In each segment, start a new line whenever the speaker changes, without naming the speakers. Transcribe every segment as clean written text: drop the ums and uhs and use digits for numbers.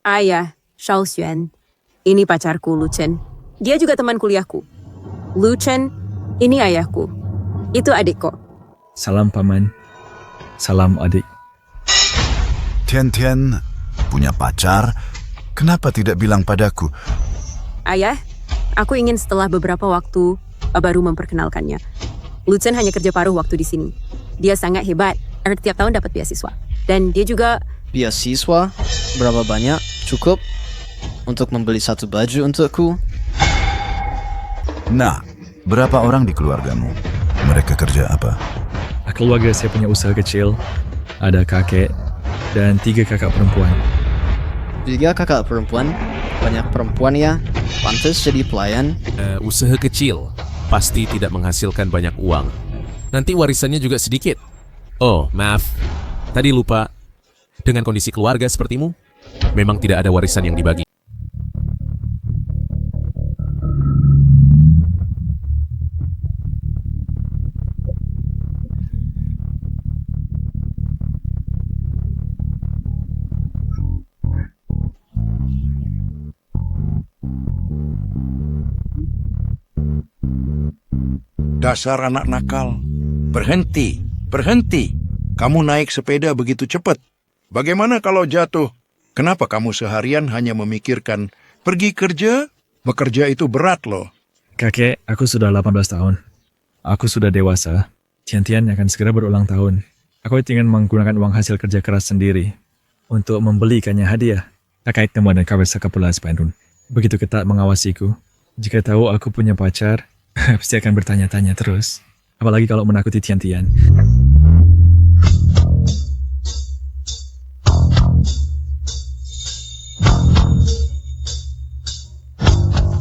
Ayah, Shao Xuan. Ini pacarku, Lu Chen. Dia juga teman kuliahku. Lu Chen, ini ayahku. Itu adikku.
Salam paman. Salam adik.
Tian punya pacar? Kenapa tidak bilang padaku?
Ayah, aku ingin setelah beberapa waktu baru memperkenalkannya. Lu Chen hanya kerja paruh waktu di sini. Dia sangat hebat, karena tiap tahun dapat beasiswa. Dan dia juga...
Beasiswa? Berapa banyak? Cukup untuk membeli satu baju untukku?
Nah, berapa orang di keluargamu? Mereka kerja apa?
Keluarga saya punya usaha kecil. Ada kakek dan 3 kakak perempuan.
3 kakak perempuan? Banyak perempuan ya? Pantas jadi pelayan?
Usaha kecil pasti tidak menghasilkan banyak uang. Nanti warisannya juga sedikit. Oh, maaf. Tadi lupa. Dengan kondisi keluarga sepertimu, memang tidak ada warisan yang dibagi.
Dasar anak nakal. Berhenti. Kamu naik sepeda begitu cepat. Bagaimana kalau jatuh? Kenapa kamu seharian hanya memikirkan pergi kerja? Bekerja itu berat loh.
Kakek, aku sudah 18 tahun. Aku sudah dewasa. Tian akan segera berulang tahun. Aku ingin menggunakan uang hasil kerja keras sendiri untuk membelikannya hadiah. Kakak teman dan kabar sekapula Spandun. Begitu ketat mengawasiku. Jika tahu aku punya pacar, pasti akan bertanya-tanya terus. Apalagi kalau menakuti Tian.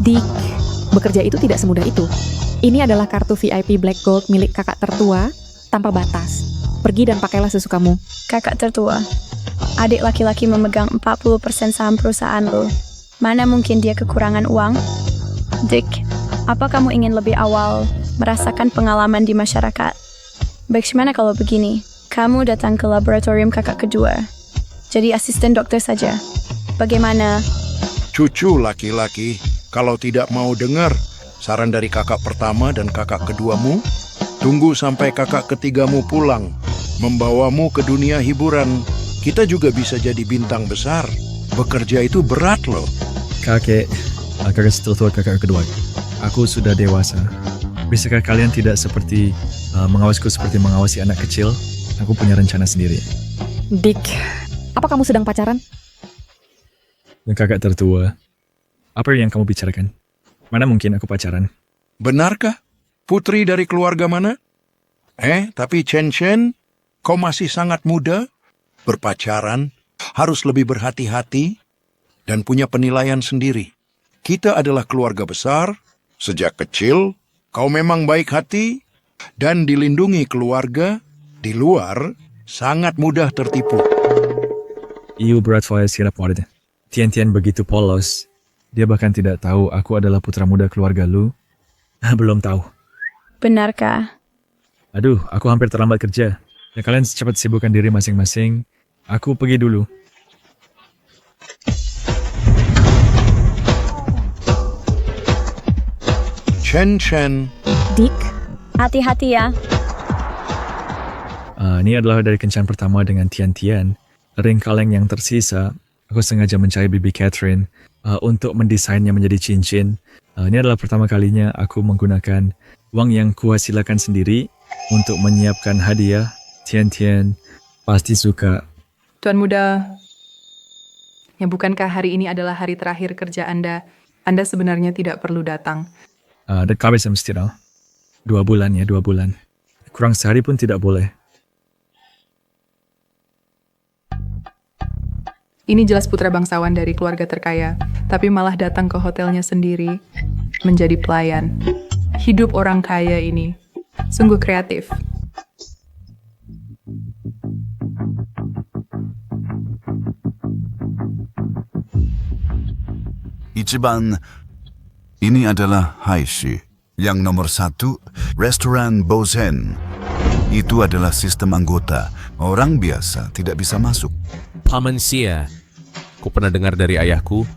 Dick, bekerja itu tidak semudah itu. Ini adalah kartu VIP Black Gold milik kakak tertua tanpa batas. Pergi dan pakailah sesukamu.
Kakak tertua, adik laki-laki memegang 40% saham perusahaan lo. Mana mungkin dia kekurangan uang? Dick, apa kamu ingin lebih awal merasakan pengalaman di masyarakat? Bagaimana kalau begini? Kamu datang ke laboratorium kakak kedua. Jadi asisten dokter saja. Bagaimana?
Cucu laki-laki, kalau tidak mau dengar saran dari kakak pertama dan kakak keduamu, tunggu sampai kakak ketigamu pulang, membawamu ke dunia hiburan. Kita juga bisa jadi bintang besar. Bekerja itu berat loh.
Kakek setelah kakak kedua. Aku sudah dewasa. Bisakah kalian tidak seperti mengawasiku seperti mengawasi anak kecil? Aku punya rencana sendiri.
Dick, apa kamu sedang pacaran?
Dan kakak tertua, apa yang kamu bicarakan? Mana mungkin aku pacaran?
Benarkah? Putri dari keluarga mana? Tapi Chen, kau masih sangat muda. Berpacaran harus lebih berhati-hati dan punya penilaian sendiri. Kita adalah keluarga besar. Sejak kecil, kau memang baik hati dan dilindungi keluarga. Di luar, sangat mudah tertipu.
Iu berat saya siap wadah. Tian begitu polos. Dia bahkan tidak tahu aku adalah putra muda keluarga Lu. Belum tahu.
Benarkah?
Aduh, aku hampir terlambat kerja. Ya kalian cepat sibukkan diri masing-masing. Aku pergi dulu.
Chen.
Dick,
Hati-hati ya.
Ini adalah dari kencan pertama dengan Tian. Ring kaleng yang tersisa, aku sengaja mencari Bibi Catherine untuk mendesainnya menjadi cincin. Ini adalah pertama kalinya aku menggunakan uang yang kuhasilkan sendiri untuk menyiapkan hadiah. Tian pasti suka.
Tuan Muda, ya bukankah hari ini adalah hari terakhir kerja Anda? Anda sebenarnya tidak perlu datang.
Dan kami semestinya 2 bulan ya, 2 bulan. Kurang sehari pun tidak boleh.
Ini jelas putra bangsawan dari keluarga terkaya, tapi malah datang ke hotelnya sendiri menjadi pelayan. Hidup orang kaya ini sungguh kreatif.
Ichiban, ini adalah Haishi. Yang nomor 1, restoran Bozen. Itu adalah sistem anggota. Orang biasa tidak bisa masuk.
Paman Sia, Ku pernah dengar dari ayahku,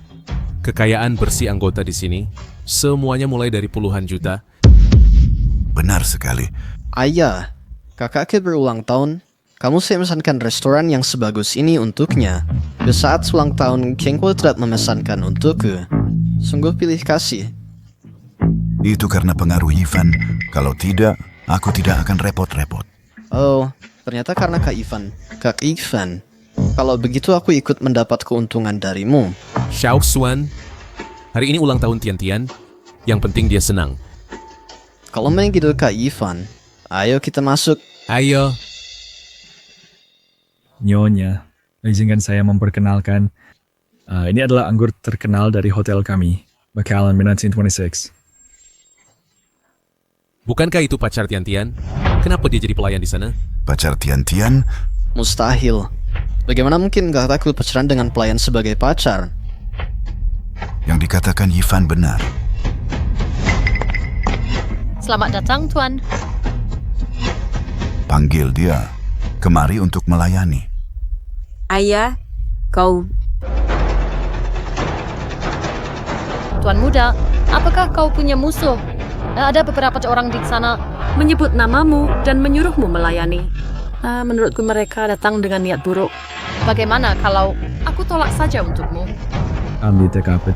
kekayaan bersih anggota di sini, semuanya mulai dari puluhan juta.
Benar sekali.
Ayah, kakakku berulang tahun. Kamu saya memesankan restoran yang sebagus ini untuknya. Di saat ulang tahun, Kengko tidak memesankan untukku. Sungguh pilih kasih.
Itu karena pengaruh Ivan. Kalau tidak, aku tidak akan repot-repot.
Oh, ternyata karena Kak Ivan. Kak Ivan. Kalau begitu aku ikut mendapat keuntungan darimu.
Xiao Xuan, hari ini ulang tahun Tian Tian, yang penting dia senang.
Kalau begitu Kak Ivan, ayo kita masuk.
Ayo.
Nyonya, izinkan saya memperkenalkan. Ini adalah anggur terkenal dari hotel kami, Macallan 1926.
Bukankah itu pacar Tian Tian? Kenapa dia jadi pelayan di sana?
Pacar Tian Tian?
Mustahil. Bagaimana mungkin kakakku pacaran dengan pelayan sebagai pacar?
Yang dikatakan Ivan benar.
Selamat datang, Tuan.
Panggil dia kemari untuk melayani.
Ayah, kau...
Tuan muda, apakah kau punya musuh? Ada beberapa orang di sana
menyebut namamu dan menyuruhmu melayani. Menurutku mereka datang dengan niat buruk.
Bagaimana kalau aku tolak saja untukmu?
Ambil TKP,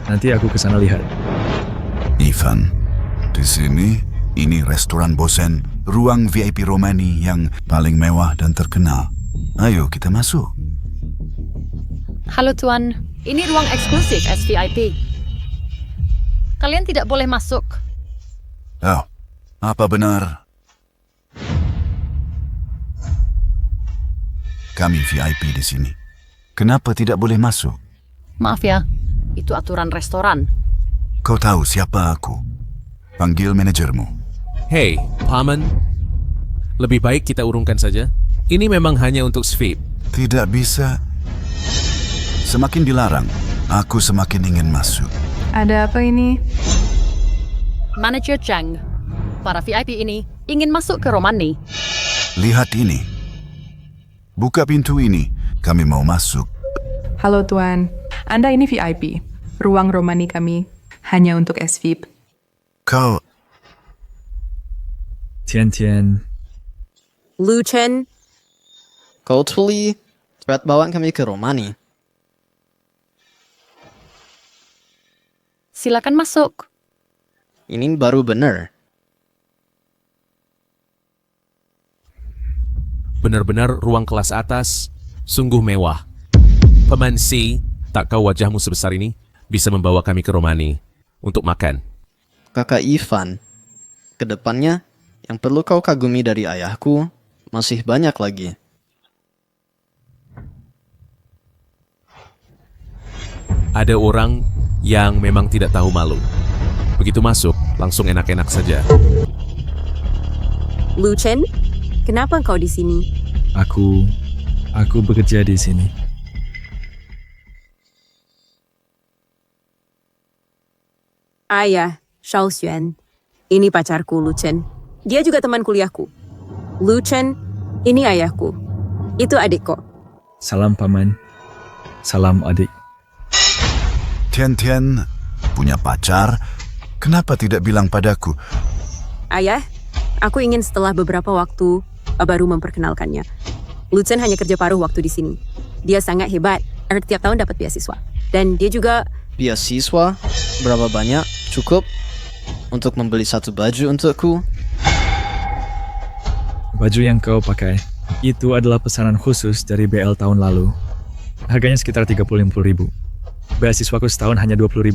nanti aku ke sana lihat.
Ivan, di sini ini restoran Bosen, ruang VIP Romani yang paling mewah dan terkenal. Ayo kita masuk.
Halo Tuan, ini ruang eksklusif SVIP. Kalian tidak boleh masuk.
Oh, apa benar? Kami VIP di sini. Kenapa tidak boleh masuk?
Maaf ya, itu aturan restoran.
Kau tahu siapa aku? Panggil manajermu.
Hei, Paman. Lebih baik kita urungkan saja. Ini memang hanya untuk SVIP.
Tidak bisa. Semakin dilarang, aku semakin ingin masuk.
Ada apa ini?
Manager Chang, para VIP ini ingin masuk ke Romani.
Lihat ini. Buka pintu ini. Kami mau masuk.
Halo Tuan, Anda ini VIP. Ruang Romani kami hanya untuk SVIP.
Kau...
Tian Tian,
Lu Chen,
Kau tuli, cepat bawa kami ke Romani.
Silakan masuk.
Ini baru benar.
Benar-benar ruang kelas atas, sungguh mewah. Paman Si, tak kau wajahmu sebesar ini, bisa membawa kami ke Romani untuk makan.
Kakak Ivan, kedepannya yang perlu kau kagumi dari ayahku masih banyak lagi.
Ada orang yang memang tidak tahu malu. Begitu masuk, langsung enak-enak saja.
Lu Chen, kenapa kau di sini?
aku bekerja di sini.
Ayah, Xiao Xuan. Ini pacarku, Lu Chen. Dia juga teman kuliahku. Lu Chen, ini ayahku. Itu adikku.
Salam paman. Salam adik.
Tian Tian punya pacar? Kenapa tidak bilang padaku?
Ayah, aku ingin setelah beberapa waktu baru memperkenalkannya. Lu Chen hanya kerja paruh waktu di sini. Dia sangat hebat, tiap tahun dapat beasiswa. Dan dia juga...
Beasiswa? Berapa banyak? Cukup? Untuk membeli satu baju untukku?
Baju yang kau pakai, itu adalah pesanan khusus dari BL tahun lalu. Harganya sekitar 35.000. Beasiswaku setahun hanya 20.000.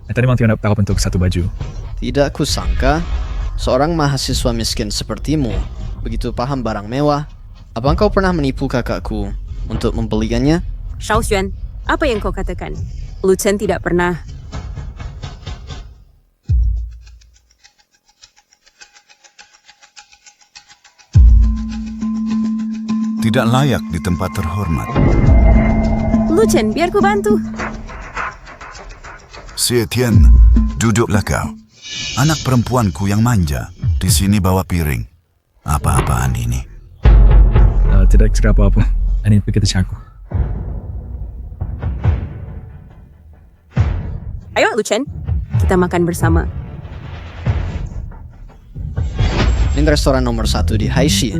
Tadi memang tidak tahu untuk satu baju.
Tidak kusangka, seorang mahasiswa miskin sepertimu begitu paham barang mewah. Apa kau pernah menipu kakakku untuk membelikannya?
Xiao Xuan, apa yang kau katakan? Lu Chen tidak pernah...
Tidak layak di tempat terhormat.
Lu Chen, biar ku bantu.
Si Tian, duduklah kau. Anak perempuanku yang manja. Di sini bawa piring. Apa-apaan ini?
Tidak cerita apa-apa. Ini begitu aku.
Ayo, Lucien. Kita makan bersama.
Ini restoran nomor 1 di Haishi.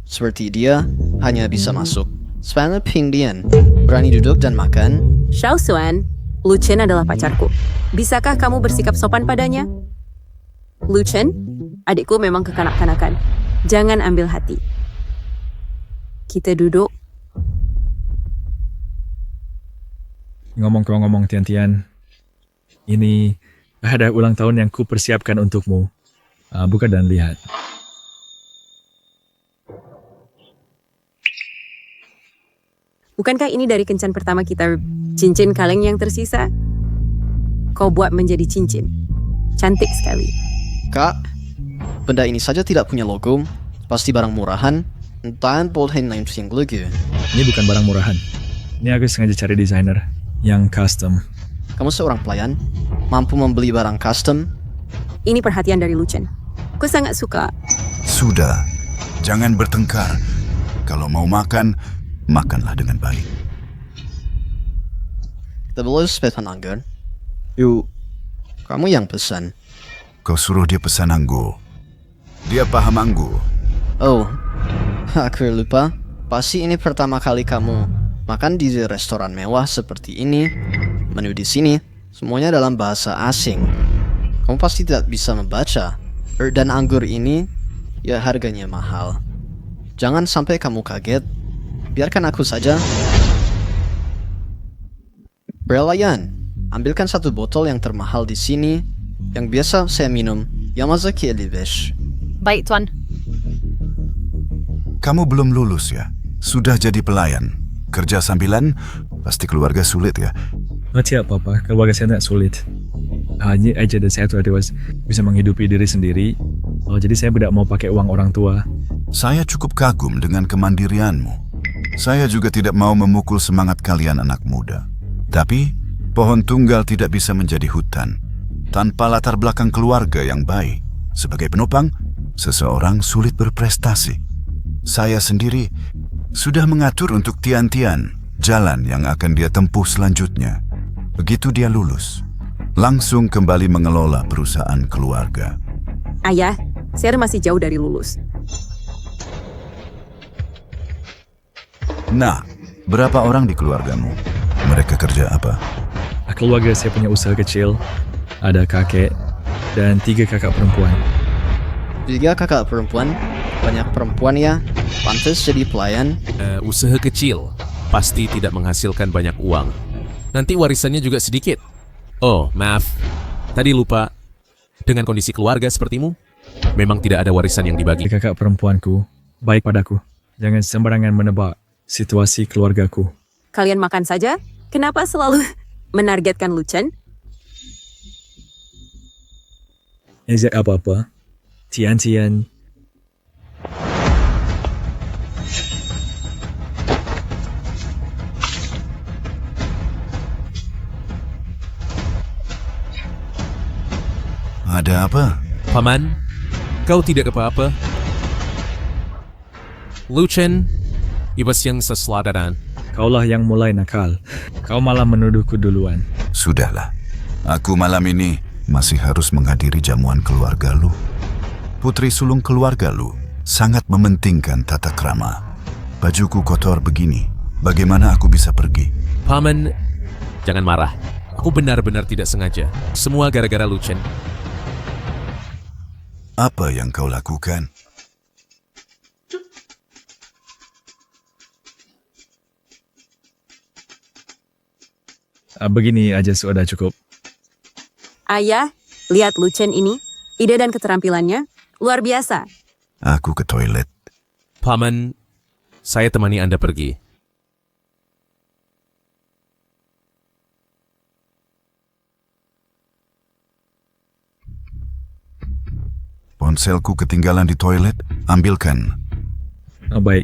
Seperti dia, hanya bisa masuk. Spana Pingdian. Berani duduk dan makan.
Xiao Xuan, Lucien adalah pacarku. Bisakah kamu bersikap sopan padanya? Lucien, adikku memang kekanak-kanakan. Jangan ambil hati. Kita duduk.
Ngomong-ngomong Tian, ini ada ulang tahun yang ku persiapkan untukmu. Buka dan lihat.
Bukankah ini dari kencan pertama kita, cincin kaleng yang tersisa? Kau buat menjadi cincin. Cantik sekali.
Kak, benda ini saja tidak punya logo. Pasti barang murahan. Entah boleh lain lagi.
Ini bukan barang murahan. Ini aku sengaja cari desainer yang custom.
Kamu seorang pelayan, mampu membeli barang custom.
Ini perhatian dari Lucien. Aku sangat suka.
Sudah, jangan bertengkar. Kalau mau makan, makanlah dengan baik.
Kita boleh sepetan anggar. Yuk, kamu yang pesan.
Kau suruh dia pesan anggur. Dia paham anggur.
Oh, aku lupa. Pasti ini pertama kali kamu makan di restoran mewah seperti ini. Menu di sini semuanya dalam bahasa asing. Kamu pasti tidak bisa membaca. Dan anggur ini, ya harganya mahal. Jangan sampai kamu kaget. Biarkan aku saja. Pelayan, ambilkan 1 botol yang termahal di sini. Yang biasa saya minum, Yamazaki Elibesh.
Baik, Tuan.
Kamu belum lulus ya? Sudah jadi pelayan. Kerja sambilan, pasti keluarga sulit ya?
Tidak apa-apa, keluarga saya tidak sulit. Hanya aja dan saya sudah dewasa, bisa menghidupi diri sendiri. Jadi saya tidak mau pakai uang orang tua.
Saya cukup kagum dengan kemandirianmu. Saya juga tidak mau memukul semangat kalian anak muda. Tapi, pohon tunggal tidak bisa menjadi hutan tanpa latar belakang keluarga yang baik. Sebagai penopang, seseorang sulit berprestasi. Saya sendiri sudah mengatur untuk Tian jalan yang akan dia tempuh selanjutnya. Begitu dia lulus, langsung kembali mengelola perusahaan keluarga.
Ayah, saya masih jauh dari lulus.
Nah, berapa orang di keluargamu? Mereka kerja apa?
Keluarga saya punya usaha kecil, ada kakek dan 3 kakak perempuan.
3 kakak perempuan, banyak perempuan ya, pantas jadi pelayan.
Usaha kecil pasti tidak menghasilkan banyak uang. Nanti warisannya juga sedikit. Oh, maaf. Tadi lupa. Dengan kondisi keluarga sepertimu, memang tidak ada warisan yang dibagi.
Kakak perempuanku baik padaku. Jangan sembarangan menebak situasi keluargaku.
Kalian makan saja? Kenapa selalu menargetkan Lucien?
Ezek apa-apa. Tian.
Ada apa?
Paman, kau tidak apa-apa. Lucien, ibas yang seseladaran.
Kaulah yang mulai nakal. Kau malah menuduhku duluan.
Sudahlah. Aku malam ini masih harus menghadiri jamuan keluarga lu. Putri sulung keluarga lu sangat mementingkan tata krama. Bajuku kotor begini. Bagaimana aku bisa pergi?
Paman, jangan marah. Aku benar-benar tidak sengaja. Semua gara-gara Lucien.
Apa yang kau lakukan?
Begini aja sudah cukup.
Ayah, lihat Lucien ini. Ide dan keterampilannya luar biasa.
Aku ke toilet.
Paman, saya temani Anda pergi.
Ponselku ketinggalan di toilet. Ambilkan.
Baik.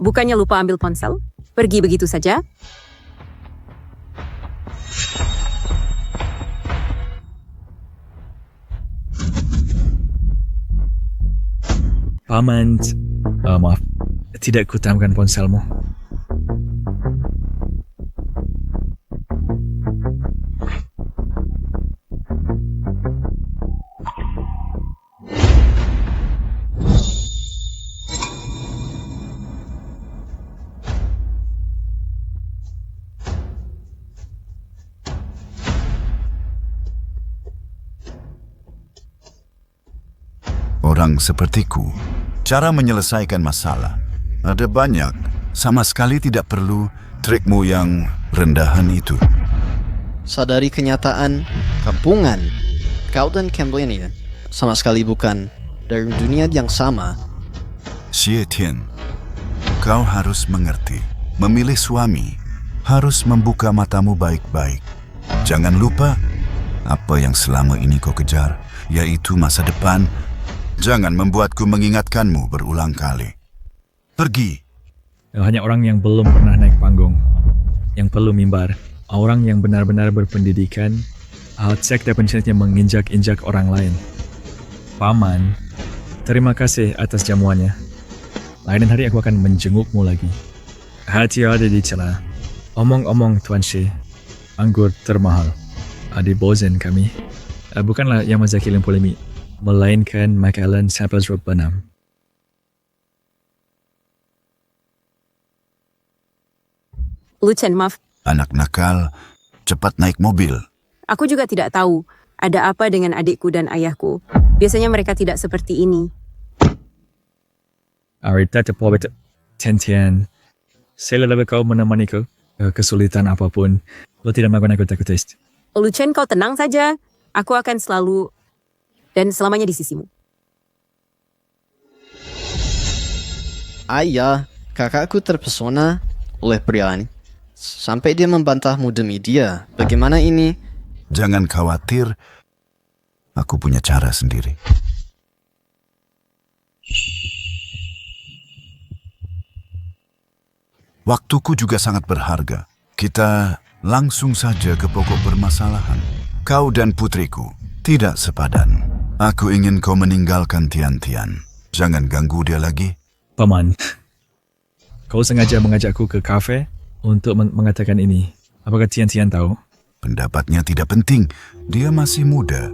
Bukannya lupa ambil ponsel? Pergi begitu saja?
Paman, maaf. tidak kutamkan ponselmu.
Orang sepertiku, cara menyelesaikan masalah ada banyak. Sama sekali tidak perlu trikmu yang rendahan itu.
Sadari kenyataan, kampungan. Kau dan Campbell ini sama sekali bukan dari dunia yang sama.
Xie Tian, kau harus mengerti. Memilih suami harus membuka matamu baik-baik. Jangan lupa apa yang selama ini kau kejar, yaitu masa depan. Jangan membuatku mengingatkanmu berulang kali. Pergi.
Hanya orang yang belum pernah naik panggung yang perlu mimbar. Orang yang benar-benar berpendidikan, sekte pencinta menginjak-injak orang lain. Paman, terima kasih atas jamuannya. Lain hari aku akan menjengukmu lagi. Hati ada di celah. Omong-omong Tuan Shi, anggur termahal. Adik bozen kami. Bukanlah Yamazaki Limpolimi, melainkan Macallan Samples Road Benam.
Lucien, maaf.
Anak nakal, cepat naik mobil.
Aku juga tidak tahu ada apa dengan adikku dan ayahku. Biasanya mereka tidak seperti ini.
Arita tepobet Tian. Saya lebih kau menemaniku. Kesulitan apapun, lo tidak melakukan aku takut test.
Lucien, kau tenang saja. Aku akan selalu dan selamanya di sisimu.
Ayah, kakakku terpesona oleh pria ini. Sampai dia membantahmu demi dia. Bagaimana ini?
Jangan khawatir, aku punya cara sendiri. Waktuku juga sangat berharga. Kita langsung saja ke pokok permasalahan. Kau dan putriku tidak sepadan. Aku ingin kau meninggalkan Tian. Jangan ganggu dia lagi.
Paman, kau sengaja mengajakku ke kafe untuk mengatakan ini. Apakah Tian tahu?
Pendapatnya tidak penting. Dia masih muda.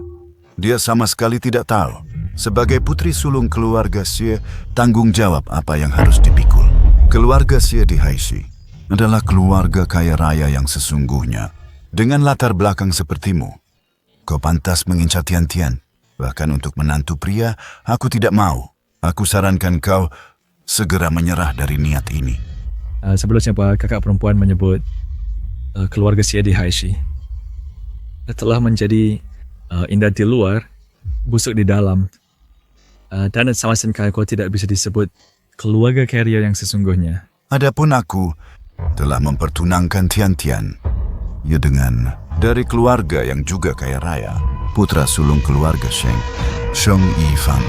Dia sama sekali tidak tahu. Sebagai putri sulung keluarga Xie, tanggung jawab apa yang harus dipikul. Keluarga Xie di Haishi adalah keluarga kaya raya yang sesungguhnya. Dengan latar belakang sepertimu, kau pantas mengincar Tian. Bahkan untuk menantu pria, aku tidak mau. Aku sarankan kau segera menyerah dari niat ini.
Sebelumnya kakak perempuan menyebut keluarga Xie di Haishi telah menjadi indah di luar, busuk di dalam. Dan sama sekali kau tidak bisa disebut keluarga kaya yang sesungguhnya.
Adapun aku telah mempertunangkan Tian. Ya dengan dari keluarga yang juga kaya raya. Putra sulung keluarga Sheng, Sheng Yifang.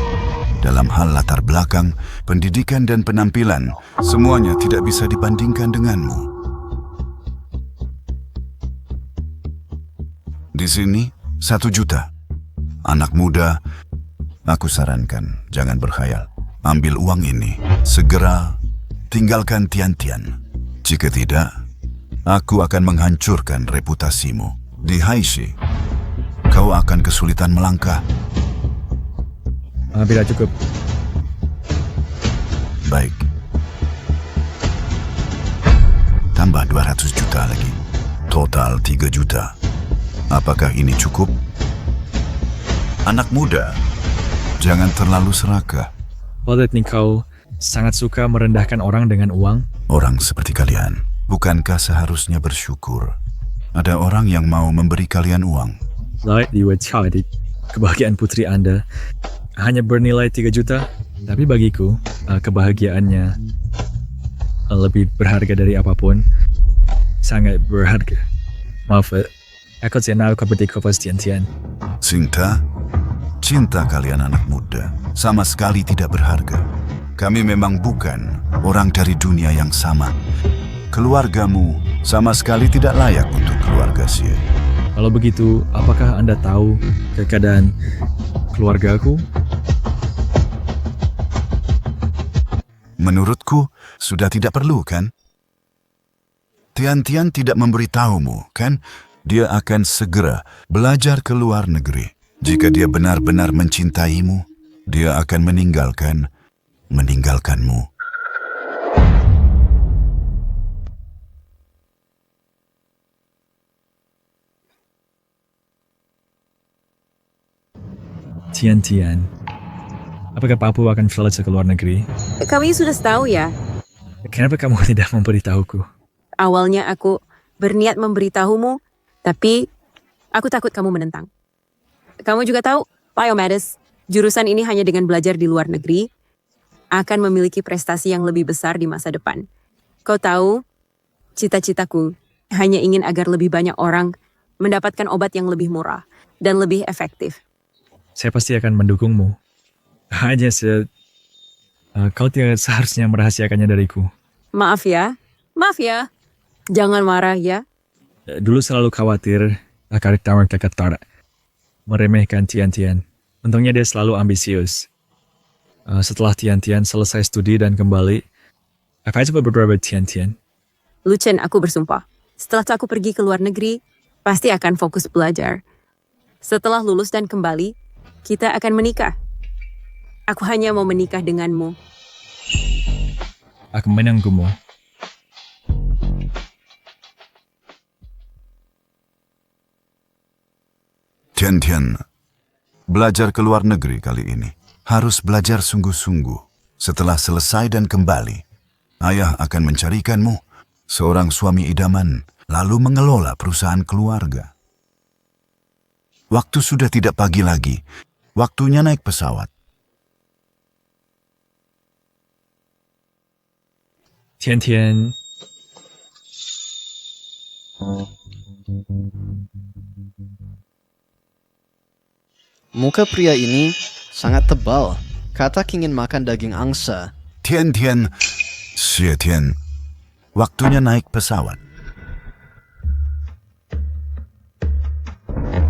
Dalam hal latar belakang, pendidikan dan penampilan, semuanya tidak bisa dibandingkan denganmu. Di sini, 1 juta. Anak muda, aku sarankan, jangan berkhayal. Ambil uang ini, segera tinggalkan Tian. Jika tidak, aku akan menghancurkan reputasimu. Di Haishi, kau akan kesulitan melangkah.
Bila cukup.
Baik. Tambah 200 juta lagi. Total 3 juta. Apakah ini cukup? Anak muda, jangan terlalu serakah.
Lihat nih, kau sangat suka merendahkan orang dengan uang.
Orang seperti kalian, bukankah seharusnya bersyukur? Ada orang yang mau memberi kalian uang.
Lihat di website, kebahagiaan putri Anda hanya bernilai 3 juta, tapi bagiku kebahagiaannya lebih berharga dari apapun. Sangat berharga. Maaf, aku tidak tahu seperti kau pasti Tian.
Cinta kalian anak muda sama sekali tidak berharga. Kami memang bukan orang dari dunia yang sama. Keluargamu sama sekali tidak layak untuk keluarga Xie.
Kalau begitu, apakah Anda tahu keadaan keluargaku?
Menurutku, sudah tidak perlu, kan? Tian-Tian tidak memberitahumu, kan? Dia akan segera belajar ke luar negeri. Jika dia benar-benar mencintaimu, dia akan meninggalkanmu.
Tian-Tian, apakah Papu akan belajar ke luar negeri?
Kami sudah tahu ya.
Kenapa kamu tidak memberitahuku?
Awalnya aku berniat memberitahumu, tapi aku takut kamu menentang. Kamu juga tahu, Biomedes, jurusan ini hanya dengan belajar di luar negeri, akan memiliki prestasi yang lebih besar di masa depan. Kau tahu, cita-citaku hanya ingin agar lebih banyak orang mendapatkan obat yang lebih murah dan lebih efektif.
Saya pasti akan mendukungmu. Kau tidak seharusnya merahasiakannya dariku.
Maaf ya. Jangan marah ya.
Dulu selalu khawatir kakak Tara meremehkan Tian-Tian. Untungnya dia selalu ambisius. Setelah Tian-Tian selesai studi dan kembali, aku coba beberapa Tian-Tian.
Lucien, aku bersumpah. Setelah aku pergi ke luar negeri, pasti akan fokus belajar. Setelah lulus dan kembali, kita akan menikah. Aku hanya mau menikah denganmu.
Aku menunggumu.
Tian-Tian, belajar ke luar negeri kali ini. Harus belajar sungguh-sungguh. Setelah selesai dan kembali, ayah akan mencarikanmu seorang suami idaman, lalu mengelola perusahaan keluarga. Waktu sudah tidak pagi lagi. Waktunya naik pesawat.
Tian-Tian,
Muka pria ini sangat tebal. Katak ingin makan daging angsa.
Tian-Tian, Xie-Tian, waktunya naik pesawat.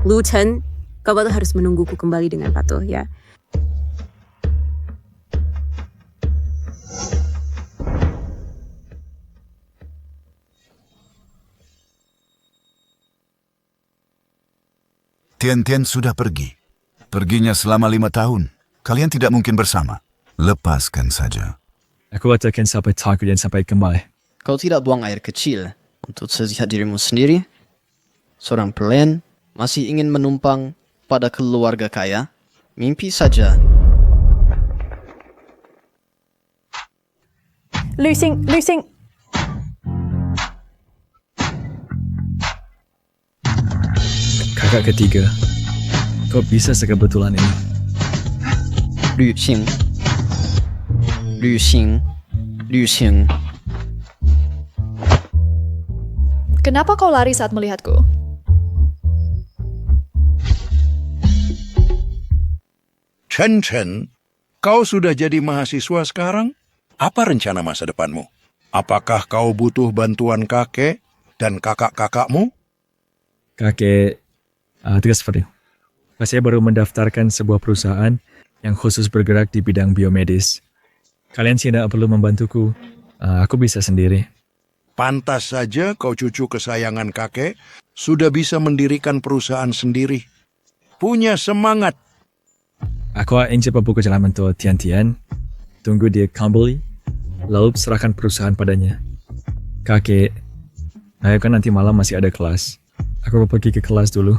Lucien, kau baru harus menungguku kembali dengan patuh ya.
Tian-Tian sudah pergi. Perginya selama 5 tahun. Kalian tidak mungkin bersama. Lepaskan saja.
aku akan sampai takut dan sampai kembali.
Kau tidak buang air kecil untuk sehat dirimu sendiri? Seorang pelayan masih ingin menumpang pada keluarga kaya? Mimpi saja.
Luising.
Kakak ketiga, kok bisa sekebetulan ini?
Lu Xing.
Kenapa kau lari saat melihatku?
Chen, kau sudah jadi mahasiswa sekarang? Apa rencana masa depanmu? Apakah kau butuh bantuan kakek dan kakak-kakakmu?
Kakek, tidak seperti itu. Saya baru mendaftarkan sebuah perusahaan yang khusus bergerak di bidang biomedis. Kalian tidak perlu membantuku, aku bisa sendiri.
Pantas saja kau cucu kesayangan kakek sudah bisa mendirikan perusahaan sendiri. Punya semangat.
Aku ingin cepat buka jalan untuk Tian-Tian, tunggu dia kembali, lalu serahkan perusahaan padanya. Kakek, kan nanti malam masih ada kelas. Aku mau pergi ke kelas dulu.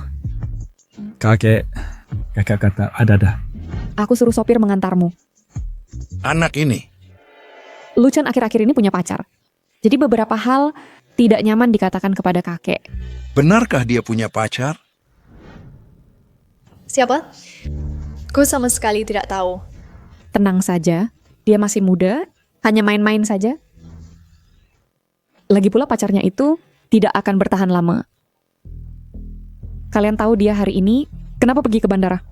Kakak kata ada.
Aku suruh sopir mengantarmu.
Anak ini,
Lucien akhir-akhir ini punya pacar. Jadi beberapa hal tidak nyaman dikatakan kepada kakek.
benarkah dia punya pacar?
Siapa? Ku sama sekali tidak tahu.
Tenang saja, dia masih muda, hanya main-main saja. Lagi pula pacarnya itu tidak akan bertahan lama. Kalian tahu dia hari ini kenapa pergi ke bandara?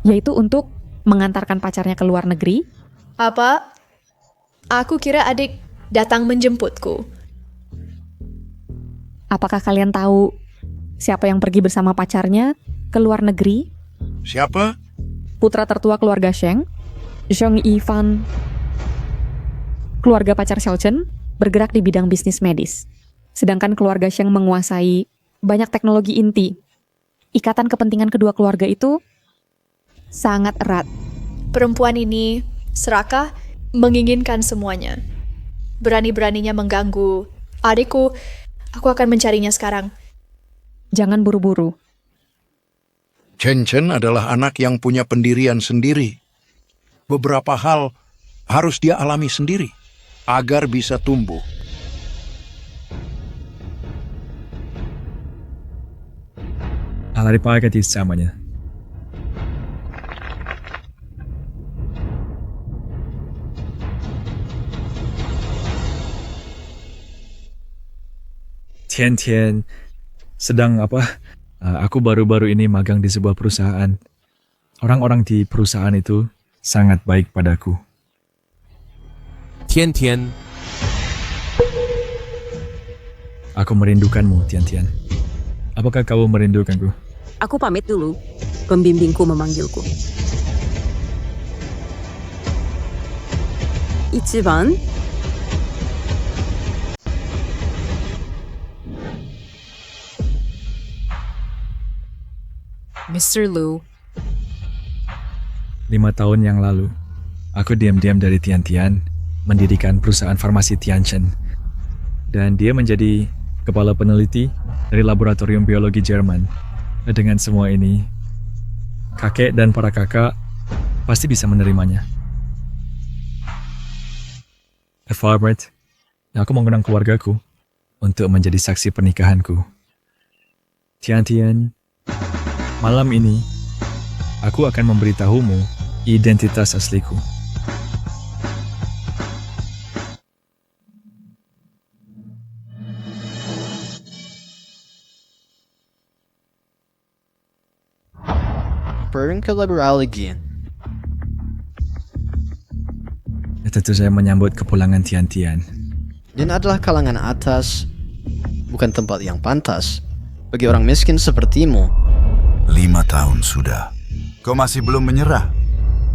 Yaitu untuk mengantarkan pacarnya ke luar negeri.
Apa? Aku kira adik datang menjemputku.
Apakah kalian tahu siapa yang pergi bersama pacarnya ke luar negeri?
Siapa?
Putra tertua keluarga Sheng, Zhong Yifan. Keluarga pacar Xiao Chen bergerak di bidang bisnis medis. Sedangkan keluarga Sheng menguasai banyak teknologi inti. Ikatan kepentingan kedua keluarga itu sangat erat.
Perempuan ini serakah menginginkan semuanya. Berani-beraninya mengganggu adikku. Aku akan mencarinya sekarang.
Jangan buru-buru.
Chen Chen adalah anak yang punya pendirian sendiri. Beberapa hal harus dia alami sendiri agar bisa tumbuh.
Alari pagati samanya. Tian sedang apa? Aku baru-baru ini magang di sebuah perusahaan. Orang-orang di perusahaan itu sangat baik padaku.
Tian,
Aku merindukanmu, Tian. Apakah kamu merindukanku?
Aku pamit dulu. Pembimbingku memanggilku. Ichiban,
Mr. Lu,
5 tahun yang lalu, aku diam-diam dari Tian mendirikan perusahaan farmasi Tianchen. Dan dia menjadi kepala peneliti dari laboratorium biologi Jerman. Dan dengan semua ini, kakek dan para kakak pasti bisa menerimanya. Albert, aku mengundang keluargaku untuk menjadi saksi pernikahanku. Tian, malam ini, aku akan memberitahumu identitas asliku.
Berkolaborasi lagi.
Tentu saya menyambut kepulangan Tian.
Dan adalah kalangan atas, bukan tempat yang pantas bagi orang miskin sepertimu.
5 tahun sudah. Kau masih belum menyerah.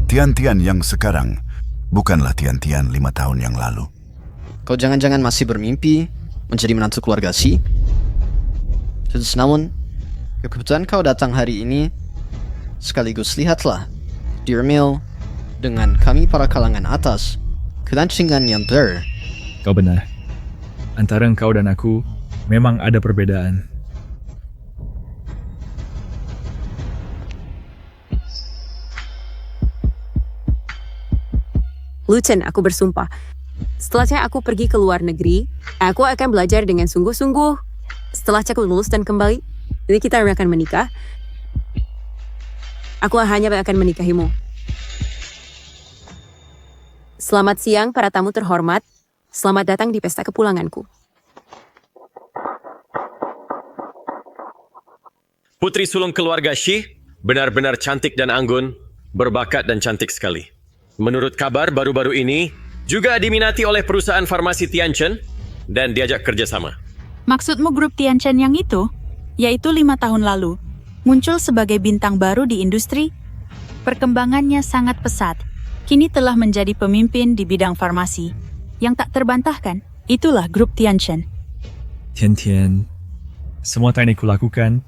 Tian yang sekarang bukanlah Tian 5 tahun yang lalu.
Kau jangan-jangan masih bermimpi menjadi menantu keluarga Xi? Namun, kebetulan kau datang hari ini, sekaligus lihatlah, Dear Mill, dengan kami para kalangan atas, kelancingan yang
Kau benar. Antara engkau dan aku, memang ada perbedaan.
Lu Chen, aku bersumpah. Setelahnya aku pergi ke luar negeri, aku akan belajar dengan sungguh-sungguh. Setelah aku lulus dan kembali, jadi kita akan menikah. Aku hanya akan menikahimu. Selamat siang para tamu terhormat. Selamat datang di pesta kepulanganku.
Putri sulung keluarga Shi benar-benar cantik dan anggun, berbakat dan cantik sekali. Menurut kabar baru-baru ini, juga diminati oleh perusahaan farmasi Tianchen dan diajak kerjasama.
Maksudmu grup Tianchen yang itu? Yaitu 5 tahun lalu. Muncul sebagai bintang baru di industri. Perkembangannya sangat pesat. Kini telah menjadi pemimpin di bidang farmasi. Yang tak terbantahkan, itulah grup Tianchen.
Tian, semua yang kulakukan,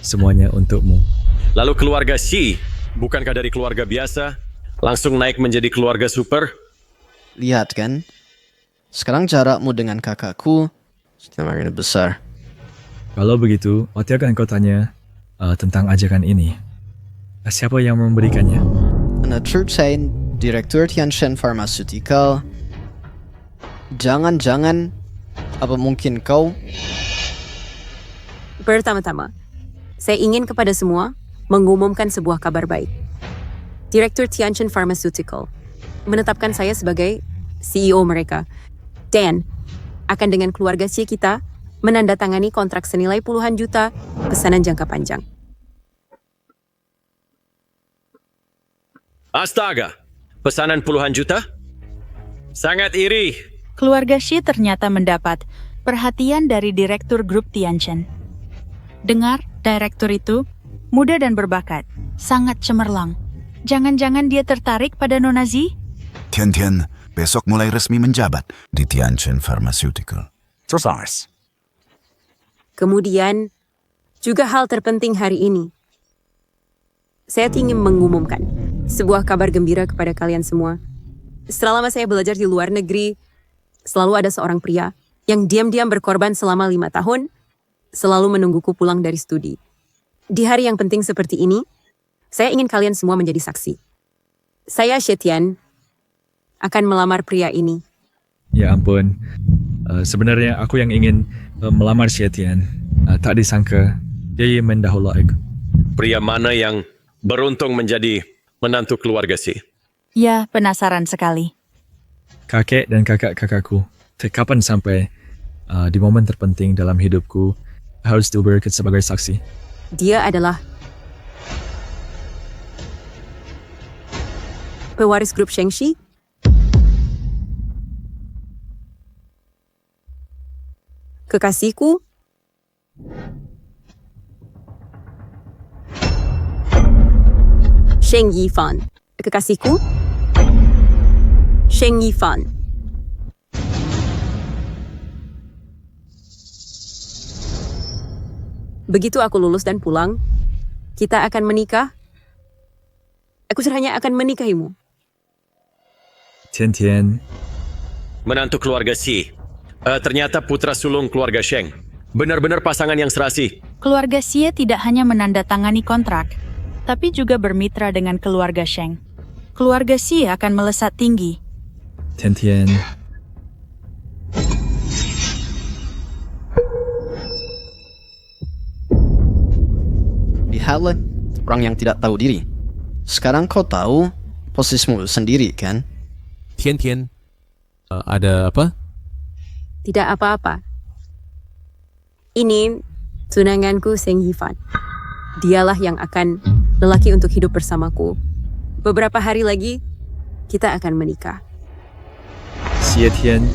semuanya untukmu.
Lalu keluarga Shi, bukankah dari keluarga biasa, langsung naik menjadi keluarga super?
Lihat kan, sekarang jarakmu dengan kakakku semakin besar.
Kalau begitu, waktu akan kau tanya tentang ajakan ini. Siapa yang memberikannya?
Naturchain, Direktur Tianchen Pharmaceutical. Jangan-jangan, apa mungkin kau?
Pertama-tama, saya ingin kepada semua mengumumkan sebuah kabar baik. Direktur Tianchen Pharmaceutical menetapkan saya sebagai CEO mereka. Dan akan dengan keluarga Xi kita menandatangani kontrak senilai puluhan juta pesanan jangka panjang.
Astaga, pesanan puluhan juta? Sangat iri.
Keluarga Shi ternyata mendapat perhatian dari Direktur Grup Tianchen. Dengar, Direktur itu muda dan berbakat, sangat cemerlang. Jangan-jangan dia tertarik pada Nona Zi?
Tian, besok mulai resmi menjabat di Tianchen Pharmaceutical.
Kemudian, juga hal terpenting hari ini. Saya ingin mengumumkan sebuah kabar gembira kepada kalian semua. Selama saya belajar di luar negeri, selalu ada seorang pria yang diam-diam berkorban selama 5 tahun, selalu menungguku pulang dari studi. Di hari yang penting seperti ini, saya ingin kalian semua menjadi saksi. Saya Shetian akan melamar pria ini.
Ya ampun, sebenarnya aku yang ingin melamar Shetian. Tak disangka, dia mendahului aku.
Pria mana yang beruntung menjadi menantu keluarga Shi?
Ya, penasaran sekali.
Kakek dan kakak-kakakku, kapan sampai di momen terpenting dalam hidupku harus diberikan sebagai saksi.
Dia adalah pewaris grup Shengxi. Kekasihku, Sheng Yifan. Kekasihku, Sheng Yifan. Begitu aku lulus dan pulang, kita akan menikah. Aku hanya akan menikahimu.
Tian.
Menantu keluarga Shi. Ternyata putra sulung keluarga Sheng. Benar-benar pasangan yang serasi.
Keluarga Xie tidak hanya menandatangani kontrak, tapi juga bermitra dengan keluarga Sheng. Keluarga Xie akan melesat tinggi.
Tian.
Lihatlah, orang yang tidak tahu diri. Sekarang kau tahu posisimu sendiri, kan?
Tian, ada apa?
Tidak apa-apa. Ini tunanganku Sheng Yifan. Dialah yang akan lelaki untuk hidup bersamaku. Beberapa hari lagi, kita akan menikah.
Tian.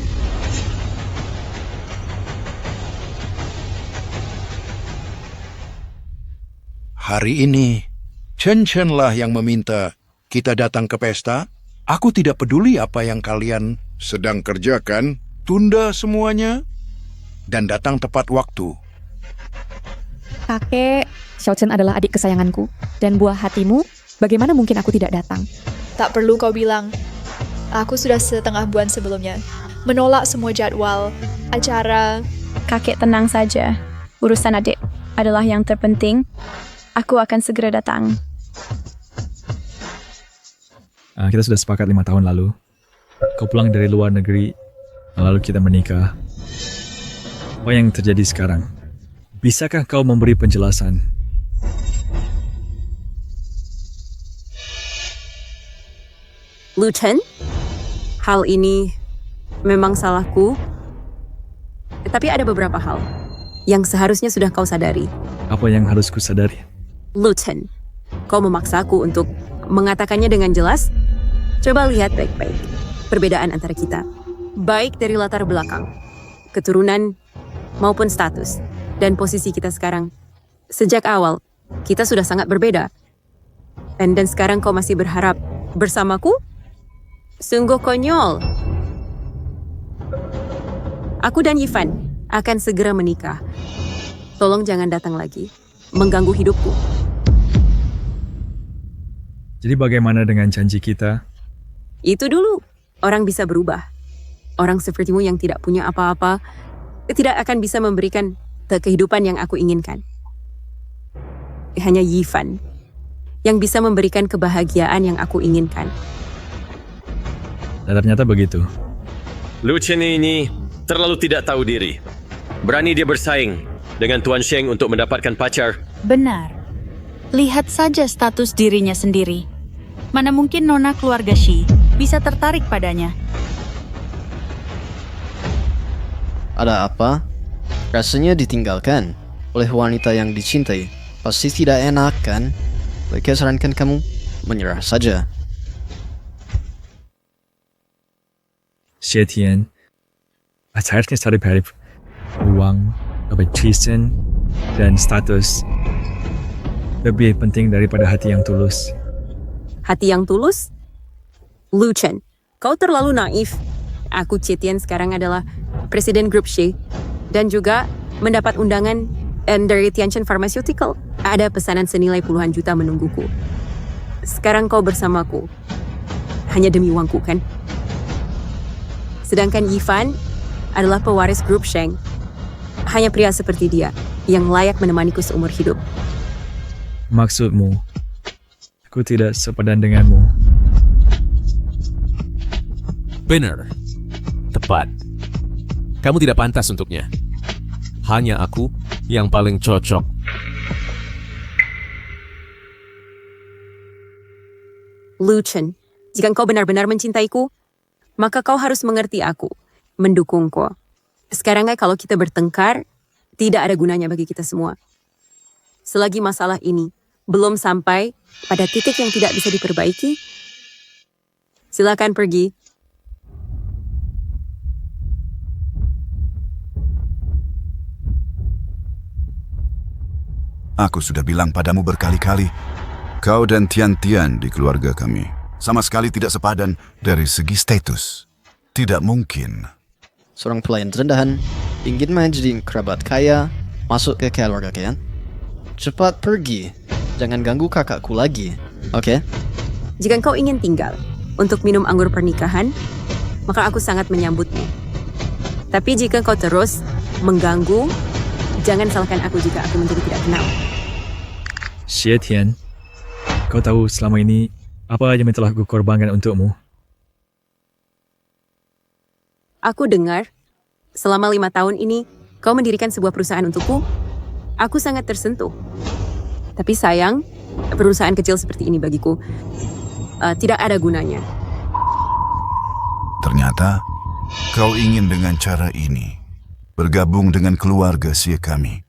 Hari ini, Chen lah yang meminta kita datang ke pesta. Aku tidak peduli apa yang kalian sedang kerjakan. Tunda semuanya dan datang tepat waktu.
Kakek, Xiao Chen adalah adik kesayanganku. Dan buah hatimu, bagaimana mungkin aku tidak datang?
Tak perlu kau bilang. Aku sudah setengah bulan sebelumnya menolak semua jadwal, acara.
Kakek tenang saja. Urusan adik adalah yang terpenting. Aku akan segera datang.
Kita sudah sepakat 5 tahun lalu. Kau pulang dari luar negeri, lalu kita menikah. Apa yang terjadi sekarang? Bisakah kau memberi penjelasan?
Lu Chen, hal ini memang salahku. Tapi ada beberapa hal yang seharusnya sudah kau sadari.
Apa yang harus ku sadari?
Lu Chen, kau memaksaku untuk mengatakannya dengan jelas. Coba lihat baik-baik perbedaan antara kita. Baik dari latar belakang, keturunan, maupun status, dan posisi kita sekarang. Sejak awal, kita sudah sangat berbeda. Dan sekarang kau masih berharap bersamaku? Sungguh konyol. Aku dan Yifan akan segera menikah. Tolong jangan datang lagi, mengganggu hidupku.
Jadi bagaimana dengan janji kita?
Itu dulu, orang bisa berubah. Orang sepertimu yang tidak punya apa-apa, tidak akan bisa memberikan kehidupan yang aku inginkan. Hanya Yifan yang bisa memberikan kebahagiaan yang aku inginkan.
Dan ternyata begitu.
Lu Chen ini terlalu tidak tahu diri. Berani dia bersaing dengan Tuan Sheng untuk mendapatkan pacar.
Benar. Lihat saja status dirinya sendiri. Mana mungkin nona keluarga Shi bisa tertarik padanya.
Ada apa? Rasanya ditinggalkan oleh wanita yang dicintai. Pasti tidak enak, kan? Mereka sarankan kamu menyerah saja.
Shetian, seharusnya cari tarif uang, kebencian, dan status lebih penting daripada hati yang tulus.
Hati yang tulus? Lu Chen, Kau terlalu naif. Aku Cetian sekarang adalah presiden grup Shi dan juga mendapat undangan dari Tianchen Pharmaceutical. Ada pesanan senilai puluhan juta menungguku. Sekarang kau bersamaku. Hanya demi uangku, kan? Sedangkan Yifan adalah pewaris grup Sheng. Hanya pria seperti dia yang layak menemaniku seumur hidup.
Maksudmu, aku tidak sepadan denganmu.
Benar. Tepat. Kamu tidak pantas untuknya. Hanya aku yang paling cocok.
Lu Chen, jika kau benar-benar mencintaiku, maka kau harus mengerti aku, mendukungku. Sekarang kalau kita bertengkar, tidak ada gunanya bagi kita semua. Selagi masalah ini belum sampai pada titik yang tidak bisa diperbaiki, silakan pergi.
Aku sudah bilang padamu berkali-kali, kau dan Tian di keluarga kami sama sekali tidak sepadan dari segi status. Tidak mungkin.
Seorang pelayan rendahan ingin menjadi kerabat kaya, masuk ke keluarga kalian. Cepat pergi, jangan ganggu kakakku lagi, oke?
Jika kau ingin tinggal untuk minum anggur pernikahan, maka aku sangat menyambutmu. Tapi jika kau terus mengganggu, jangan salahkan aku jika aku menjadi tidak kenal.
Xie Tian, kau tahu selama ini apa yang telah aku korbankan untukmu?
Aku dengar, selama 5 tahun ini, kau mendirikan sebuah perusahaan untukku. Aku sangat tersentuh. Tapi sayang, perusahaan kecil seperti ini bagiku tidak ada gunanya.
Ternyata, kau ingin dengan cara ini bergabung dengan keluarga Xie kami.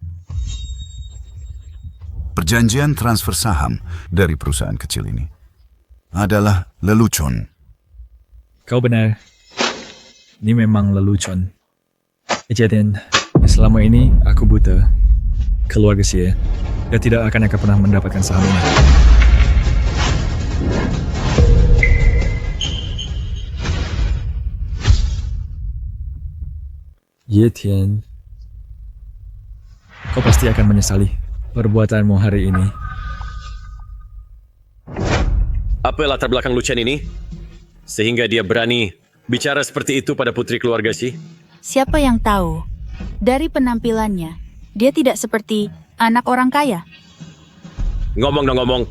Perjanjian transfer saham dari perusahaan kecil ini adalah lelucon.
Kau benar. Ini memang lelucon. Ejetian, selama ini aku buta. Keluarga Xie, dia tidak akan pernah mendapatkan saham ini. Ye Tian, kau pasti akan menyesali perbuatanmu hari ini.
Apa latar belakang Lu Chen ini? Sehingga dia berani bicara seperti itu pada putri keluarga Xi?
Siapa yang tahu? Dari penampilannya, dia tidak seperti anak orang kaya.
Ngomong-ngomong,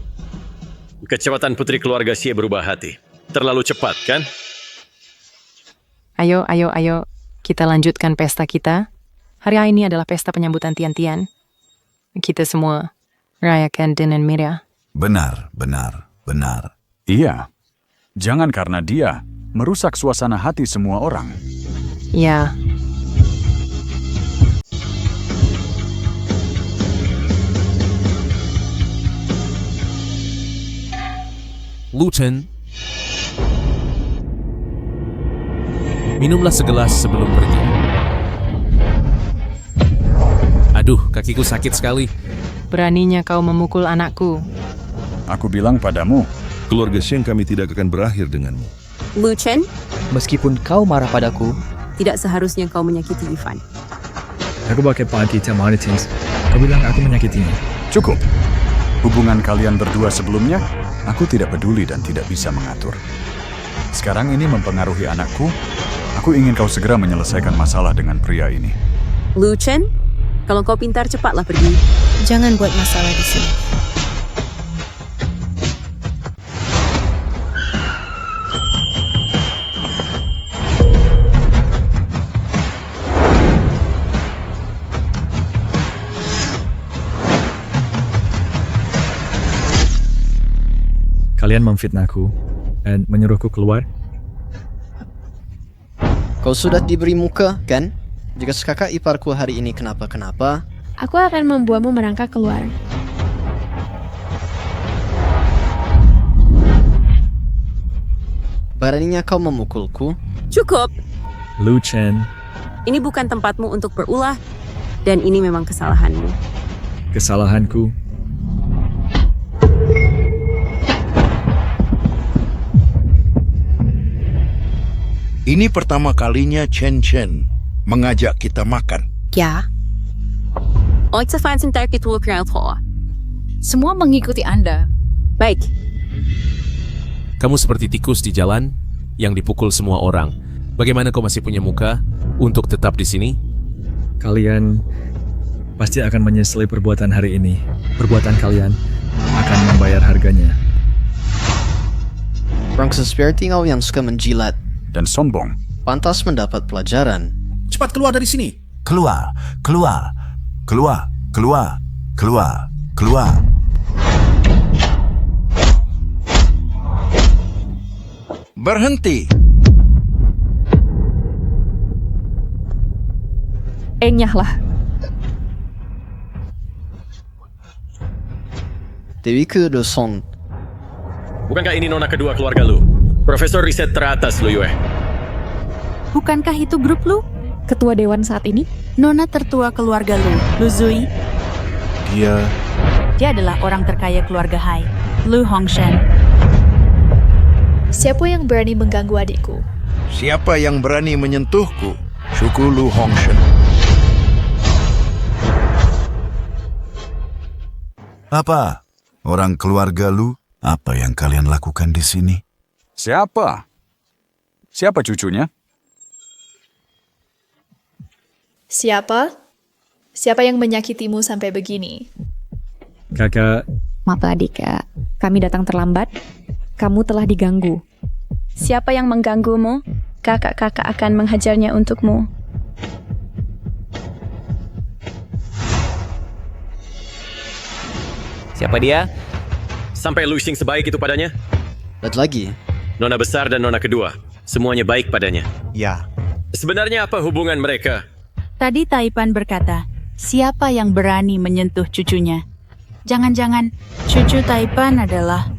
kecepatan putri keluarga Xi berubah hati. Terlalu cepat, kan?
Ayo, kita lanjutkan pesta kita. Hari ini adalah pesta penyambutan Tian. Kita semua rayakan dengan meriah.
Benar.
Iya, jangan karena dia merusak suasana hati semua orang.
Ya.
Lu Chen, minumlah segelas sebelum pergi. Aduh, kakiku sakit sekali.
Beraninya kau memukul anakku.
Aku bilang padamu,
keluarga Sheng kami tidak akan berakhir denganmu.
Lu Chen,
meskipun kau marah padaku,
tidak seharusnya kau menyakiti Yifan.
Aku pakai panti Tamanitins. Kau bilang aku menyakitinya.
Cukup. Hubungan kalian berdua sebelumnya, aku tidak peduli dan tidak bisa mengatur. Sekarang ini mempengaruhi anakku. Aku ingin kau segera menyelesaikan masalah dengan pria ini.
Lu Chen, kalau kau pintar cepatlah pergi.
Jangan buat masalah di sini.
Kalian memfitnahku dan menyuruhku keluar.
Kau sudah diberi muka, kan? Jika kakak iparku hari ini kenapa-kenapa,
aku akan membuatmu merangkak keluar.
Beraninya kau memukulku?
Cukup.
Lu Chen,
ini bukan tempatmu untuk berulah, dan ini memang kesalahanmu.
Kesalahanku.
Ini pertama kalinya Chen Chen mengajak kita makan.
Ya.
Semua mengikuti Anda.
Baik.
Kamu seperti tikus di jalan yang dipukul semua orang. Bagaimana kau masih punya muka untuk tetap di sini?
Kalian pasti akan menyesali perbuatan hari ini. Perbuatan kalian akan membayar harganya.
Orang seperti kau yang suka menjilat
dan sombong
pantas mendapat pelajaran.
Cepat keluar dari sini.
Keluar, keluar, keluar, keluar, keluar, keluar.
Berhenti.
Enyahlah.
Dewi ke doson.
Bukankah ini nona kedua keluarga lu? Profesor riset teratas lu, Yue.
Bukankah itu grup lu?
Ketua dewan saat ini?
Nona tertua keluarga lu Zui.
Dia
adalah orang terkaya keluarga Hai, Lu Hongshan.
Siapa yang berani mengganggu adikku?
Siapa yang berani menyentuhku? Suku Lu Hongshan.
Apa? Orang keluarga lu, apa yang kalian lakukan di sini?
Siapa? Siapa cucunya?
Siapa? Siapa yang menyakitimu sampai begini?
Kakak.
Maaf adik, kami datang terlambat. Kamu telah diganggu.
Siapa yang mengganggumu? Kakak-kakak akan menghajarnya untukmu.
Siapa dia? Sampai lu sing sebaik itu padanya?
Lihat lagi.
Nona besar dan nona kedua. Semuanya baik padanya.
Ya.
Sebenarnya apa hubungan mereka?
Tadi Taipan berkata, siapa yang berani menyentuh cucunya? Jangan-jangan cucu Taipan adalah...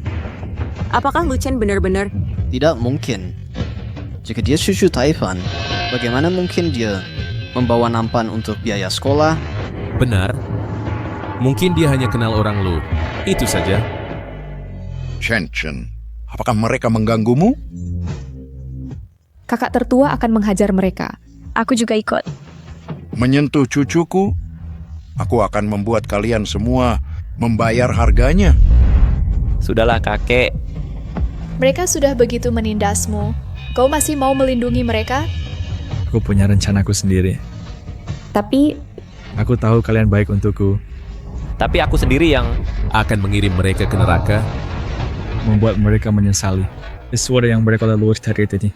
Apakah Lu Chen benar-benar?
Tidak mungkin. Jika dia cucu Taipan, bagaimana mungkin dia membawa nampan untuk biaya sekolah?
Benar. Mungkin dia hanya kenal orang Lu. Itu saja.
Chen Chen, apakah mereka mengganggumu?
Kakak tertua akan menghajar mereka.
Aku juga ikut.
Menyentuh cucuku, aku akan membuat kalian semua membayar harganya.
Sudahlah kakek.
Mereka sudah begitu menindasmu. Kau masih mau melindungi mereka?
Aku punya rencanaku sendiri.
Tapi...
Aku tahu kalian baik untukku.
Tapi aku sendiri yang...
Akan mengirim mereka ke neraka.
Membuat mereka menyesali. Sesuatu yang mereka lalui hari tadi.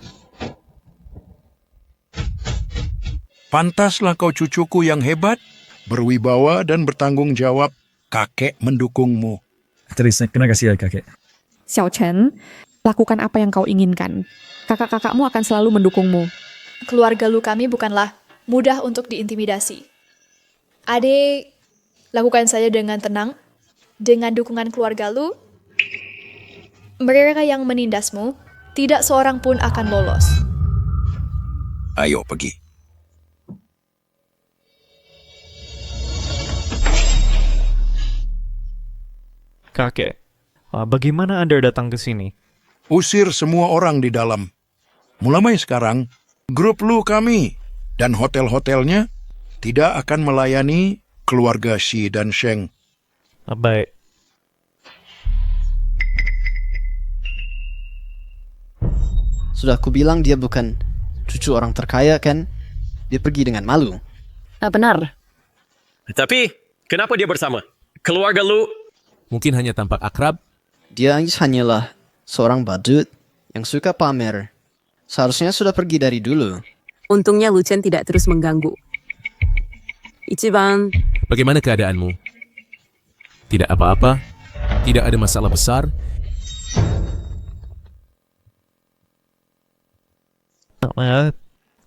Pantaslah kau cucuku yang hebat, berwibawa dan bertanggung jawab. Kakek mendukungmu.
Terima kasih ya kakek.
Xiao Chen, lakukan apa yang kau inginkan. Kakak-kakakmu akan selalu mendukungmu.
Keluarga Lu kami bukanlah mudah untuk diintimidasi. Adik, lakukan saja dengan tenang. Dengan dukungan keluarga Lu, mereka yang menindasmu, tidak seorang pun akan lolos.
Ayo pergi.
Kakek, bagaimana Anda datang ke sini?
Usir semua orang di dalam. Mulai sekarang, grup Lu kami dan hotel-hotelnya tidak akan melayani keluarga Shi dan Sheng.
Baik.
Sudah aku bilang dia bukan cucu orang terkaya kan? Dia pergi dengan malu.
Benar.
Tapi, kenapa dia bersama? Keluarga Lu...
Mungkin hanya tampak akrab.
Dia hanyalah seorang badut yang suka pamer. Seharusnya sudah pergi dari dulu.
Untungnya Lu Chen tidak terus mengganggu. Ichiban.
Bagaimana keadaanmu? Tidak apa-apa? Tidak ada masalah besar?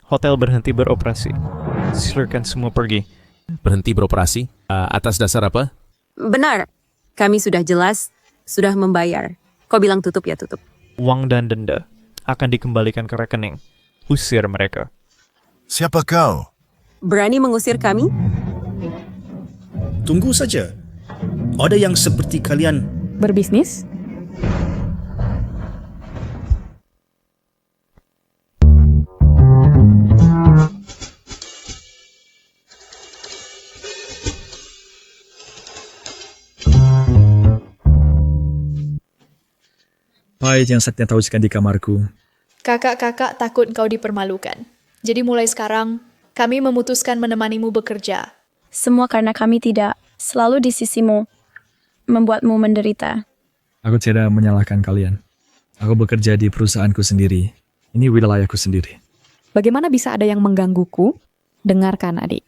Hotel berhenti beroperasi. Silakan semua pergi.
Berhenti beroperasi? Atas dasar apa?
Benar. Kami sudah jelas, sudah membayar. Kau bilang tutup ya tutup.
Uang dan denda akan dikembalikan ke rekening. Usir mereka.
Siapa kau?
Berani mengusir kami?
Tunggu saja. Ada yang seperti kalian
berbisnis?
Apa yang Satya tahukan di kamarku?
Kakak-kakak takut kau dipermalukan. Jadi mulai sekarang, kami memutuskan menemanimu bekerja.
Semua karena kami tidak selalu di sisimu, membuatmu menderita.
Aku tidak menyalahkan kalian. Aku bekerja di perusahaanku sendiri. Ini wilayahku sendiri.
Bagaimana bisa ada yang menggangguku? Dengarkan, adik.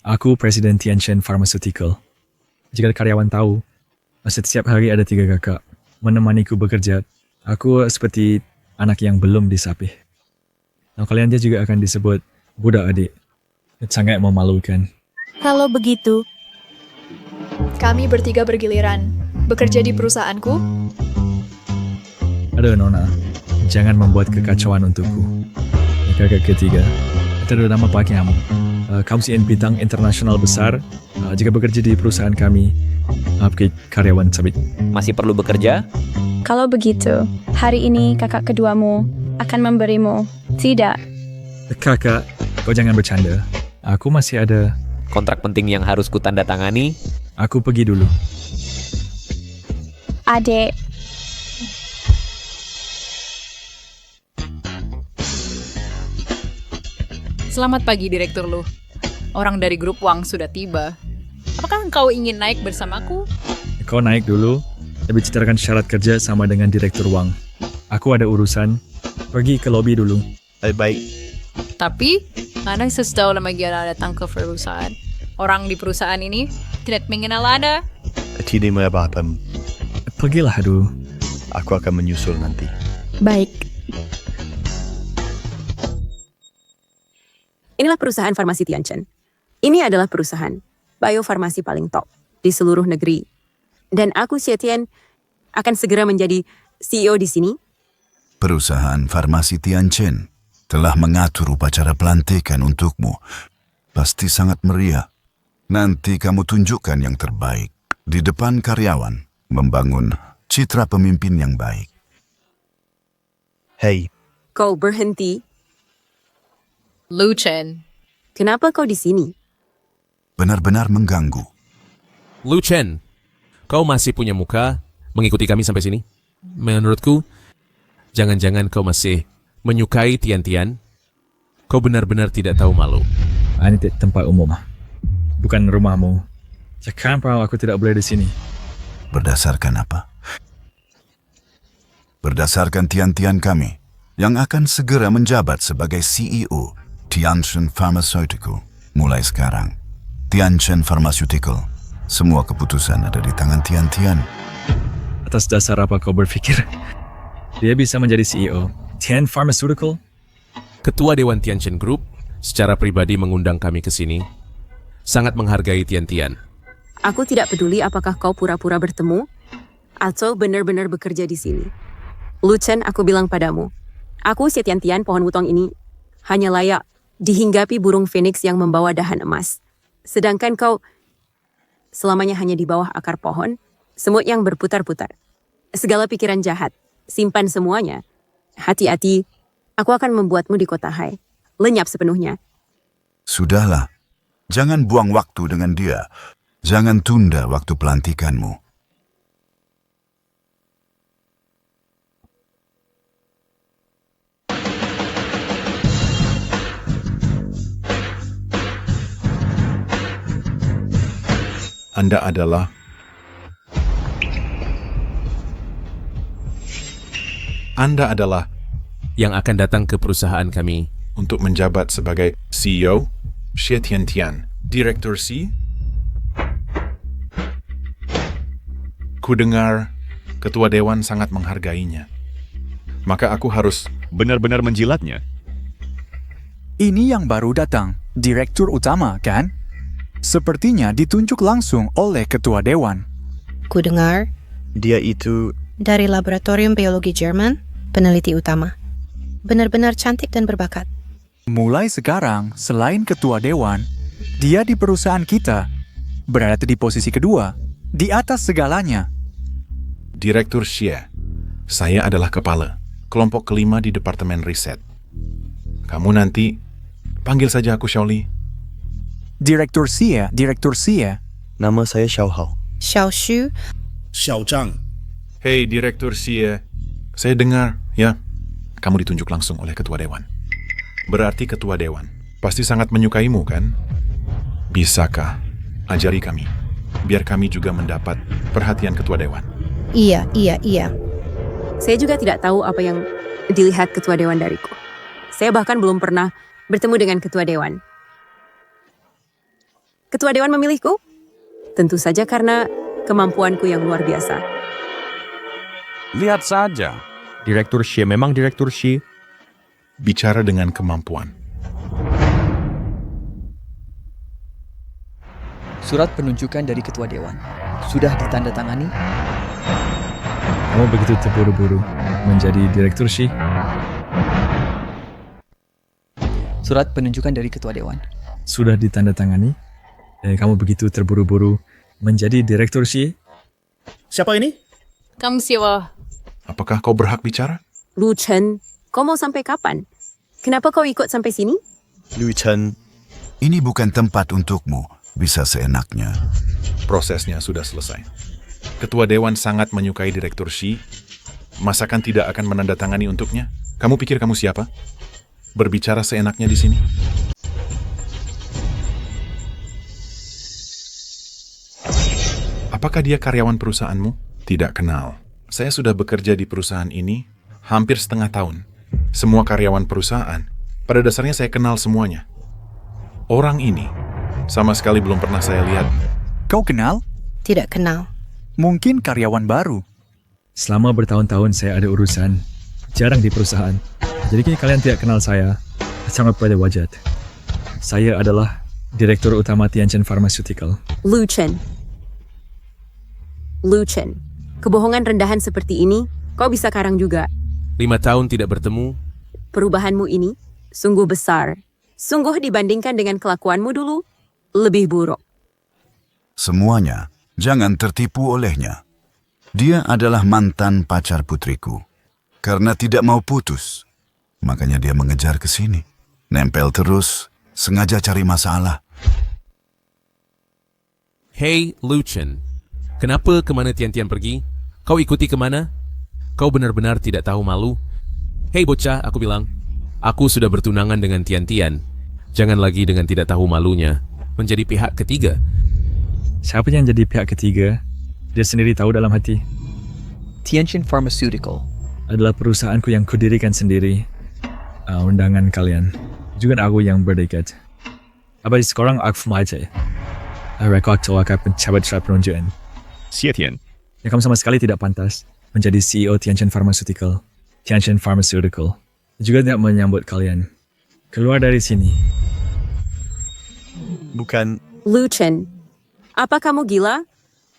Aku Presiden Tianchen Pharmaceutical. Jika karyawan tahu, setiap hari ada 3 kakak menemaniku bekerja. Aku seperti anak yang belum disapih. Nah, kalian dia juga akan disebut budak adik. Sangat memalukan.
Kalau begitu,
Kami bertiga bergiliran. Bekerja di perusahaanku,
Aduh Nona, jangan membuat kekacauan untukku. Kakak ketiga, terutama Pak Kiam. Kamu si bintang internasional besar. Jika bekerja di perusahaan kami, karyawan sabit.
Masih perlu bekerja?
Kalau begitu, hari ini kakak keduamu akan memberimu. Tidak.
Kakak, kau jangan bercanda. Aku masih ada
Kontrak penting yang harus kutandatangani?
Aku pergi dulu.
Adik,
Selamat pagi, Direktur Lu. Orang dari grup Wang sudah tiba. Apakah engkau ingin naik bersamaku?
Kau naik dulu, bicarakan syarat kerja sama dengan Direktur Wang. Aku ada urusan, pergi ke lobi dulu.
Baik.
Tapi, karena sejauh lama Giana datang ke perusahaan, orang di perusahaan ini tidak mengenal Anda.
Tidak apa-apa.
Pergilah dulu.
Aku akan menyusul nanti.
Baik.
Inilah perusahaan farmasi Tianchen. Ini adalah perusahaan biofarmasi paling top di seluruh negeri. Dan aku, Xie Tian, akan segera menjadi CEO di sini.
Perusahaan farmasi Tianchen telah mengatur upacara pelantikan untukmu. Pasti sangat meriah. Nanti kamu tunjukkan yang terbaik di depan karyawan, membangun citra pemimpin yang baik.
Hei,
Kau berhenti.
Lu Chen.
Kenapa kau di sini?
Benar-benar mengganggu.
Lu Chen, kau masih punya muka mengikuti kami sampai sini? Menurutku, jangan-jangan kau masih menyukai Tian-Tian. Kau benar-benar tidak tahu malu.
Ini tempat umum, bukan rumahmu. Kenapa aku tidak boleh di sini?
Berdasarkan apa? Berdasarkan Tian-Tian kami, yang akan segera menjabat sebagai CEO Tianchen Pharmaceutical. Mulai sekarang, Tianchen Pharmaceutical, semua keputusan ada di tangan Tian-Tian.
Atas dasar apa kau berpikir dia bisa menjadi CEO Tian Pharmaceutical?
Ketua Dewan Tianchen Group secara pribadi mengundang kami ke sini. Sangat menghargai Tian-Tian.
Aku tidak peduli apakah kau pura-pura bertemu atau benar-benar bekerja di sini. Lu Chen, aku bilang padamu, aku Xie Tian-Tian, pohon wutong ini hanya layak dihinggapi burung phoenix yang membawa dahan emas. Sedangkan kau selamanya hanya di bawah akar pohon, semut yang berputar-putar. Segala pikiran jahat, simpan semuanya. Hati-hati, aku akan membuatmu di kota Hai. Lenyap sepenuhnya.
Sudahlah, jangan buang waktu dengan dia. Jangan tunda waktu pelantikanmu.
Anda adalah
yang akan datang ke perusahaan kami
untuk menjabat sebagai CEO Xie Tian-Tian, Direktur C. Ku dengar Ketua Dewan sangat menghargainya. Maka aku harus
benar-benar menjilatnya.
Ini yang baru datang, Direktur Utama, kan? Sepertinya ditunjuk langsung oleh Ketua Dewan.
Ku dengar
dia itu
dari Laboratorium Biologi Jerman, peneliti utama. Benar-benar cantik dan berbakat.
Mulai sekarang, selain Ketua Dewan, dia di perusahaan kita berada di posisi kedua, di atas segalanya.
Direktur Xie. Saya adalah kepala kelompok kelima di Departemen Riset. Kamu nanti panggil saja aku Xiaoli.
Direktur Xie.
Nama saya Xiao Hao.
Xiao Shu.
Xiao Zhang.
Hei Direktur Xie, Saya dengar, ya, kamu ditunjuk langsung oleh ketua dewan. Berarti ketua dewan pasti sangat menyukaimu, kan? Bisakah ajari kami, biar kami juga mendapat perhatian ketua dewan?
Iya.
Saya juga tidak tahu apa yang dilihat ketua dewan dariku. Saya bahkan belum pernah bertemu dengan ketua dewan. Ketua dewan memilihku? Tentu saja karena kemampuanku yang luar biasa.
Lihat saja. Direktur Xie memang Direktur Xie.
Bicara dengan kemampuan.
Surat penunjukan dari ketua dewan sudah ditandatangani.
Kamu begitu terburu-buru menjadi Direktur Xie?
Surat penunjukan dari ketua dewan
Sudah ditandatangani? Kamu begitu terburu-buru menjadi Direktur Xie?
Siapa ini?
Kamu siapa?
Apakah kau berhak bicara?
Lu Chen, kau mau sampai kapan? Kenapa kau ikut sampai sini?
Lu Chen, ini bukan tempat untukmu. Bisa seenaknya.
Prosesnya sudah selesai. Ketua dewan sangat menyukai Direktur Xie. Masakan tidak akan menandatangani untuknya? Kamu pikir kamu siapa? Berbicara seenaknya di sini? Apakah dia karyawan perusahaanmu? Tidak kenal. Saya sudah bekerja di perusahaan ini hampir setengah tahun. Semua karyawan perusahaan, pada dasarnya saya kenal semuanya. Orang ini sama sekali belum pernah saya lihat.
Kau kenal?
Tidak kenal.
Mungkin karyawan baru.
Selama bertahun-tahun saya ada urusan. Jarang di perusahaan. Jadi kini kalian tidak kenal saya. Sangat pada wajar. Saya adalah Direktur Utama Tianchen Pharmaceutical.
Lu Chen. Kebohongan rendahan seperti ini, kau bisa karang juga.
5 tahun tidak bertemu.
Perubahanmu ini sungguh besar. Sungguh dibandingkan dengan kelakuanmu dulu, lebih buruk.
Semuanya, jangan tertipu olehnya. Dia adalah mantan pacar putriku. Karena tidak mau putus, makanya dia mengejar ke sini. Nempel terus, sengaja cari masalah.
Hey, Lu Chen. Kenapa kemana Tian-Tian pergi? Kau ikuti kemana? Kau benar-benar tidak tahu malu? Hei bocah, aku bilang. Aku sudah bertunangan dengan Tian-Tian. Jangan lagi dengan tidak tahu malunya menjadi pihak ketiga.
Siapa yang jadi pihak ketiga? Dia sendiri tahu dalam hati.
Tianchen Pharmaceutical
adalah perusahaanku yang kudirikan sendiri. Undangan kalian. Juga aku yang berdekat. Abang sekarang aku aja. Rekod aku pencabat surat penunjukan.
Tian.
Ya, kamu sama sekali tidak pantas menjadi CEO Tianchen Pharmaceutical. Juga tidak menyambut kalian. Keluar dari sini.
Bukan.
Lu Chen, apa kamu gila?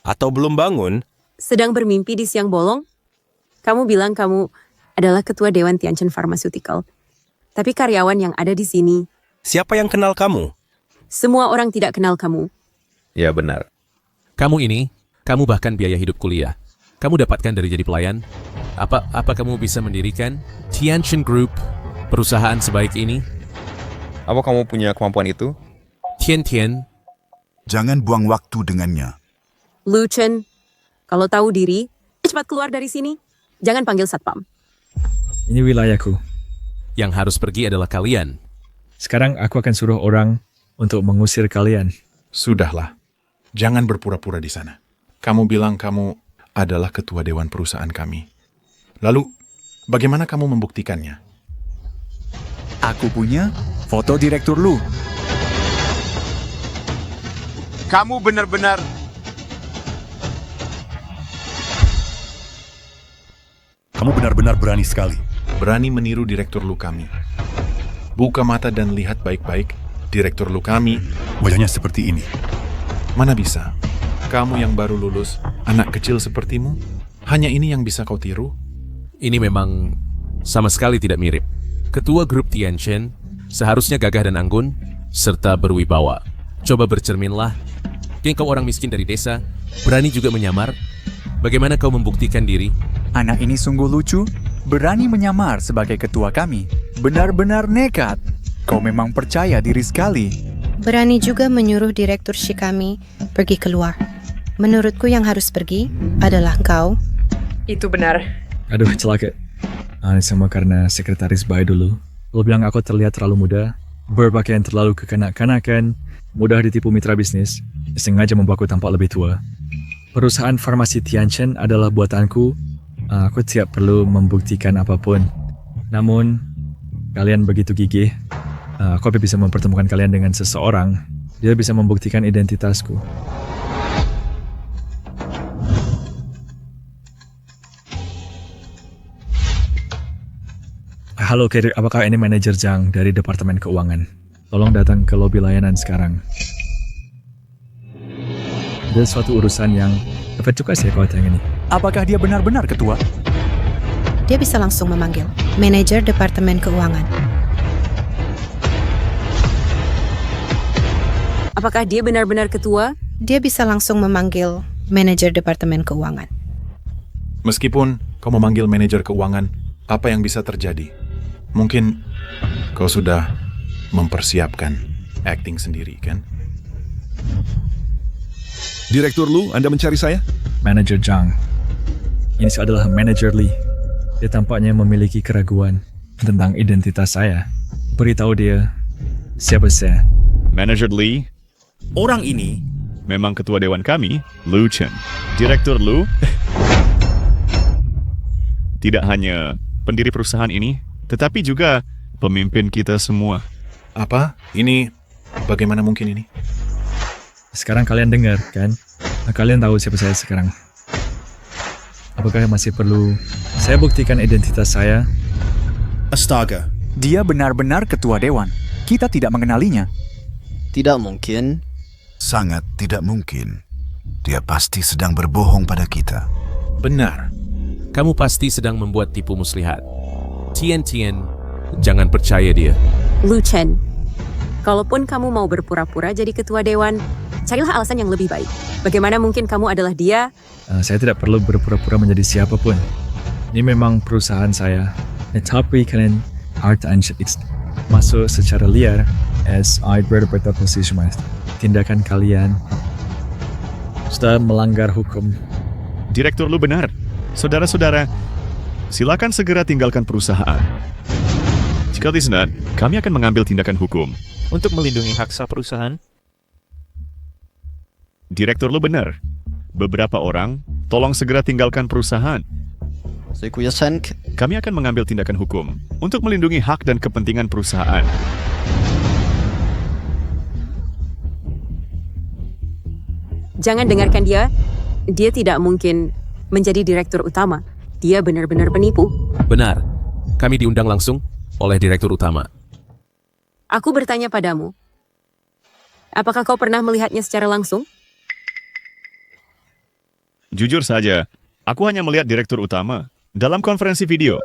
Atau belum bangun?
Sedang bermimpi di siang bolong? Kamu bilang kamu adalah ketua Dewan Tianchen Pharmaceutical. Tapi karyawan yang ada di sini.
Siapa yang kenal kamu?
Semua orang tidak kenal kamu.
Ya benar.
Kamu bahkan biaya hidup kuliah. Kamu dapatkan dari jadi pelayan. Apa kamu bisa mendirikan Tianchen Group, perusahaan sebaik ini?
Apa kamu punya kemampuan itu?
Tian.
Jangan buang waktu dengannya.
Lu Chen, kalau tahu diri, cepat keluar dari sini. Jangan panggil satpam.
Ini wilayahku.
Yang harus pergi adalah kalian.
Sekarang aku akan suruh orang untuk mengusir kalian.
Sudahlah. Jangan berpura-pura di sana. Kamu bilang kamu adalah ketua dewan perusahaan kami. Lalu, bagaimana kamu membuktikannya?
Aku punya foto Direktur Lu.
Kamu benar-benar...
Kamu benar-benar berani sekali. Berani meniru Direktur Lu kami. Buka mata dan lihat baik-baik. Direktur Lu kami... Wajahnya seperti ini. Mana bisa? Kamu yang baru lulus, anak kecil sepertimu, hanya ini yang bisa kau tiru?
Ini memang sama sekali tidak mirip. Ketua grup Tianchen seharusnya gagah dan anggun, serta berwibawa. Coba bercerminlah. Kau orang miskin dari desa, berani juga menyamar. Bagaimana kau membuktikan diri?
Anak ini sungguh lucu, berani menyamar sebagai ketua kami. Benar-benar nekat. Kau memang percaya diri sekali.
Berani juga menyuruh Direktur Xie kami pergi keluar. Menurutku yang harus pergi adalah kau.
Itu benar.
Aduh, celaka. Ini semua karena sekretaris Bai dulu. Lo bilang aku terlihat terlalu muda, berpakaian terlalu kekanak-kanakan, mudah ditipu mitra bisnis, sengaja membuatku tampak lebih tua. Perusahaan farmasi Tianchen adalah buatanku. Aku tidak perlu membuktikan apapun. Namun, kalian begitu gigih. Aku bisa mempertemukan kalian dengan seseorang. Dia bisa membuktikan identitasku. Halo Kerry, apakah ini manajer Zhang dari Departemen Keuangan? Tolong datang ke lobi layanan sekarang. Ada suatu urusan yang dapat juga saya khawatirkan ini.
Apakah dia benar-benar ketua?
Dia bisa langsung memanggil manajer Departemen Keuangan.
Apakah dia benar-benar ketua?
Dia bisa langsung memanggil manajer Departemen Keuangan.
Meskipun kau memanggil manajer keuangan, apa yang bisa terjadi? Mungkin kau sudah mempersiapkan acting sendiri, kan?
Direktur Lu, Anda mencari saya?
Manajer Zhang. Ini adalah Manajer Lee. Dia tampaknya memiliki keraguan tentang identitas saya. Beritahu dia siapa saya.
Manajer Lee?
Orang ini
Memang ketua dewan kami, Lu Chen. Direktur Lu tidak hanya pendiri perusahaan ini, tetapi juga pemimpin kita semua.
Apa? Ini bagaimana mungkin ini?
Sekarang kalian dengar, kan? Kalian tahu siapa saya sekarang. Apakah masih perlu saya buktikan identitas saya?
Astaga.
Dia benar-benar ketua dewan. Kita tidak mengenalinya.
Tidak mungkin.
Sangat tidak mungkin. Dia pasti sedang berbohong pada kita.
Benar.
Kamu pasti sedang membuat tipu muslihat. Tian, jangan percaya dia.
Lu Chen, kalaupun kamu mau berpura-pura jadi ketua dewan, carilah alasan yang lebih baik. Bagaimana mungkin kamu adalah dia?
Saya tidak perlu berpura-pura menjadi siapapun. Ini memang perusahaan saya. Tetapi kalian harus masuk secara liar as I berdebat posisi mas. Tindakan kalian sudah melanggar hukum.
Direktur Lu benar. Saudara-saudara, silakan segera tinggalkan perusahaan. Jika tidak, kami akan mengambil tindakan hukum.
Untuk melindungi hak sah perusahaan?
Direktur Lu benar. Beberapa orang, tolong segera tinggalkan perusahaan. Kami akan mengambil tindakan hukum untuk melindungi hak dan kepentingan perusahaan.
Jangan dengarkan dia. Dia tidak mungkin menjadi direktur utama. Dia benar-benar penipu.
Benar. Kami diundang langsung oleh direktur utama.
Aku bertanya padamu. Apakah kau pernah melihatnya secara langsung?
Jujur saja, aku hanya melihat direktur utama dalam konferensi video.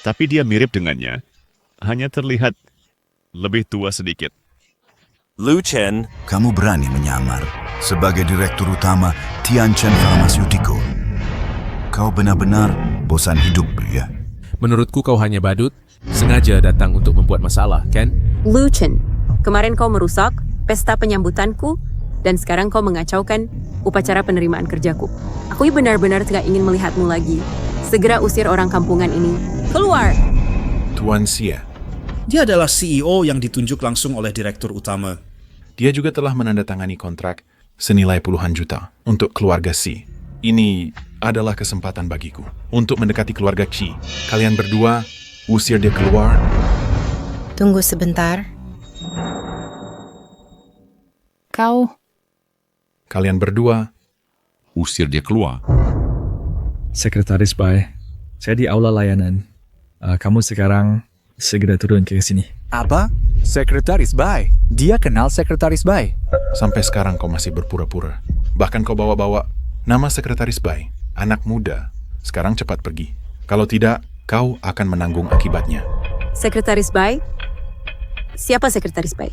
Tapi dia mirip dengannya. Hanya terlihat lebih tua sedikit.
Lu Chen, kamu berani menyamar sebagai direktur utama Tianchen Pharmaceutical. Kau benar-benar bosan hidup, ya?
Menurutku kau hanya badut, sengaja datang untuk membuat masalah, kan?
Lu Chen, kemarin kau merusak pesta penyambutanku, dan sekarang kau mengacaukan upacara penerimaan kerjaku. Aku benar-benar tidak ingin melihatmu lagi. Segera usir orang kampungan ini. Keluar!
Tuan Xia.
Dia adalah CEO yang ditunjuk langsung oleh direktur utama.
Dia juga telah menandatangani kontrak senilai puluhan juta untuk keluarga Xi. Ini adalah kesempatan bagiku untuk mendekati keluarga Xi. Kalian berdua usir dia keluar.
Tunggu sebentar.
Kalian berdua
usir dia keluar.
Sekretaris Bai, saya di aula layanan. Kamu sekarang segera turun ke sini.
Apa? Sekretaris Bai? Dia kenal Sekretaris Bai.
Sampai sekarang kau masih berpura-pura. Bahkan kau bawa-bawa nama Sekretaris Bai. Anak muda. Sekarang cepat pergi. Kalau tidak, kau akan menanggung akibatnya.
Sekretaris Bai? Siapa Sekretaris Bai?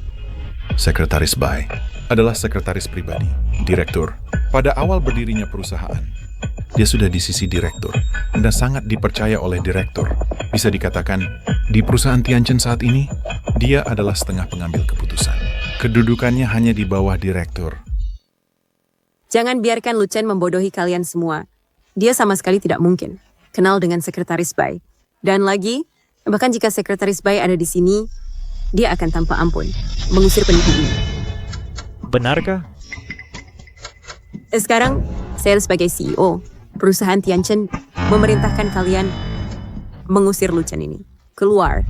Sekretaris Bai adalah sekretaris pribadi, direktur. Pada awal berdirinya perusahaan, dia sudah di sisi direktur dan sangat dipercaya oleh direktur. Bisa dikatakan, di perusahaan Tianchen saat ini, dia adalah setengah pengambil keputusan. Kedudukannya hanya di bawah direktur.
Jangan biarkan Lu Chen membodohi kalian semua. Dia sama sekali tidak mungkin. kenal dengan Sekretaris Bai. Dan lagi, bahkan jika Sekretaris Bai ada di sini, dia akan tanpa ampun mengusir penipu ini.
Benarkah?
Sekarang, saya sebagai CEO, perusahaan Tianchen memerintahkan kalian mengusir Lu Chen ini. Keluar.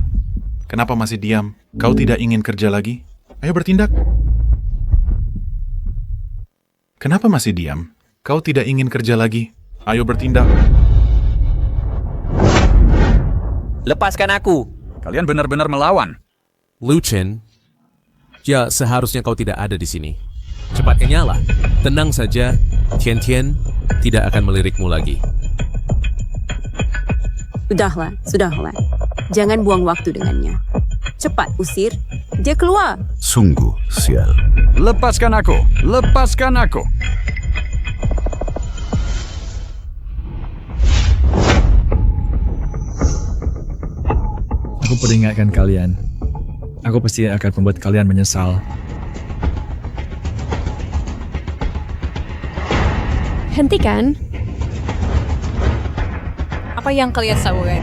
Kenapa masih diam? Kau tidak ingin kerja lagi? Ayo bertindak. Kenapa masih diam? Kau tidak ingin kerja lagi? Ayo bertindak.
Lepaskan aku.
Kalian benar-benar melawan.
Lu Chen, ya seharusnya kau tidak ada di sini. Cepat nyala. Tenang saja, Tian Tian tidak akan melirikmu lagi.
Sudahlah. Jangan buang waktu dengannya. Cepat usir, dia keluar.
Sungguh sial.
Lepaskan aku.
Aku peringatkan kalian. Aku pasti akan membuat kalian menyesal.
Hentikan.
Apa yang kalian sahukan?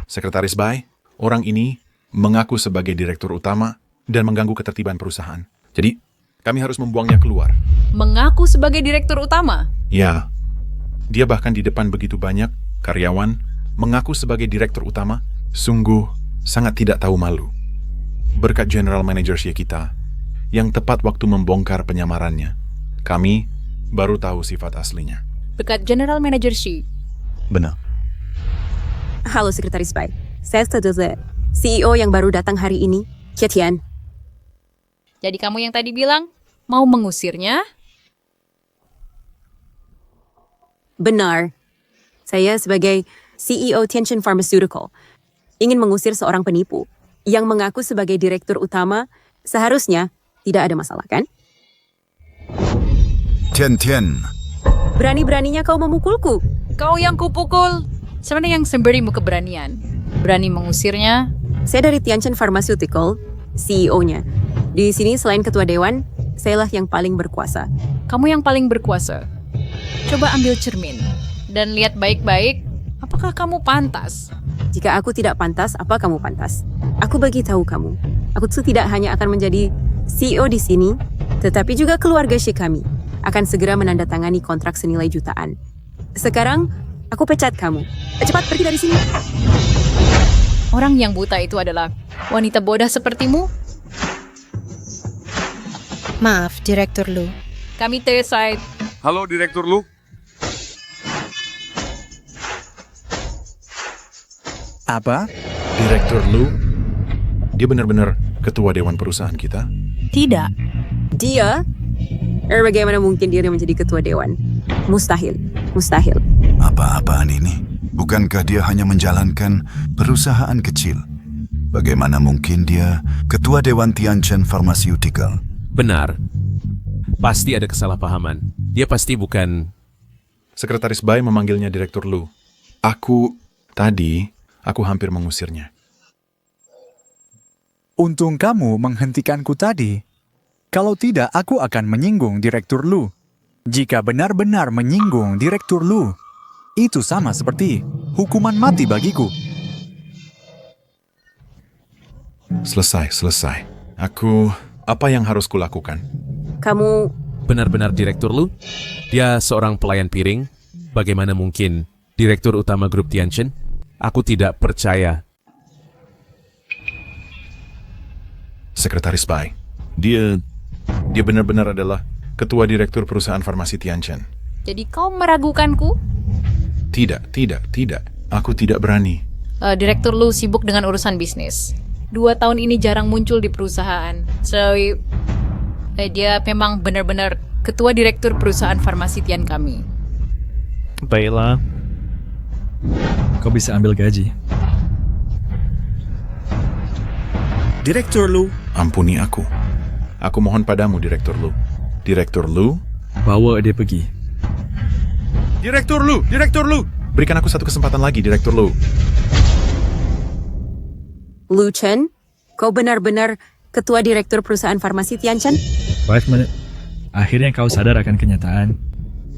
Sekretaris Bai, orang ini mengaku sebagai direktur utama dan mengganggu ketertiban perusahaan. Jadi, kami harus membuangnya keluar.
Mengaku sebagai direktur utama?
Ya, dia bahkan di depan begitu banyak karyawan mengaku sebagai direktur utama, sungguh sangat tidak tahu malu. Berkat general manager kita, yang tepat waktu membongkar penyamarannya, kami baru tahu sifat aslinya.
Berkat general manager Xi.
Benar.
Halo Sekretaris Bai, saya Stadler, CEO yang baru datang hari ini, Tian.
Jadi kamu yang tadi bilang mau mengusirnya?
Benar. Saya sebagai CEO Tianchen Pharmaceutical ingin mengusir seorang penipu yang mengaku sebagai direktur utama. Seharusnya tidak ada masalah, kan?
Tian.
Berani-beraninya kau memukulku.
Kau yang kupukul. Sebenarnya yang memberimu keberanian. Berani mengusirnya.
Saya dari Tianchen Pharmaceutical, CEO-nya. Di sini selain ketua dewan, sayalah yang paling berkuasa.
Kamu yang paling berkuasa. Coba ambil cermin dan lihat baik-baik, apakah kamu pantas?
Jika aku tidak pantas, apa kamu pantas? Aku bagi tahu kamu. Aku tuh tidak hanya akan menjadi CEO di sini, tetapi juga keluarga Xi kami akan segera menandatangani kontrak senilai jutaan. Sekarang, aku pecat kamu. Cepat pergi dari sini.
Orang yang buta itu adalah wanita bodoh sepertimu?
Maaf, Direktur Lu.
Kami T-Side.
Halo, Direktur Lu.
Apa?
Direktur Lu? Dia benar-benar ketua dewan perusahaan kita?
Tidak.
Dia? Bagaimana mungkin dia menjadi ketua dewan? Mustahil.
Apa-apaan ini? Bukankah dia hanya menjalankan perusahaan kecil? Bagaimana mungkin dia ketua dewan Tianchen Pharmaceutical?
Benar. Pasti ada kesalahpahaman. Dia pasti bukan...
Sekretaris Bai memanggilnya Direktur Lu. Aku hampir mengusirnya.
Untung kamu menghentikanku tadi. Kalau tidak, aku akan menyinggung Direktur Lu. Jika benar-benar menyinggung Direktur Lu, itu sama seperti hukuman mati bagiku.
Selesai. Apa yang harus kulakukan?
Kamu...
Benar-benar Direktur Lu? Dia seorang pelayan piring. Bagaimana mungkin Direktur Utama Grup Tianchen? Aku tidak percaya.
Sekretaris Bai, dia benar-benar adalah ketua direktur perusahaan farmasi Tianchen.
Jadi kau meragukanku?
Tidak. Aku tidak berani.
Direktur Lu sibuk dengan urusan bisnis. 2 tahun ini jarang muncul di perusahaan. So, dia memang benar-benar ketua direktur perusahaan farmasi Tian kami.
Baiklah.
Kau bisa ambil gaji.
Direktur Lu.
Ampuni aku. Aku mohon padamu, Direktur Lu. Direktur Lu.
Bawa dia pergi.
Direktur Lu. Berikan aku satu kesempatan lagi, Direktur Lu.
Lu Chen, kau benar-benar ketua direktur perusahaan farmasi Tianchen?
5 menit. Akhirnya kau sadar akan kenyataan.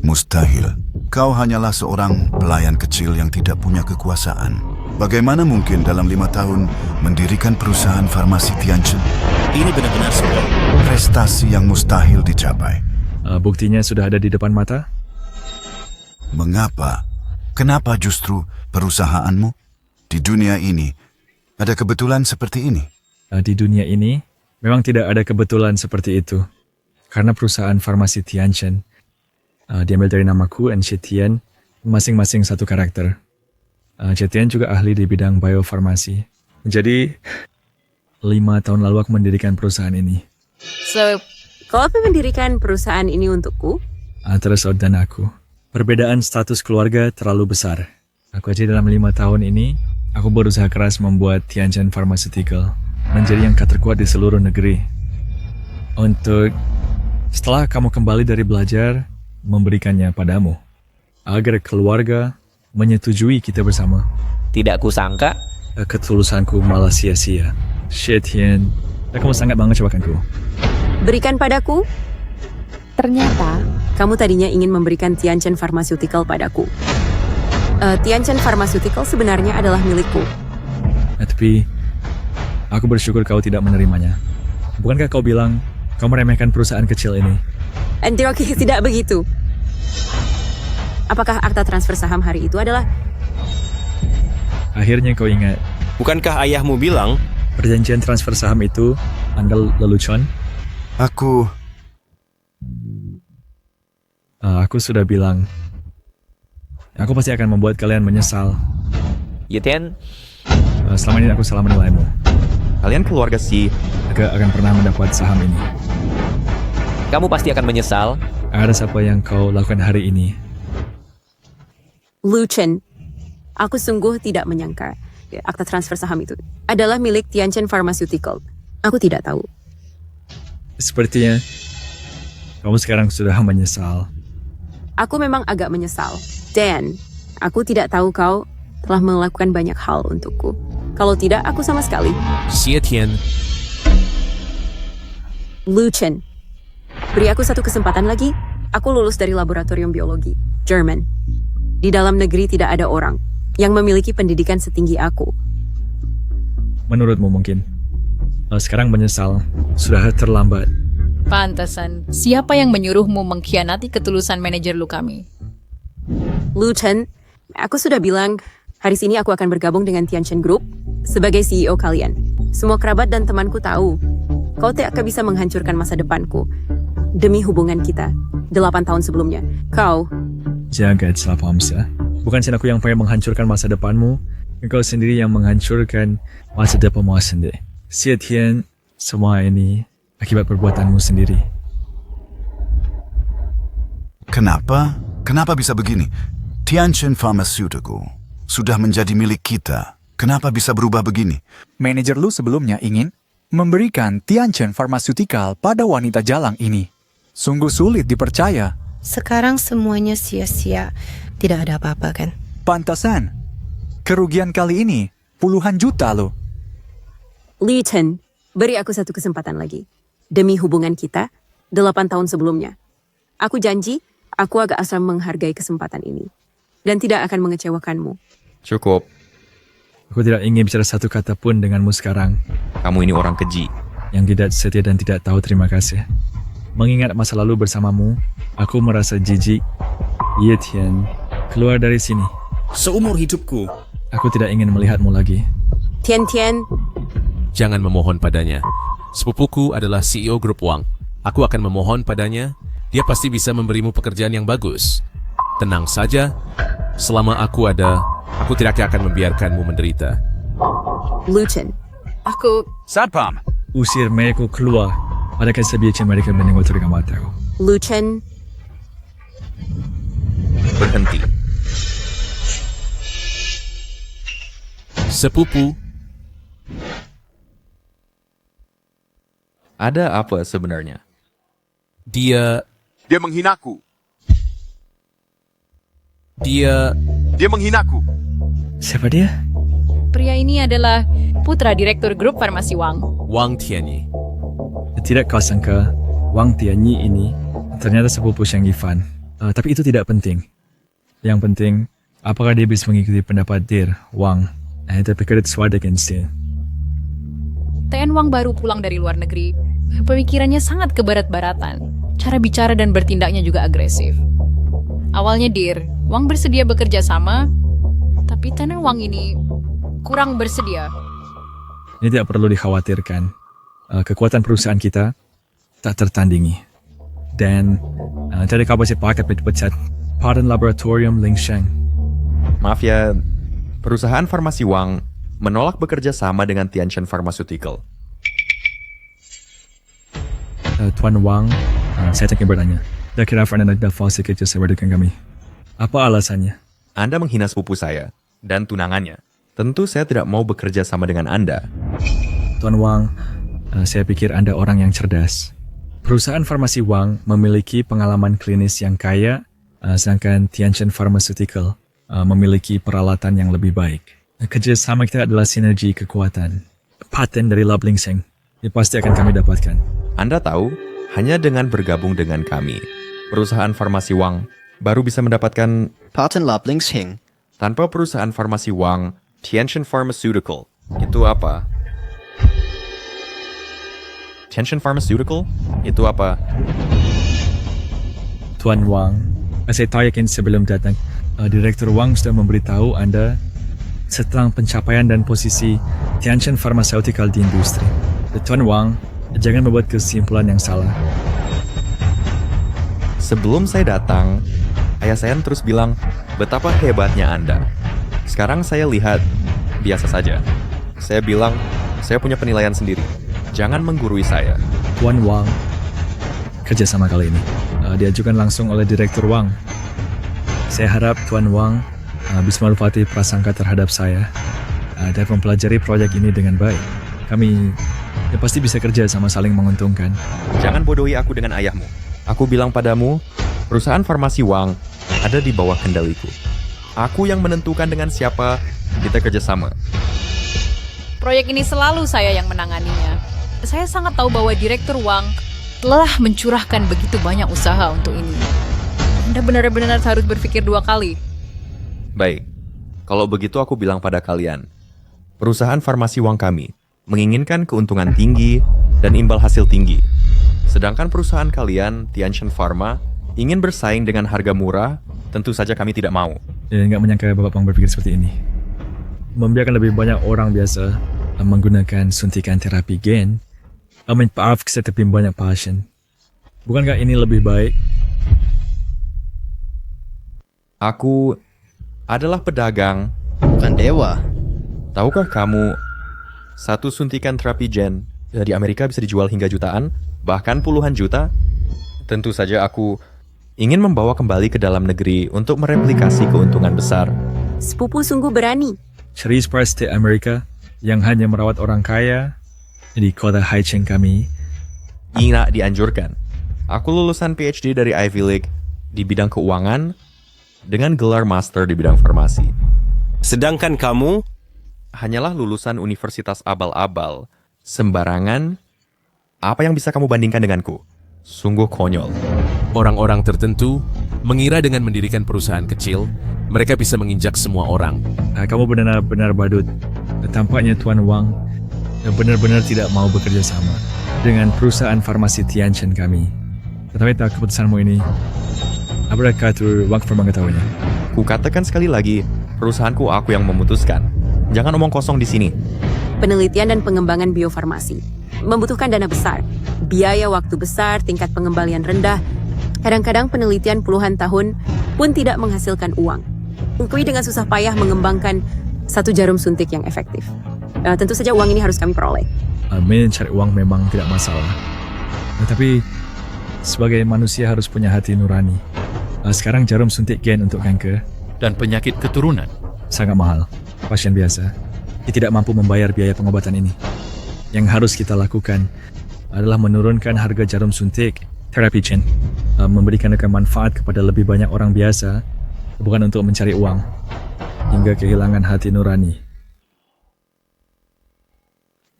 Mustahil. Kau hanyalah seorang pelayan kecil yang tidak punya kekuasaan. Bagaimana mungkin dalam 5 tahun mendirikan perusahaan farmasi Tianchen?
Ini benar-benar sebuah
prestasi yang mustahil dicapai.
Buktinya sudah ada di depan mata.
Mengapa? Kenapa justru perusahaanmu? Di dunia ini, ada kebetulan seperti ini?
Di dunia ini, memang tidak ada kebetulan seperti itu. Karena perusahaan farmasi Tianchen diambil dari namaku dan Zetian, masing-masing satu karakter. Zetian juga ahli di bidang biofarmasi. Jadi, 5 tahun lalu aku mendirikan perusahaan ini.
So, kau apa mendirikan perusahaan ini untukku?
Antara Saud dan aku. Perbedaan status keluarga terlalu besar. Aku aja dalam 5 tahun ini, aku berusaha keras membuat Tianchen Pharmaceutical menjadi yang terkuat di seluruh negeri. Setelah kamu kembali dari belajar, memberikannya padamu. Agar keluarga menyetujui kita bersama.
Tidak kusangka.
Ketulusanku malah sia-sia. Zetian, kamu sangat mengecewakanku.
Berikan padaku?
Ternyata,
kamu tadinya ingin memberikan Tianchen Pharmaceutical padaku. Tianchen Pharmaceutical sebenarnya adalah milikku.
Tapi, aku bersyukur kau tidak menerimanya. Bukankah kau bilang kau meremehkan perusahaan kecil ini?
Antiroki, tidak begitu. Apakah akta transfer saham hari itu adalah...
Akhirnya kau ingat.
Bukankah ayahmu bilang?
Perjanjian transfer saham itu adalah lelucon?
Aku
sudah bilang. Aku pasti akan membuat kalian menyesal.
Zetian,
selama ini aku salah menilaimu.
Kalian keluarga si...
Gak akan pernah mendapat saham ini.
Kamu pasti akan menyesal.
Ada apa yang kau lakukan hari ini?
Lu Chen, aku sungguh tidak menyangka akta transfer saham itu adalah milik Tianchen Pharmaceutical. Aku tidak tahu.
Sepertinya kamu sekarang sudah menyesal.
Aku memang agak menyesal. Dan aku tidak tahu kau telah melakukan banyak hal untukku. Kalau tidak, aku sama sekali.
Zetian.
Lu Chen, beri aku satu kesempatan lagi. Aku lulus dari laboratorium biologi, Jerman. Di dalam negeri tidak ada orang yang memiliki pendidikan setinggi aku.
Menurutmu mungkin. Sekarang menyesal. Sudah terlambat.
Pantasan. Siapa yang menyuruhmu mengkhianati ketulusan manajer lu kami?
Lu Chen, aku sudah bilang, hari ini aku akan bergabung dengan Tianchen Group sebagai CEO kalian. Semua kerabat dan temanku tahu, kau tidak akan bisa menghancurkan masa depanku demi hubungan kita 8 tahun sebelumnya. Kau...
Jagat Slapamsa. Bukan aku yang pengen menghancurkan masa depanmu, engkau sendiri yang menghancurkan masa depanmu sendiri. Zetian, semua ini akibat perbuatanmu sendiri.
Kenapa? Kenapa bisa begini? Tianchen Pharmaceutical sudah menjadi milik kita. Kenapa bisa berubah begini?
Manajer lu sebelumnya ingin memberikan Tianchen Pharmaceutical pada wanita jalang ini. Sungguh sulit dipercaya.
Sekarang semuanya sia-sia. Tidak ada apa-apa kan?
Pantasan. Kerugian kali ini puluhan juta loh.
Li Chen, beri aku satu kesempatan lagi. Demi hubungan kita 8 tahun sebelumnya. Aku janji, aku agak asal menghargai kesempatan ini. Dan tidak akan mengecewakanmu.
Cukup.
Aku tidak ingin bicara satu kata pun denganmu sekarang.
Kamu ini orang keji.
Yang tidak setia dan tidak tahu terima kasih. Mengingat masa lalu bersamamu, aku merasa jijik. Zetian, keluar dari sini.
Seumur hidupku,
aku tidak ingin melihatmu lagi.
Tian.
Jangan memohon padanya. Sepupuku adalah CEO Grup Wang. Aku akan memohon padanya. Dia pasti bisa memberimu pekerjaan yang bagus. Tenang saja. Selama aku ada, aku tidak akan membiarkanmu menderita.
Lu Chen, aku...
Satpam.
Usir mereka keluar. Adakah sebiarkan mereka menengok dengan mataku?
Lu Chen.
Berhenti.
Sepupu.
Ada apa sebenarnya?
Dia
menghinaku.
Dia
menghinaku.
Siapa dia?
Pria ini adalah putra direktur grup farmasi Wang.
Wang Tianyi.
Tidak kau sangka Wang Tianyi ini ternyata sepupu Shang Yifan. Tapi itu tidak penting. Yang penting, apakah dia bisa mengikuti pendapat Dir, Wang, and interpreted Swadek instead.
TN Wang baru pulang dari luar negeri. Pemikirannya sangat kebarat-baratan. Cara bicara dan bertindaknya juga agresif. Awalnya Dir, Wang bersedia bekerja sama, tapi TN Wang ini kurang bersedia.
Ini tidak perlu dikhawatirkan. Kekuatan perusahaan kita tak tertandingi. Dan tadi kau pasti pakai pecat Patent Laboratorium Lingsheng.
Maaf ya, perusahaan farmasi Wang menolak bekerja sama dengan Tianchen Pharmaceutical.
Tuan Wang, saya ingin bertanya. Kira-kira Anda tidak falsi kerja sewa dengan kami? Apa alasannya?
Anda menghina sepupu saya dan tunangannya. Tentu saya tidak mau bekerja sama dengan Anda.
Tuan Wang, saya pikir Anda orang yang cerdas. Perusahaan farmasi Wang memiliki pengalaman klinis yang kaya, sedangkan Tianchen Pharmaceutical memiliki peralatan yang lebih baik. Kerjasama kita adalah sinergi kekuatan. Paten dari Lab Lingsheng, ini pasti akan kami dapatkan.
Anda tahu, hanya dengan bergabung dengan kami, perusahaan farmasi Wang baru bisa mendapatkan
Patent Lab Lingsheng.
Tanpa perusahaan farmasi Wang, Tianchen Pharmaceutical, itu apa? Tianchen Pharmaceutical? Itu apa?
Tuan Wang, saya tahu yakin sebelum datang, Direktur Wang sudah memberitahu Anda tentang pencapaian dan posisi Tianchen Pharmaceutical di industri. Tuan Wang, jangan membuat kesimpulan yang salah.
Sebelum saya datang, ayah saya terus bilang betapa hebatnya Anda. Sekarang saya lihat biasa saja. Saya bilang, saya punya penilaian sendiri. Jangan menggurui saya.
Tuan Wang, kerjasama kali ini diajukan langsung oleh Direktur Wang. Saya harap Tuan Wang bisa memanfaati prasangka terhadap saya dan mempelajari proyek ini dengan baik. Kami pasti bisa kerja sama saling menguntungkan.
Jangan bodohi aku dengan ayahmu. Aku bilang padamu, perusahaan farmasi Wang ada di bawah kendaliku. Aku yang menentukan dengan siapa kita kerjasama.
Proyek ini selalu saya yang menanganinya. Saya sangat tahu bahwa Direktur Wang telah mencurahkan begitu banyak usaha untuk ini. Anda benar-benar harus berpikir 2 kali.
Baik, kalau begitu aku bilang pada kalian, perusahaan farmasi Wang kami menginginkan keuntungan tinggi dan imbal hasil tinggi. Sedangkan perusahaan kalian, Tianchen Pharma, ingin bersaing dengan harga murah, tentu saja kami tidak mau.
Nggak menyangka Bapak Pang berpikir seperti ini. Membiarkan lebih banyak orang biasa menggunakan suntikan terapi gen, maaf kesetepin banyak pasien. Bukankah ini lebih baik?
Aku adalah pedagang,
bukan dewa.
Tahukah kamu, satu suntikan terapi gen di Amerika bisa dijual hingga jutaan, bahkan puluhan juta? Tentu saja aku ingin membawa kembali ke dalam negeri untuk mereplikasi keuntungan besar.
Sepupu sungguh berani.
Series Press di Amerika yang hanya merawat orang kaya di kota Haicheng kami.
Tidak dianjurkan. Aku lulusan PhD dari Ivy League di bidang keuangan dengan gelar master di bidang farmasi.
Sedangkan kamu
hanyalah lulusan universitas abal-abal, sembarangan. Apa yang bisa kamu bandingkan denganku? Sungguh konyol.
Orang-orang tertentu mengira dengan mendirikan perusahaan kecil, mereka bisa menginjak semua orang.
Kamu benar-benar badut. Tampaknya Tuan Wang benar-benar tidak mau bekerja sama dengan perusahaan farmasi Tianchen kami. Tetapi tak keputusanmu ini, apakah Wang pernah mengetahuinya?
Ku katakan sekali lagi, perusahaanku aku yang memutuskan. Jangan omong kosong di sini.
Penelitian dan pengembangan biofarmasi membutuhkan dana besar, biaya waktu besar, tingkat pengembalian rendah. Kadang-kadang penelitian puluhan tahun pun tidak menghasilkan uang. Kui dengan susah payah mengembangkan satu jarum suntik yang efektif. Tentu saja uang ini harus kami peroleh.
Mencari uang memang tidak masalah. Tapi sebagai manusia harus punya hati nurani. Sekarang jarum suntik gen untuk kanker
dan penyakit keturunan
sangat mahal. Pasien biasa tidak mampu membayar biaya pengobatan ini. Yang harus kita lakukan adalah menurunkan harga jarum suntik terapi gen, memberikan manfaat kepada lebih banyak orang biasa, bukan untuk mencari uang hingga kehilangan hati nurani.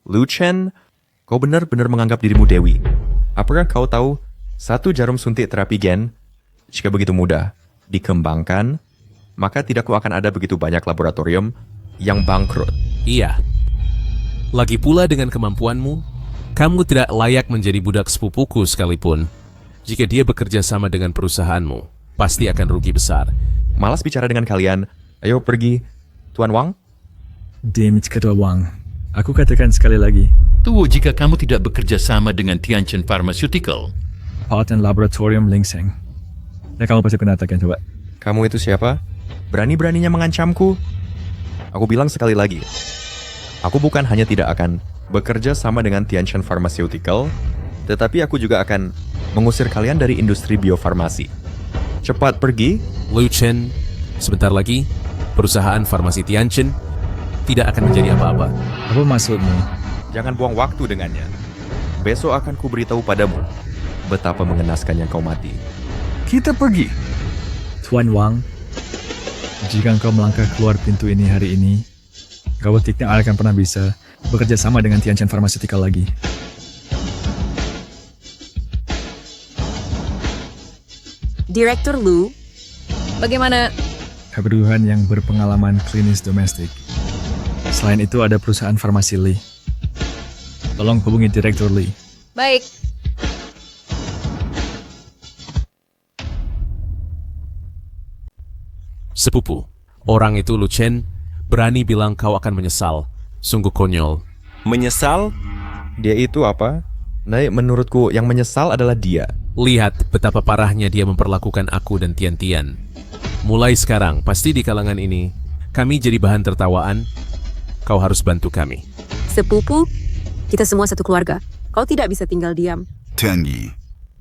Lu Chen, kau benar-benar menganggap dirimu dewi. Apakah kau tahu, satu jarum suntik terapi gen Jika begitu mudah dikembangkan, maka tidak akan ada begitu banyak laboratorium yang bangkrut.
Iya. Lagi pula dengan kemampuanmu, kamu tidak layak menjadi budak sepupuku sekalipun. Jika dia bekerja sama dengan perusahaanmu, pasti akan rugi besar.
Malas bicara dengan kalian. Ayo pergi, Tuan Wang.
Damage Ketua Wang. Aku katakan sekali lagi.
Tunggu, jika kamu tidak bekerja sama dengan Tianchen Pharmaceutical.
Patent Laboratorium Lingseng. Ya kamu pasti pernah katakan, coba.
Kamu itu siapa? Berani-beraninya mengancamku? Aku bilang sekali lagi. Aku bukan hanya tidak akan bekerja sama dengan Tianchen Pharmaceutical, tetapi aku juga akan mengusir kalian dari industri biofarmasi. Cepat pergi.
Lu Chen, sebentar lagi, perusahaan farmasi Tianchen tidak akan menjadi apa-apa.
Apa maksudmu?
Jangan buang waktu dengannya. Besok akan kuberitahu padamu betapa mengenaskannya kau mati.
Kita pergi.
Tuan Wang, jika engkau melangkah keluar pintu ini hari ini, kau tidak akan pernah bisa bekerja sama dengan Tianchen Pharmaceutical lagi.
Direktur Lu,
Bagaimana?
Kebutuhan yang berpengalaman klinis domestik. Selain itu ada perusahaan farmasi Lee. Tolong hubungi Direktur Lee.
Baik.
Sepupu, orang itu Lu Chen berani bilang kau akan menyesal. Sungguh konyol.
Menyesal?
Dia itu apa? Nah, menurutku yang menyesal adalah dia.
Lihat betapa parahnya dia memperlakukan aku dan Tian-Tian. Mulai sekarang, pasti di kalangan ini, kami jadi bahan tertawaan. Kau harus bantu kami.
sepupu, kita semua satu keluarga. Kau tidak bisa tinggal diam.
Tian Yi,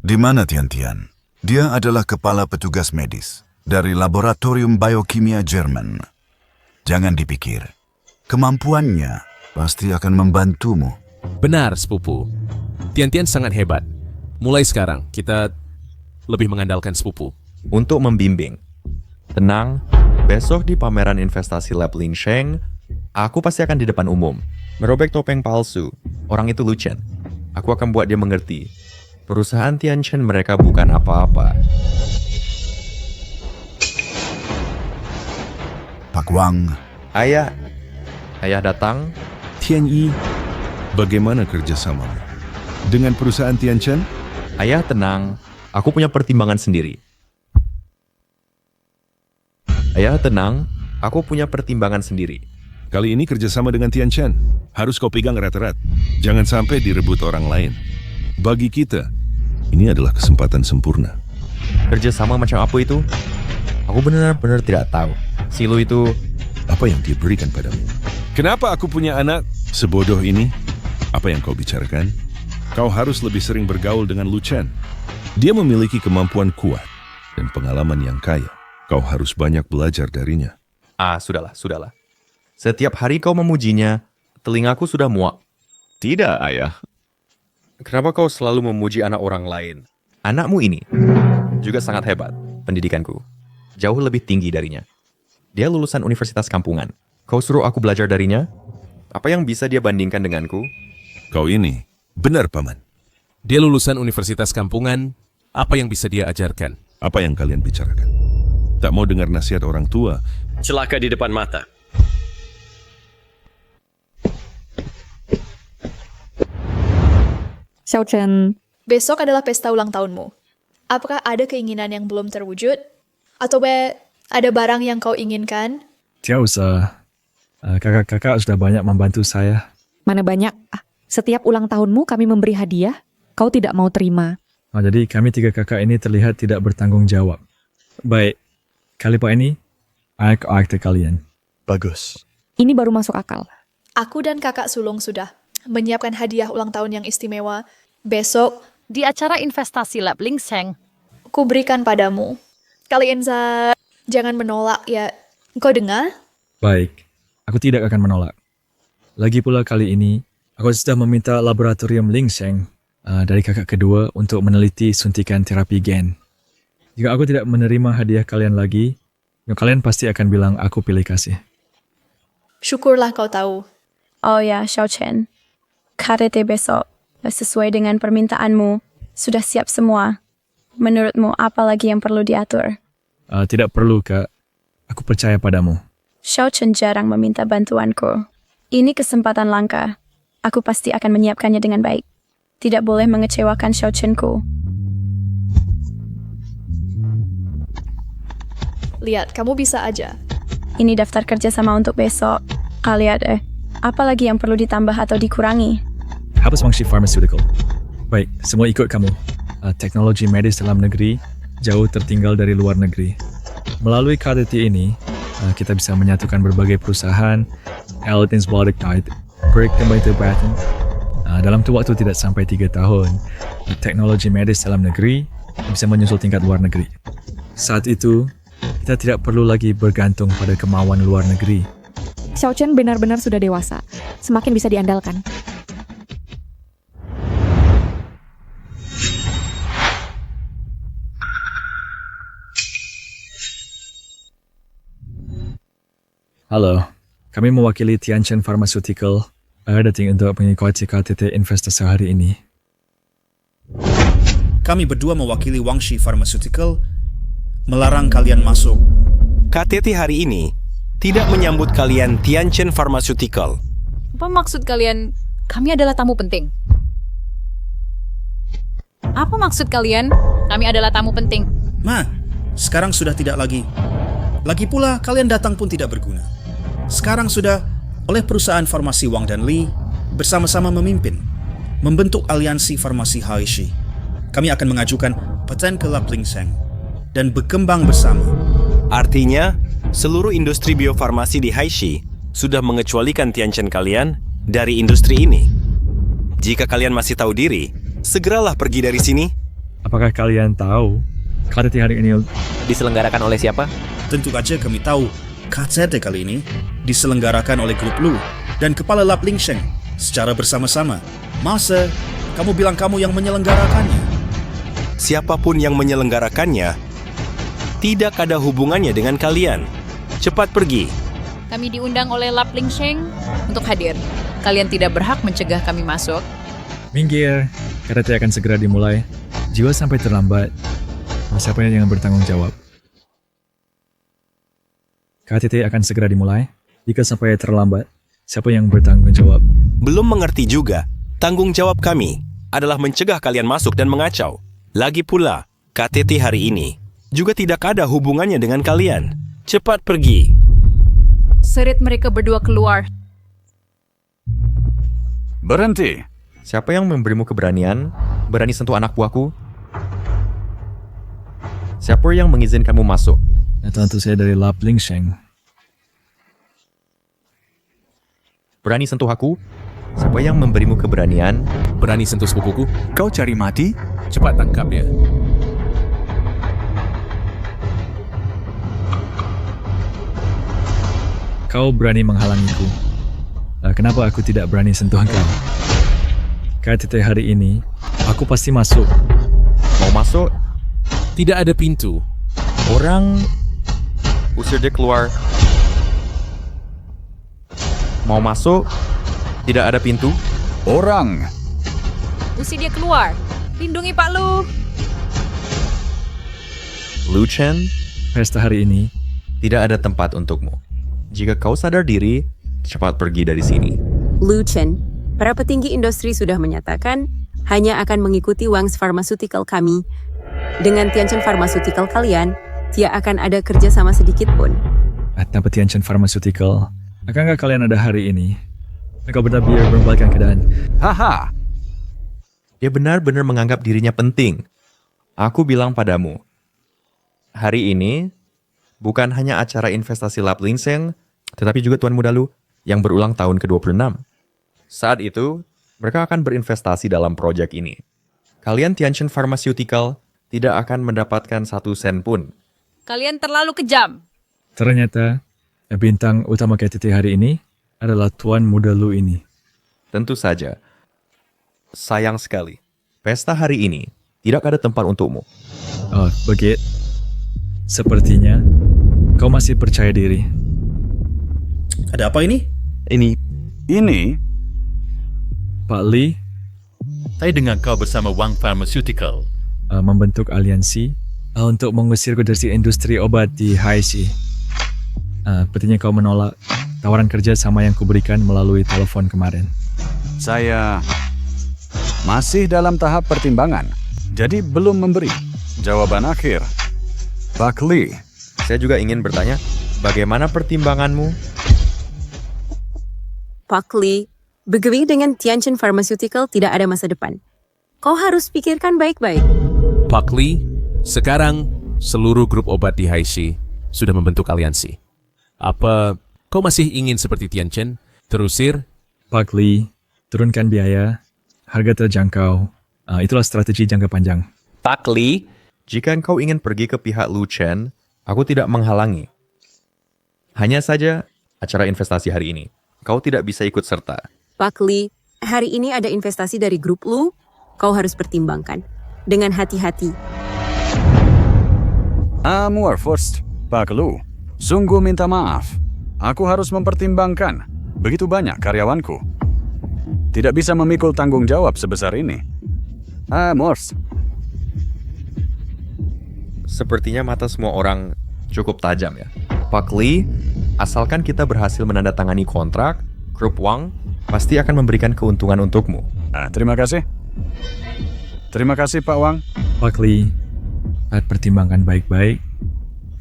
di mana Tian-Tian? Dia adalah kepala petugas medis dari Laboratorium Biokimia Jerman. Jangan dipikir. Kemampuannya pasti akan membantumu.
Benar, sepupu. Tian-Tian sangat hebat. Mulai sekarang, kita lebih mengandalkan sepupu.
Untuk membimbing. Tenang, besok di pameran investasi Lab Lingseng, aku pasti akan di depan umum. Merobek topeng palsu. Orang itu Lu Chen. Aku akan buat dia mengerti. Perusahaan Tianchen mereka bukan apa-apa.
Pak Wang.
Ayah. Ayah datang.
Tian Yi, bagaimana kerjasamamu dengan perusahaan Tianchen?
Ayah tenang, aku punya pertimbangan sendiri. Ayah tenang, aku punya pertimbangan sendiri.
Kali ini kerjasama dengan Tianchen. Harus kau pegang erat-erat. Jangan sampai direbut orang lain. Bagi kita, ini adalah kesempatan sempurna.
Kerjasama macam apa itu? Aku benar-benar tidak tahu. Si Lu itu...
Apa yang dia berikan padamu? Kenapa aku punya anak sebodoh ini? Apa yang kau bicarakan? Kau harus lebih sering bergaul dengan Lu Chen. Dia memiliki kemampuan kuat dan pengalaman yang kaya. Kau harus banyak belajar darinya.
Sudahlah. Setiap hari kau memujinya, telingaku sudah muak.
Tidak, Ayah.
Kenapa kau selalu memuji anak orang lain? Anakmu ini juga sangat hebat pendidikanku. Jauh lebih tinggi darinya. Dia lulusan universitas kampungan. Kau suruh aku belajar darinya? Apa yang bisa dia bandingkan denganku?
Kau ini benar, Paman.
Dia lulusan universitas kampungan. Apa yang bisa dia ajarkan?
Apa yang kalian bicarakan? Tak mau dengar nasihat orang tua.
Celaka di depan mata.
Xiao Chen.
Besok adalah pesta ulang tahunmu. Apakah ada keinginan yang belum terwujud? Atau ada barang yang kau inginkan?
Tidak usah. Kakak-kakak sudah banyak membantu saya.
Mana banyak? Setiap ulang tahunmu kami memberi hadiah, kau tidak mau terima.
Jadi kami tiga kakak ini terlihat tidak bertanggung jawab. Baik, kali Pak ini, akte kalian.
Bagus.
Ini baru masuk akal.
Aku dan kakak sulung sudah menyiapkan hadiah ulang tahun yang istimewa. Besok,
di acara investasi Lab Lingseng,
ku berikan padamu. Kalian jangan menolak ya. Kau dengar?
Baik, aku tidak akan menolak. Lagi pula kali ini, aku sudah meminta laboratorium Lingseng dari kakak kedua untuk meneliti suntikan terapi gen. Jika aku tidak menerima hadiah kalian lagi, kalian pasti akan bilang aku pilih kasih.
Syukurlah kau tahu.
Oh ya, Xiao Chen. KTT besok, sesuai dengan permintaanmu, sudah siap semua. Menurutmu apa lagi yang perlu diatur?
Tidak perlu, Kak. Aku percaya padamu.
Xiao Chen jarang meminta bantuanku. Ini kesempatan langka. Aku pasti akan menyiapkannya dengan baik. Tidak boleh mengecewakan Xiao Chen-ku.
Lihat, kamu bisa aja.
Ini daftar kerjasama untuk besok. Lihat apa lagi yang perlu ditambah atau dikurangi?
Hapus Wangshi Pharmaceutical. Baik, semua ikut kamu. Teknologi medis dalam negeri jauh tertinggal dari luar negeri. Melalui KTT ini, kita bisa menyatukan berbagai perusahaan, Aladdin's Baltic Tide, Break Computer Baton. Dalam waktu tidak sampai 3 tahun, teknologi medis dalam negeri bisa menyusul tingkat luar negeri. Saat itu, kita tidak perlu lagi bergantung pada kemauan luar negeri.
Xiao Chen benar-benar sudah dewasa, semakin bisa diandalkan.
Halo, kami mewakili Tianchen Pharmaceutical datang untuk mengikuti KTT investasi hari ini.
Kami berdua mewakili Wangshi Pharmaceutical melarang kalian masuk.
KTT hari ini tidak menyambut kalian Tianchen Pharmaceutical.
Apa maksud kalian? Kami adalah tamu penting. Apa maksud kalian? Kami adalah tamu penting.
Ma, sekarang sudah tidak lagi. Lagi pula kalian datang pun tidak berguna. Sekarang sudah oleh perusahaan farmasi Wang dan Li bersama-sama membentuk aliansi farmasi Haishi. Kami akan mengajukan paten ke Laplingseng dan berkembang bersama.
Artinya, seluruh industri biofarmasi di Haishi sudah mengecualikan Tianchen kalian dari industri ini. Jika kalian masih tahu diri, segeralah pergi dari sini.
Apakah kalian tahu KTT hari ini
diselenggarakan oleh siapa?
Tentu saja kami tahu KTT kali ini diselenggarakan oleh Grup Lu dan Kepala Laplingseng secara bersama-sama. Masa kamu bilang kamu yang menyelenggarakannya?
Siapapun yang menyelenggarakannya tidak ada hubungannya dengan kalian. Cepat pergi.
Kami diundang oleh Laplingseng untuk hadir. Kalian tidak berhak mencegah kami masuk.
Minggir, KTT akan segera dimulai. Jika sampai terlambat, siapa yang bertanggung jawab? KTT akan segera dimulai. Jika sampai terlambat, siapa yang bertanggung jawab?
Belum mengerti juga. Tanggung jawab kami adalah mencegah kalian masuk dan mengacau. Lagi pula, KTT hari ini juga tidak ada hubungannya dengan kalian. Cepat pergi.
Seret mereka berdua keluar.
Berhenti. Siapa yang memberimu keberanian berani sentuh anak buahku? Siapa yang mengizinkanmu masuk?
Tentu saya dari Laplingseng.
Berani sentuh aku? Siapa yang memberimu keberanian
berani sentuh sepupuku?
Kau cari mati?
Cepat tangkap dia.
Kau berani menghalangiku. Kenapa aku tidak berani sentuh kau? KTT hari ini, aku pasti masuk.
Mau masuk?
Tidak ada pintu.
Orang usir dia keluar. Mau masuk? Tidak ada pintu.
Orang
Usir dia keluar. Lindungi Pak Lu.
Lu Chen,
pesta hari ini
tidak ada tempat untukmu. Jika kau sadar diri, cepat pergi dari sini.
Lu Chen, para petinggi industri sudah menyatakan hanya akan mengikuti Wang's Pharmaceutical kami. Dengan Tianchen Pharmaceutical kalian, tidak akan ada kerja sama sedikit pun.
Tanpa Tianchen Pharmaceutical, akankah kalian ada hari ini? Kau benar-benar membalikkan keadaan.
Haha. Dia benar-benar menganggap dirinya penting. Aku bilang padamu, hari ini bukan hanya acara investasi Laplingseng, tetapi juga Tuan Muda Lu yang berulang tahun ke-26. Saat itu, mereka akan berinvestasi dalam proyek ini. Kalian Tianchen Pharmaceutical tidak akan mendapatkan 1 sen pun.
Kalian terlalu kejam.
Ternyata, bintang utama KTT hari ini adalah Tuan Muda Lu ini.
Tentu saja. Sayang sekali, pesta hari ini tidak ada tempat untukmu.
Oh, begitu. Sepertinya kau masih percaya diri.
Ada apa ini?
Ini?
Pak Li?
Saya dengar kau bersama Wang Pharmaceutical.
membentuk aliansi untuk mengusirku dari industri obat di Haixi. Sepertinya kau menolak tawaran kerja sama yang kuberikan melalui telepon kemarin.
Saya masih dalam tahap pertimbangan, jadi belum memberi jawaban akhir. Pak Lee.
Saya juga ingin bertanya, bagaimana pertimbanganmu?
Pak Lee, bergabung dengan Tianjin Pharmaceutical tidak ada masa depan. Kau harus pikirkan baik-baik.
Pak Lee, sekarang seluruh grup obat di Haixi sudah membentuk aliansi. Apa kau masih ingin seperti Tianjin, terusir?
Pak Lee, turunkan biaya, harga terjangkau. Itulah strategi jangka panjang.
Pak Lee, jika engkau ingin pergi ke pihak Lu Chen, aku tidak menghalangi. Hanya saja, acara investasi hari ini, kau tidak bisa ikut serta.
Pak Lee, hari ini ada investasi dari grup Lu, kau harus pertimbangkan. Dengan hati-hati.
Amor first, Pak Lu. Sungguh minta maaf. Aku harus mempertimbangkan begitu banyak karyawanku. Tidak bisa memikul tanggung jawab sebesar ini. Mors.
Sepertinya mata semua orang cukup tajam ya. Pak Lee, asalkan kita berhasil menandatangani kontrak, grup Wang pasti akan memberikan keuntungan untukmu.
Terima kasih. Terima kasih Pak Wang.
Pak Lee, pertimbangkan baik-baik.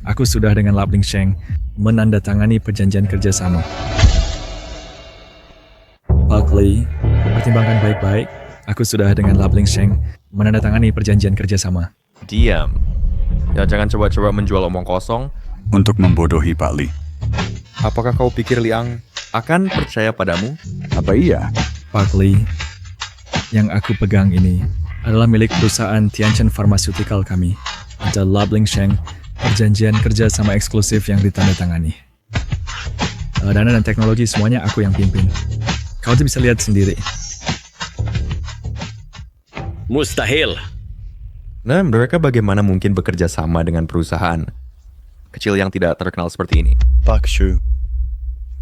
Aku sudah dengan Lap Ling Sheng menandatangani perjanjian kerjasama. Pak Lee, pertimbangkan baik-baik. Aku sudah dengan Lap Ling Sheng menandatangani perjanjian kerjasama.
Diam. Ya jangan coba-coba menjual omong kosong.
Untuk membodohi Pak Lee.
Apakah kau pikir Liang akan percaya padamu?
Apa iya?
Pak Lee, yang aku pegang ini adalah milik perusahaan Tianjin Pharmaceutical kami. Ada Lap Ling Sheng, perjanjian kerja sama eksklusif yang ditandatangani. Dana dan teknologi semuanya aku yang pimpin. Kau tuh bisa lihat sendiri.
Mustahil.
Nah, mereka bagaimana mungkin bekerja sama dengan perusahaan kecil yang tidak terkenal seperti ini?
Pak Shu.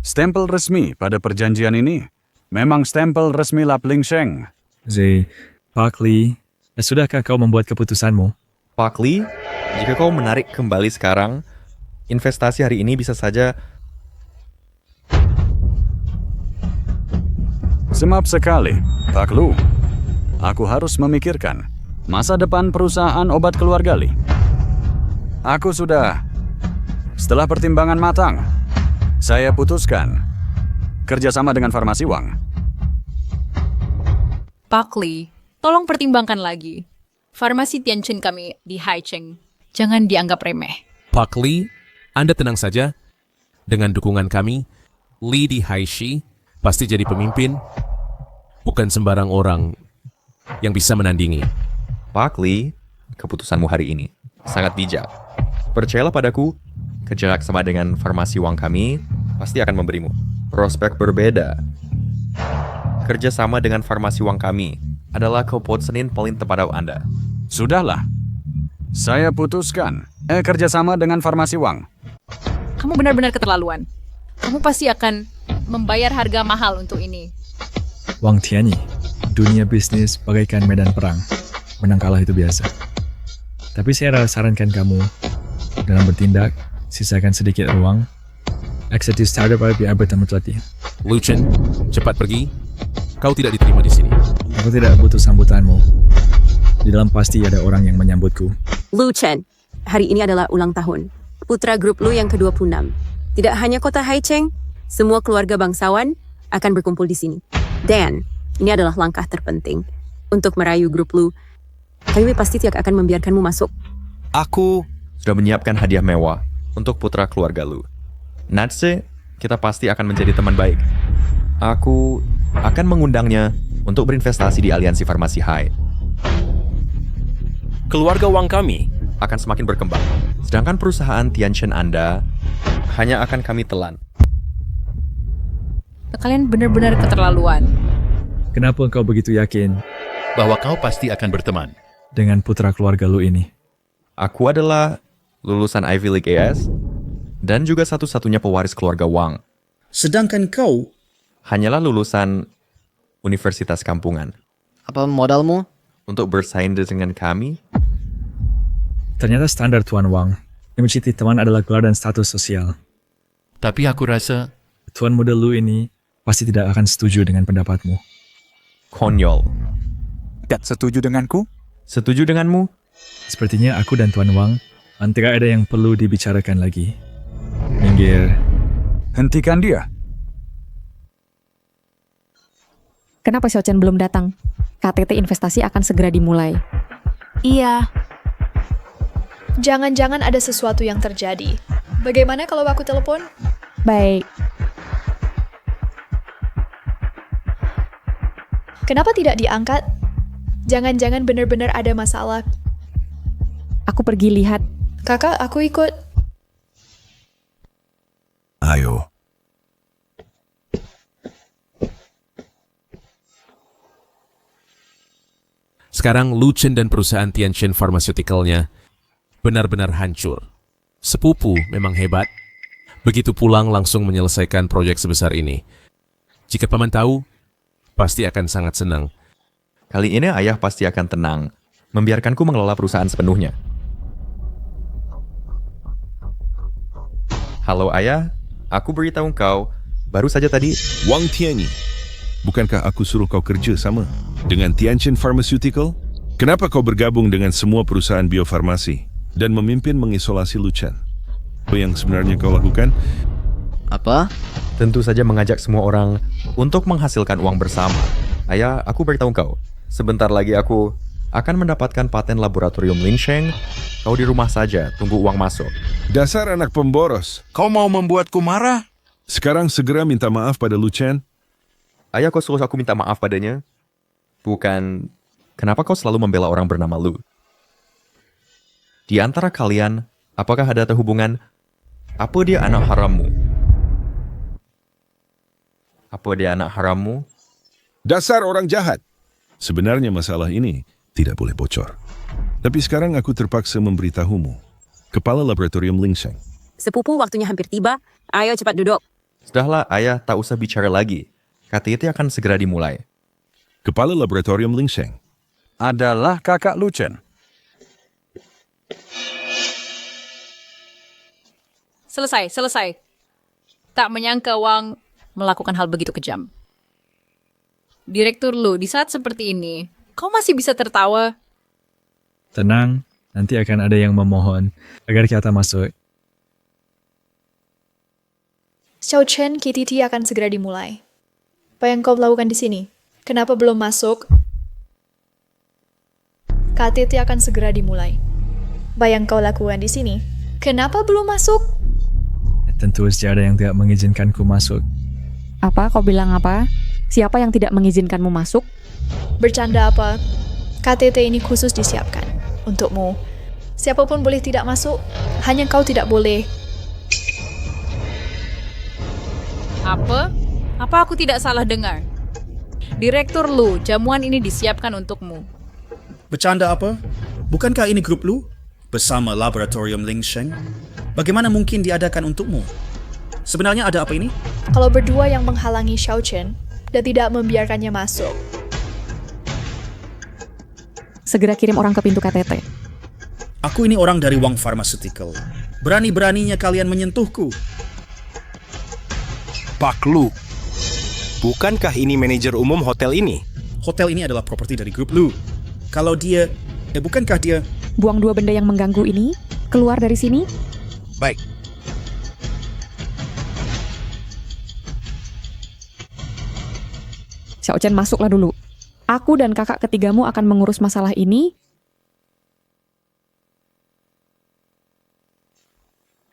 Stempel resmi pada perjanjian ini memang stempel resmi Lap Ling Sheng.
Pak Lee, sudahkah kau membuat keputusanmu?
Pak Lee, jika kau menarik kembali sekarang, investasi hari ini bisa saja...
Semap sekali, Pak Lu. Aku harus memikirkan masa depan perusahaan obat keluarga Lee. Setelah pertimbangan matang, saya putuskan kerjasama dengan Farmasi Wang.
Pak Lee, tolong pertimbangkan lagi. Farmasi Tianjin kami di Haicheng. Jangan dianggap remeh.
Pak Lee, Anda tenang saja. Dengan dukungan kami, Lee di Haixi pasti jadi pemimpin. Bukan sembarang orang yang bisa menandingi.
Pak Lee, keputusanmu hari ini sangat bijak. Percayalah padaku, kerja sama dengan Farmasi Wang kami pasti akan memberimu prospek berbeda. Kerjasama dengan Farmasi Wang kami adalah keputusan paling tepat Anda.
Sudahlah, saya putuskan kerjasama dengan Farmasi Wang.
Kamu benar-benar keterlaluan. Kamu pasti akan membayar harga mahal untuk ini.
Wang Tianyi, dunia bisnis bagaikan medan perang. Menang kalah itu biasa. Tapi saya sarankan kamu dalam bertindak, sisakan sedikit ruang. Eksekutif startup biar bertemu terlatih.
Lu Chen, cepat pergi. Kau tidak diterima di sini.
Aku tidak butuh sambutanmu. Di dalam pasti ada orang yang menyambutku.
Lu Chen, hari ini adalah ulang tahun. Putra grup Lu yang ke-26. Tidak hanya kota Haicheng, semua keluarga bangsawan akan berkumpul di sini. Dan, ini adalah langkah terpenting untuk merayu grup Lu. Kami pasti tidak akan membiarkanmu masuk.
Aku sudah menyiapkan hadiah mewah untuk putra keluarga Lu. Natse, kita pasti akan menjadi teman baik. Aku akan mengundangnya untuk berinvestasi di aliansi farmasi Hai.
Keluarga Wang kami
akan semakin berkembang. Sedangkan perusahaan Tianjin Anda hanya akan kami telan.
Kalian benar-benar keterlaluan.
Kenapa kau begitu yakin
bahwa kau pasti akan berteman
dengan putra keluarga Lu ini?
Aku adalah lulusan Ivy League AS dan juga satu-satunya pewaris keluarga Wang.
Sedangkan kau
hanyalah lulusan Universitas Kampungan.
Apa modalmu?
Untuk bersaing dengan kami,
Ternyata standar Tuan Wang, mencintai teman adalah gelar dan status sosial.
Tapi aku rasa
Tuan muda Lu ini pasti tidak akan setuju dengan pendapatmu.
Konyol.
Tidak setuju denganku?
Setuju denganmu?
Sepertinya aku dan Tuan Wang tidak ada yang perlu dibicarakan lagi. Minggir.
Hentikan dia.
Kenapa Xiao Chen belum datang? KTT investasi akan segera dimulai.
Iya. Jangan-jangan ada sesuatu yang terjadi. Bagaimana kalau aku telepon?
Baik.
Kenapa tidak diangkat? Jangan-jangan benar-benar ada masalah.
Aku pergi lihat.
Kakak, aku ikut.
Ayo.
Sekarang Lu Chen dan perusahaan Tianchen Pharmaceutical-nya benar-benar hancur. Sepupu memang hebat. Begitu pulang langsung menyelesaikan proyek sebesar ini. Jika paman tahu, pasti akan sangat senang.
Kali ini ayah pasti akan tenang, membiarkanku mengelola perusahaan sepenuhnya. Halo ayah, aku beritahu kau, baru saja tadi...
Wang Tianyi, bukankah aku suruh kau kerja sama dengan Tianchen Pharmaceutical? Kenapa kau bergabung dengan semua perusahaan biofarmasi dan memimpin mengisolasi Lu Chen? Apa yang sebenarnya kau lakukan?
Apa?
Tentu saja mengajak semua orang untuk menghasilkan uang bersama. Ayah, aku beritahu kau, sebentar lagi aku akan mendapatkan paten laboratorium Linsheng. Kau di rumah saja, tunggu uang masuk.
Dasar anak pemboros. Kau mau membuatku marah? Sekarang segera minta maaf pada Lu Chen.
Ayah, kau suruh aku minta maaf padanya? Bukan, kenapa kau selalu membela orang bernama Lu? Di antara kalian, apakah ada hubungan? Apa dia anak harammu? Apa dia anak harammu?
Dasar orang jahat. Sebenarnya masalah ini tidak boleh bocor. Tapi sekarang aku terpaksa memberitahumu. Kepala Laboratorium Linsheng.
Sepupu, waktunya hampir tiba. Ayo cepat duduk.
Sudahlah, ayah, tak usah bicara lagi. KTT akan segera dimulai.
Kepala Laboratorium Linsheng
adalah kakak Lu Chen.
Selesai. Tak menyangka Wang melakukan hal begitu kejam. Direktur Lu, di saat seperti ini, kau masih bisa tertawa?
Tenang, nanti akan ada yang memohon agar kita masuk.
Xiao Chen, KTT akan segera dimulai. Apa yang kau lakukan di sini? Kenapa belum masuk? KTT akan segera dimulai. Apa yang kau lakukan di sini? Kenapa belum masuk?
Tentu saja ada yang tidak mengizinkanku masuk.
Apa? Kau bilang apa? Siapa yang tidak mengizinkanmu masuk?
Bercanda apa? KTT ini khusus disiapkan untukmu. Siapapun boleh tidak masuk, hanya kau tidak boleh.
Apa? Apa aku tidak salah dengar? Direktur Lu, jamuan ini disiapkan untukmu.
Bercanda apa? Bukankah ini grup Lu? Bersama Laboratorium Linsheng? Bagaimana mungkin diadakan untukmu? Sebenarnya ada apa ini?
Kalau berdua yang menghalangi Xiao Chen dan tidak membiarkannya masuk.
Segera kirim orang ke pintu KTT.
Aku ini orang dari Wang Pharmaceutical. Berani-beraninya kalian menyentuhku.
Pak Lu, bukankah ini manajer umum hotel ini?
Hotel ini adalah properti dari grup Lu. Kalau dia, bukankah dia...
Buang dua benda yang mengganggu ini, keluar dari sini.
Baik.
Xiao Chen, masuklah dulu. Aku dan kakak ketigamu akan mengurus masalah ini.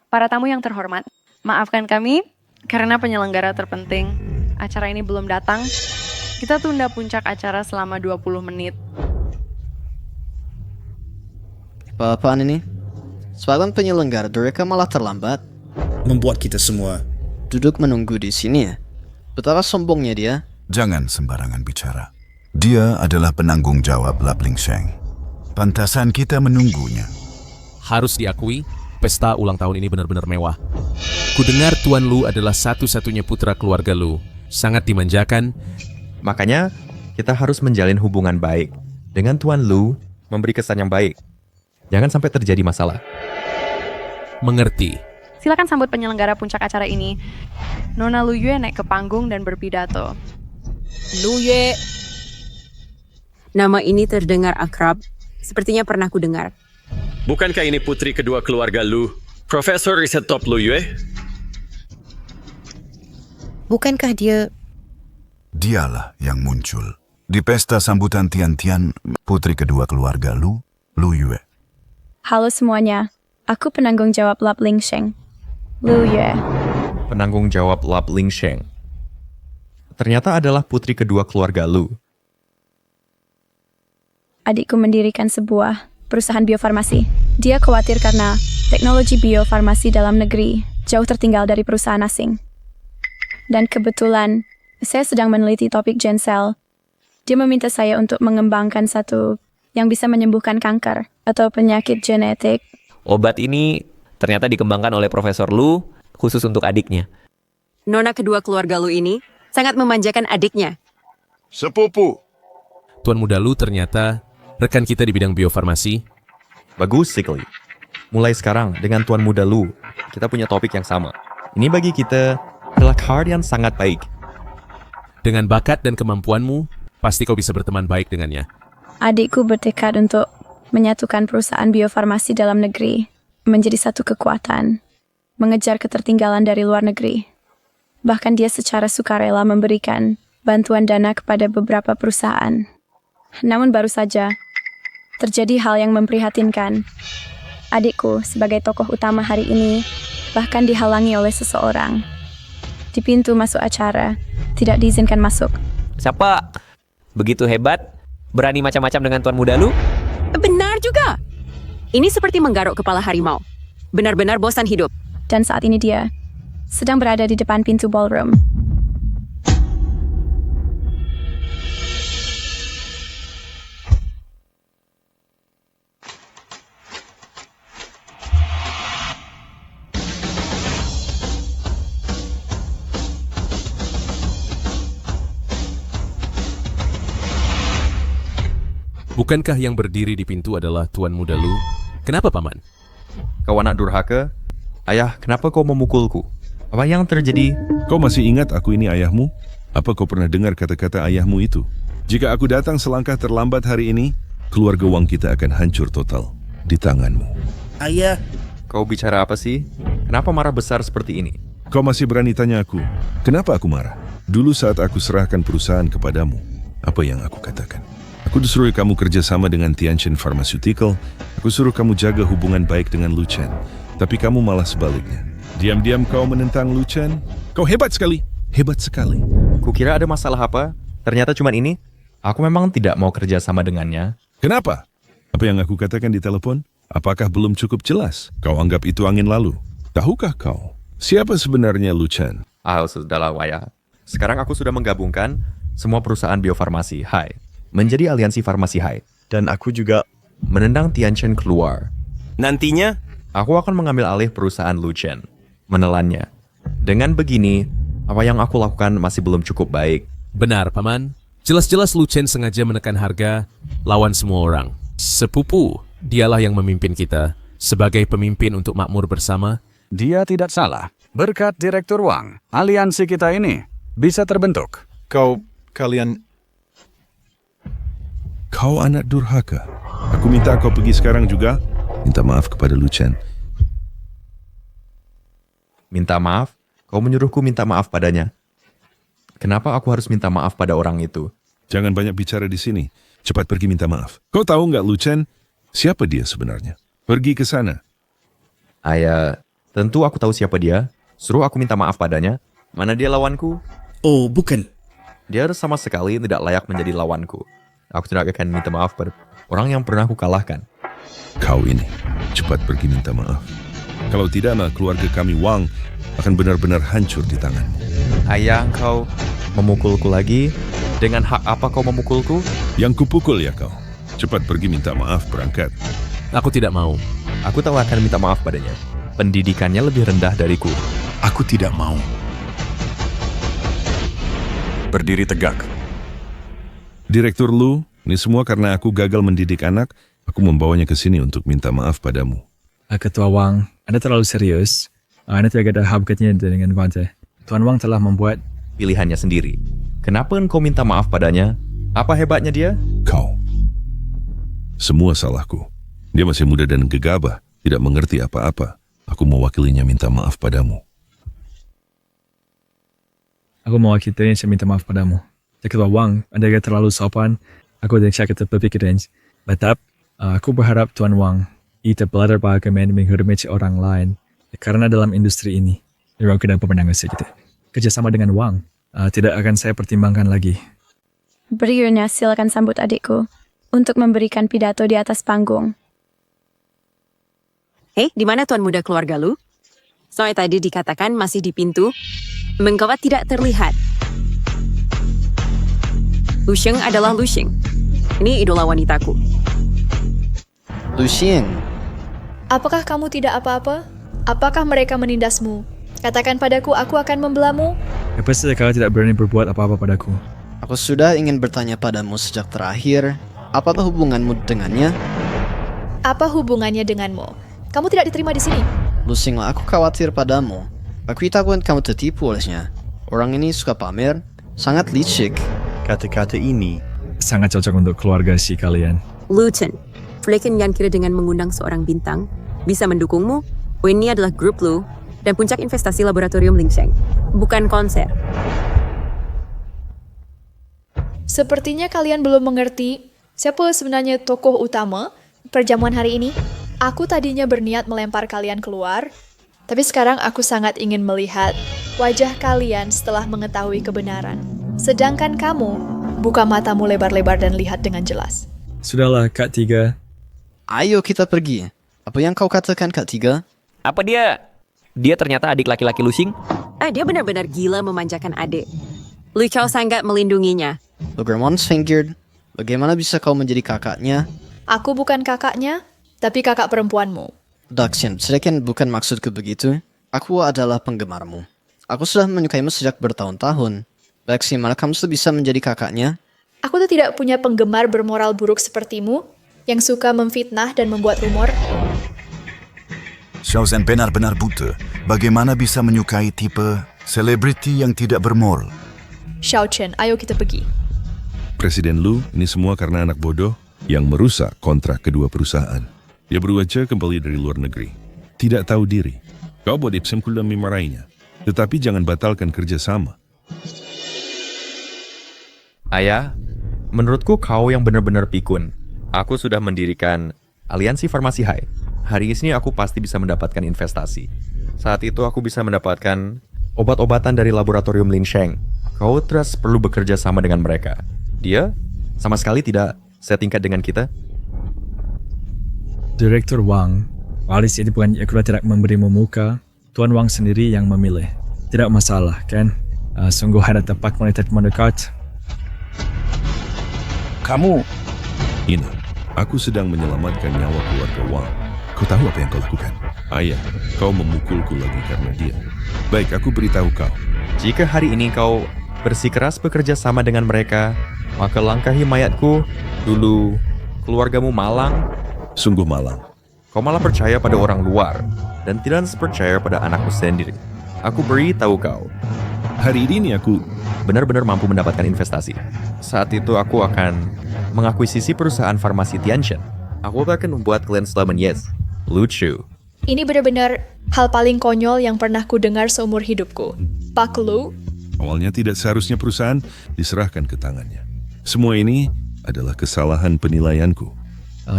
Para tamu yang terhormat, maafkan kami karena penyelenggara terpenting. Acara ini belum datang. Kita tunda puncak acara selama 20 menit.
Apa-apaan ini? Sebagian penyelenggara mereka malah terlambat.
Membuat kita semua
duduk menunggu di sini ya. Betapa sombongnya dia.
Jangan sembarangan bicara. Dia adalah penanggung jawab Lab Linsheng. Pantasan kita menunggunya.
Harus diakui, pesta ulang tahun ini benar-benar mewah. Kudengar Tuan Lu adalah satu-satunya putra keluarga Lu. Sangat dimanjakan.
Makanya, kita harus menjalin hubungan baik. Dengan Tuan Lu, memberi kesan yang baik. Jangan sampai terjadi masalah.
Mengerti.
Silakan sambut penyelenggara puncak acara ini. Nona Lu Yue naik ke panggung dan berpidato.
Lu Yue.
Nama ini terdengar akrab. Sepertinya pernah ku dengar.
Bukankah ini putri kedua keluarga Lu, Profesor riset top Lu Yue?
Bukankah dia...
Dialah yang muncul di pesta sambutan Tian-Tian, putri kedua keluarga Lu, Lu Yue.
Halo semuanya, aku penanggung jawab Lab Ling Sheng. Lu Yue.
Penanggung jawab Lab Ling Sheng. Ternyata adalah putri kedua keluarga Lu.
Adikku mendirikan sebuah perusahaan biofarmasi. Dia khawatir karena teknologi biofarmasi dalam negeri jauh tertinggal dari perusahaan asing. Dan kebetulan, saya sedang meneliti topik Gensel. Dia meminta saya untuk mengembangkan satu yang bisa menyembuhkan kanker atau penyakit genetik.
Obat ini ternyata dikembangkan oleh Profesor Lu khusus untuk adiknya.
Nona kedua keluarga Lu ini sangat memanjakan adiknya.
Sepupu.
Tuan Muda Lu ternyata rekan kita di bidang biofarmasi.
Bagus sekali. Mulai sekarang dengan Tuan Muda Lu, kita punya topik yang sama. Ini bagi kita adalah card yang sangat baik.
Dengan bakat dan kemampuanmu, pasti kau bisa berteman baik dengannya.
Adikku bertekad untuk menyatukan perusahaan biofarmasi dalam negeri menjadi satu kekuatan, mengejar ketertinggalan dari luar negeri. Bahkan dia secara sukarela memberikan bantuan dana kepada beberapa perusahaan. Namun baru saja, terjadi hal yang memprihatinkan. Adikku sebagai tokoh utama hari ini bahkan dihalangi oleh seseorang. Di pintu masuk acara, tidak diizinkan masuk.
Siapa? Begitu hebat? Berani macam-macam dengan Tuan Muda Lu?
Benar juga. Ini seperti menggaruk kepala harimau. Benar-benar bosan hidup.
Dan saat ini dia sedang berada di depan pintu ballroom.
Bukankah yang berdiri di pintu adalah Tuan Muda Lu? Kenapa, Paman?
Kau anak durhaka? Ayah, kenapa kau memukulku? Apa yang terjadi?
Kau masih ingat aku ini ayahmu? Apa kau pernah dengar kata-kata ayahmu itu? Jika aku datang selangkah terlambat hari ini, keluarga Wang kita akan hancur total di tanganmu.
Ayah.
Kau bicara apa sih? Kenapa marah besar seperti ini?
Kau masih berani tanya aku, kenapa aku marah? Dulu saat aku serahkan perusahaan kepadamu, apa yang aku katakan? Aku disuruh kamu kerjasama dengan Tianjin Pharmaceutical. Aku suruh kamu jaga hubungan baik dengan Lu Chen. Tapi kamu malah sebaliknya. Diam-diam kau menentang Lu Chen. Kau hebat sekali. Hebat sekali.
Kukira ada masalah apa? Ternyata cuma ini. Aku memang tidak mau kerjasama dengannya.
Kenapa? Apa yang aku katakan di telepon? Apakah belum cukup jelas? Kau anggap itu angin lalu. Tahukah kau siapa sebenarnya Lu Chen?
Sudahlah, Waya. Sekarang aku sudah menggabungkan semua perusahaan biofarmasi. Menjadi aliansi farmasi Hai. Dan aku juga menendang Tianjin keluar.
Nantinya,
aku akan mengambil alih perusahaan Lu Chen, menelannya. Dengan begini, apa yang aku lakukan masih belum cukup baik.
Benar, Paman. Jelas-jelas Lu Chen sengaja menekan harga lawan semua orang. Sepupu, dialah yang memimpin kita sebagai pemimpin untuk makmur bersama.
Dia tidak salah. Berkat Direktur Wang, aliansi kita ini bisa terbentuk.
Kau anak durhaka. Aku minta kau pergi sekarang juga. Minta maaf kepada Lu Chen.
Minta maaf? Kau menyuruhku minta maaf padanya. Kenapa aku harus minta maaf pada orang itu?
Jangan banyak bicara di sini. Cepat pergi minta maaf. Kau tahu nggak Lu Chen? Siapa dia sebenarnya? Pergi ke sana.
Ayah, tentu aku tahu siapa dia. Suruh aku minta maaf padanya. Mana dia lawanku?
Oh, bukan.
Dia sama sekali tidak layak menjadi lawanku. Aku tidak akan minta maaf pada orang yang pernah aku kalahkan.
Kau ini, cepat pergi minta maaf. Kalau tidak, keluarga kami Wang akan benar-benar hancur di tanganmu.
Ayah, kau memukulku lagi? Dengan hak apa kau memukulku?
Yang kupukul ya kau. Cepat pergi minta maaf, berangkat.
Aku tidak mau.
Aku tahu akan minta maaf padanya. Pendidikannya lebih rendah dariku.
Aku tidak mau. Berdiri tegak.
Direktur Lu, ini semua karena aku gagal mendidik anak Aku membawanya ke sini untuk minta maaf padamu.
Ketua Wang, Anda terlalu serius. Anda tidak ada hubungannya dengan Wante. Tuan Wang telah membuat
Pilihannya sendiri. Kenapa engkau minta maaf padanya? Apa hebatnya dia?
Kau. Semua salahku. Dia masih muda dan gegabah, tidak mengerti apa-apa. Aku mewakilinya minta maaf padamu.
Aku mewakilinya minta maaf padamu. Ketua Wang, Anda terlalu sopan. Aku tidak sakit berpikiran. Tetap, aku berharap Tuan Wang kita belajar bagaimana menghormati orang lain. Karena dalam industri ini, aku dan pemenangan segitu. Kerjasama dengan Wang tidak akan saya pertimbangkan lagi.
Beriurnya silakan sambut adikku untuk memberikan pidato di atas panggung.
Di mana tuan muda keluarga lu? Soalnya tadi dikatakan masih di pintu. Mengapa tidak terlihat? Lu Sheng adalah Lu Sheng. Ini idola wanitaku.
Lu Sheng.
Apakah kamu tidak apa-apa? Apakah mereka menindasmu? Katakan padaku, aku akan membelamu.
Pasti kau tidak berani berbuat apa-apa padaku.
Aku sudah ingin bertanya padamu sejak terakhir. Apakah hubunganmu dengannya?
Apa hubungannya denganmu? Kamu tidak diterima di sini.
Lu Sheng, aku khawatir padamu. Aku takut kamu tertipu olehnya. Orang ini suka pamer, sangat licik.
Kata-kata ini
sangat cocok untuk keluarga si kalian.
Lu Chen, Flecken yang kira dengan mengundang seorang bintang bisa mendukungmu. Ini adalah grup lu dan puncak investasi laboratorium Lingsheng, bukan konser.
Sepertinya kalian belum mengerti siapa sebenarnya tokoh utama perjamuan hari ini. Aku tadinya berniat melempar kalian keluar, tapi sekarang aku sangat ingin melihat wajah kalian setelah mengetahui kebenaran. Sedangkan kamu, buka matamu lebar-lebar dan lihat dengan jelas.
Sudahlah, Kak Tiga.
Ayo kita pergi. Apa yang kau katakan, Kak Tiga?
Apa dia? Dia ternyata adik laki-laki Lu Xing?
Dia benar-benar gila memanjakan adik. Lu Chao sangat melindunginya.
Logramon Sengird, bagaimana bisa kau menjadi kakaknya?
Aku bukan kakaknya, tapi kakak perempuanmu.
Daxian, sedangkan bukan maksudku begitu. Aku adalah penggemarmu. Aku sudah menyukaimu sejak bertahun-tahun. Daxian, mana kamu sudah bisa menjadi kakaknya?
Aku tuh tidak punya penggemar bermoral buruk sepertimu, yang suka memfitnah dan membuat rumor.
Xiao Zhen benar-benar buta. Bagaimana bisa menyukai tipe selebriti yang tidak bermoral?
Xiao Chen, ayo kita pergi.
Presiden Lu, ini semua karena anak bodoh yang merusak kontrak kedua perusahaan. Dia baru aja kembali dari luar negeri. Tidak tahu diri. Kau buat Ipsem Kula memarahinya. Tetapi jangan batalkan kerjasama.
Ayah, menurutku kau yang benar-benar pikun. Aku sudah mendirikan Aliansi Farmasi Hai. Hari ini aku pasti bisa mendapatkan investasi. Saat itu aku bisa mendapatkan obat-obatan dari laboratorium Lingsheng. Kau terus perlu bekerja sama dengan mereka. Dia sama sekali tidak setingkat dengan kita.
Direktur Wang, waris itu bukan aku tidak memberimu muka. Tuan Wang sendiri yang memilih. Tidak masalah, kan? Sungguh ada tempat moneter mendekat.
Kamu... Ini, aku sedang menyelamatkan nyawa keluarga Wang. Kau tahu apa yang kau lakukan? Ayah, kau memukulku lagi karena dia. Baik, aku beritahu kau.
Jika hari ini kau bersikeras bekerja sama dengan mereka, maka langkahi mayatku. Dulu, keluargamu malang.
Sungguh malang.
Kau malah percaya pada orang luar, dan tidak percaya pada anakku sendiri. Aku beritahu kau.
Hari ini aku
benar-benar mampu mendapatkan investasi. Saat itu aku akan mengakuisisi perusahaan farmasi Tianchen. Aku akan membuat kalian selamat yes. Lucu.
Ini benar-benar hal paling konyol yang pernah ku dengar seumur hidupku. Pak Lu.
Awalnya tidak seharusnya perusahaan diserahkan ke tangannya. Semua ini adalah kesalahan penilaianku.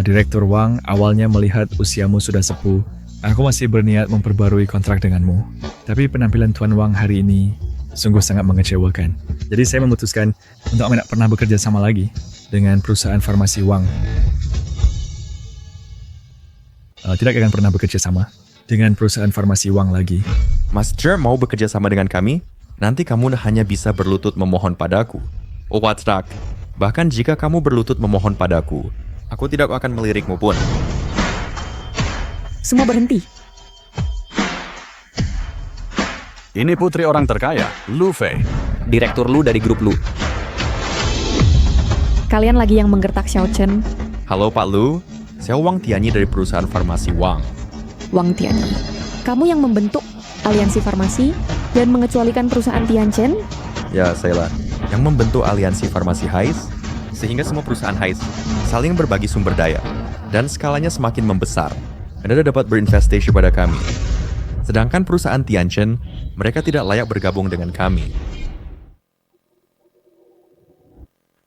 Direktur Wang awalnya melihat usiamu sudah sepuh. Aku masih berniat memperbarui kontrak denganmu. Tapi penampilan Tuan Wang hari ini sungguh sangat mengecewakan. Jadi saya memutuskan untuk tidak pernah bekerja sama lagi dengan perusahaan farmasi Wang. Tidak akan pernah bekerja sama dengan perusahaan farmasi Wang lagi.
Mas Jer mau bekerja sama dengan kami? Nanti kamu hanya bisa berlutut memohon padaku. Oh, what's that? Bahkan jika kamu berlutut memohon padaku, aku tidak akan melirikmu pun.
Semua berhenti.
Ini putri orang terkaya, Lu Fei.
Direktur Lu dari grup Lu.
Kalian lagi yang menggertak Xiao Chen.
Halo Pak Lu, Saya Wang Tianyi dari perusahaan farmasi Wang.
Wang Tianyi, kamu yang membentuk aliansi farmasi dan mengecualikan perusahaan Tianchen?
Ya, saya lah yang membentuk aliansi farmasi Hais, sehingga semua perusahaan Hais saling berbagi sumber daya, dan skalanya semakin membesar. Anda dapat berinvestasi pada kami. Sedangkan perusahaan Tianchen, mereka tidak layak bergabung dengan kami.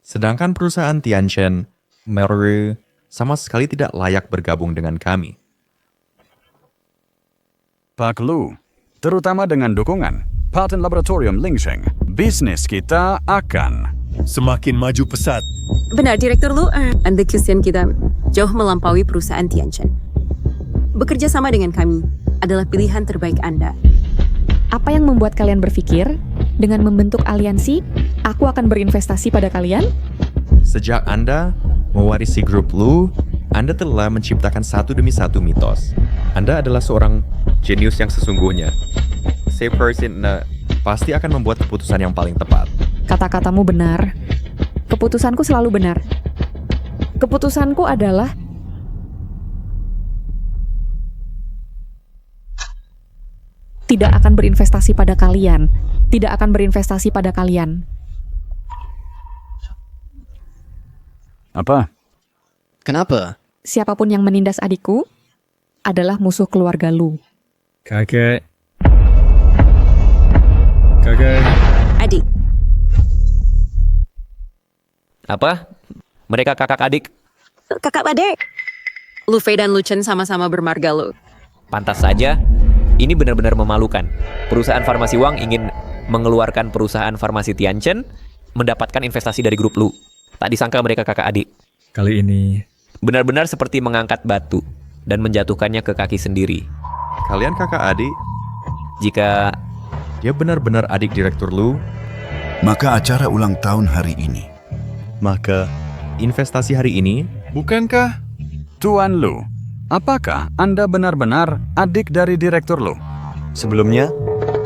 Sedangkan perusahaan Tianchen, Mereu, sama sekali tidak layak bergabung dengan kami.
Pak Lu, terutama dengan dukungan Patent Laboratorium Lingsheng, bisnis kita akan
semakin maju pesat.
Benar, Direktur Lu, execution kita jauh melampaui perusahaan Tianchen. Bekerja sama dengan kami adalah pilihan terbaik Anda.
Apa yang membuat kalian berpikir, dengan membentuk aliansi, aku akan berinvestasi pada kalian?
Sejak Anda mewarisi grup Lu, Anda telah menciptakan satu demi satu mitos. Anda adalah seorang jenius yang sesungguhnya. Saya person pasti akan membuat keputusan yang paling tepat.
Kata-katamu benar. Keputusanku selalu benar. Keputusanku adalah tidak akan berinvestasi pada kalian. Tidak akan berinvestasi pada kalian.
Apa?
Kenapa?
Siapapun yang menindas adikku adalah musuh keluarga Lu.
Kakek.
Adik.
Apa? Mereka kakak adik?
Kakak adik. Lu Fei dan Lu Chen sama-sama bermarga lo.
Pantas saja. Ini benar-benar memalukan. Perusahaan farmasi Wang ingin mengeluarkan perusahaan farmasi Tianchen, mendapatkan investasi dari grup Lu. Tak disangka mereka kakak adik.
Kali ini
benar-benar seperti mengangkat batu dan menjatuhkannya ke kaki sendiri.
Kalian kakak adik?
Jika
dia benar-benar adik Direktur Lu,
maka acara ulang tahun hari ini.
Maka investasi hari ini,
bukankah Tuan Lu? Apakah Anda benar-benar adik dari Direktur Lu?
Sebelumnya,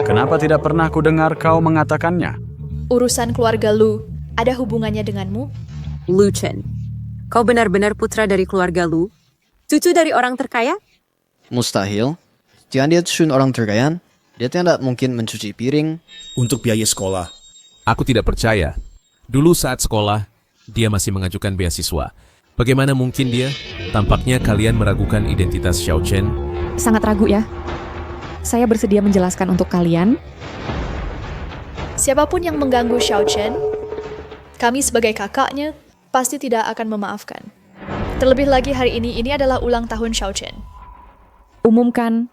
kenapa tidak pernah kudengar kau mengatakannya?
Urusan keluarga Lu ada hubungannya denganmu?
Lu Chen, kau benar-benar putra dari keluarga Lu? Cucu dari orang terkaya?
Mustahil. Jika dia cucu orang terkaya, dia tidak mungkin mencuci piring.
Untuk biaya sekolah.
Aku tidak percaya. Dulu saat sekolah, dia masih mengajukan beasiswa. Bagaimana mungkin dia? Tampaknya kalian meragukan identitas Xiao Chen.
Sangat ragu ya. Saya bersedia menjelaskan untuk kalian.
Siapapun yang mengganggu Xiao Chen, kami sebagai kakaknya pasti tidak akan memaafkan. Terlebih lagi hari ini adalah ulang tahun Xiao Chen.
Umumkan,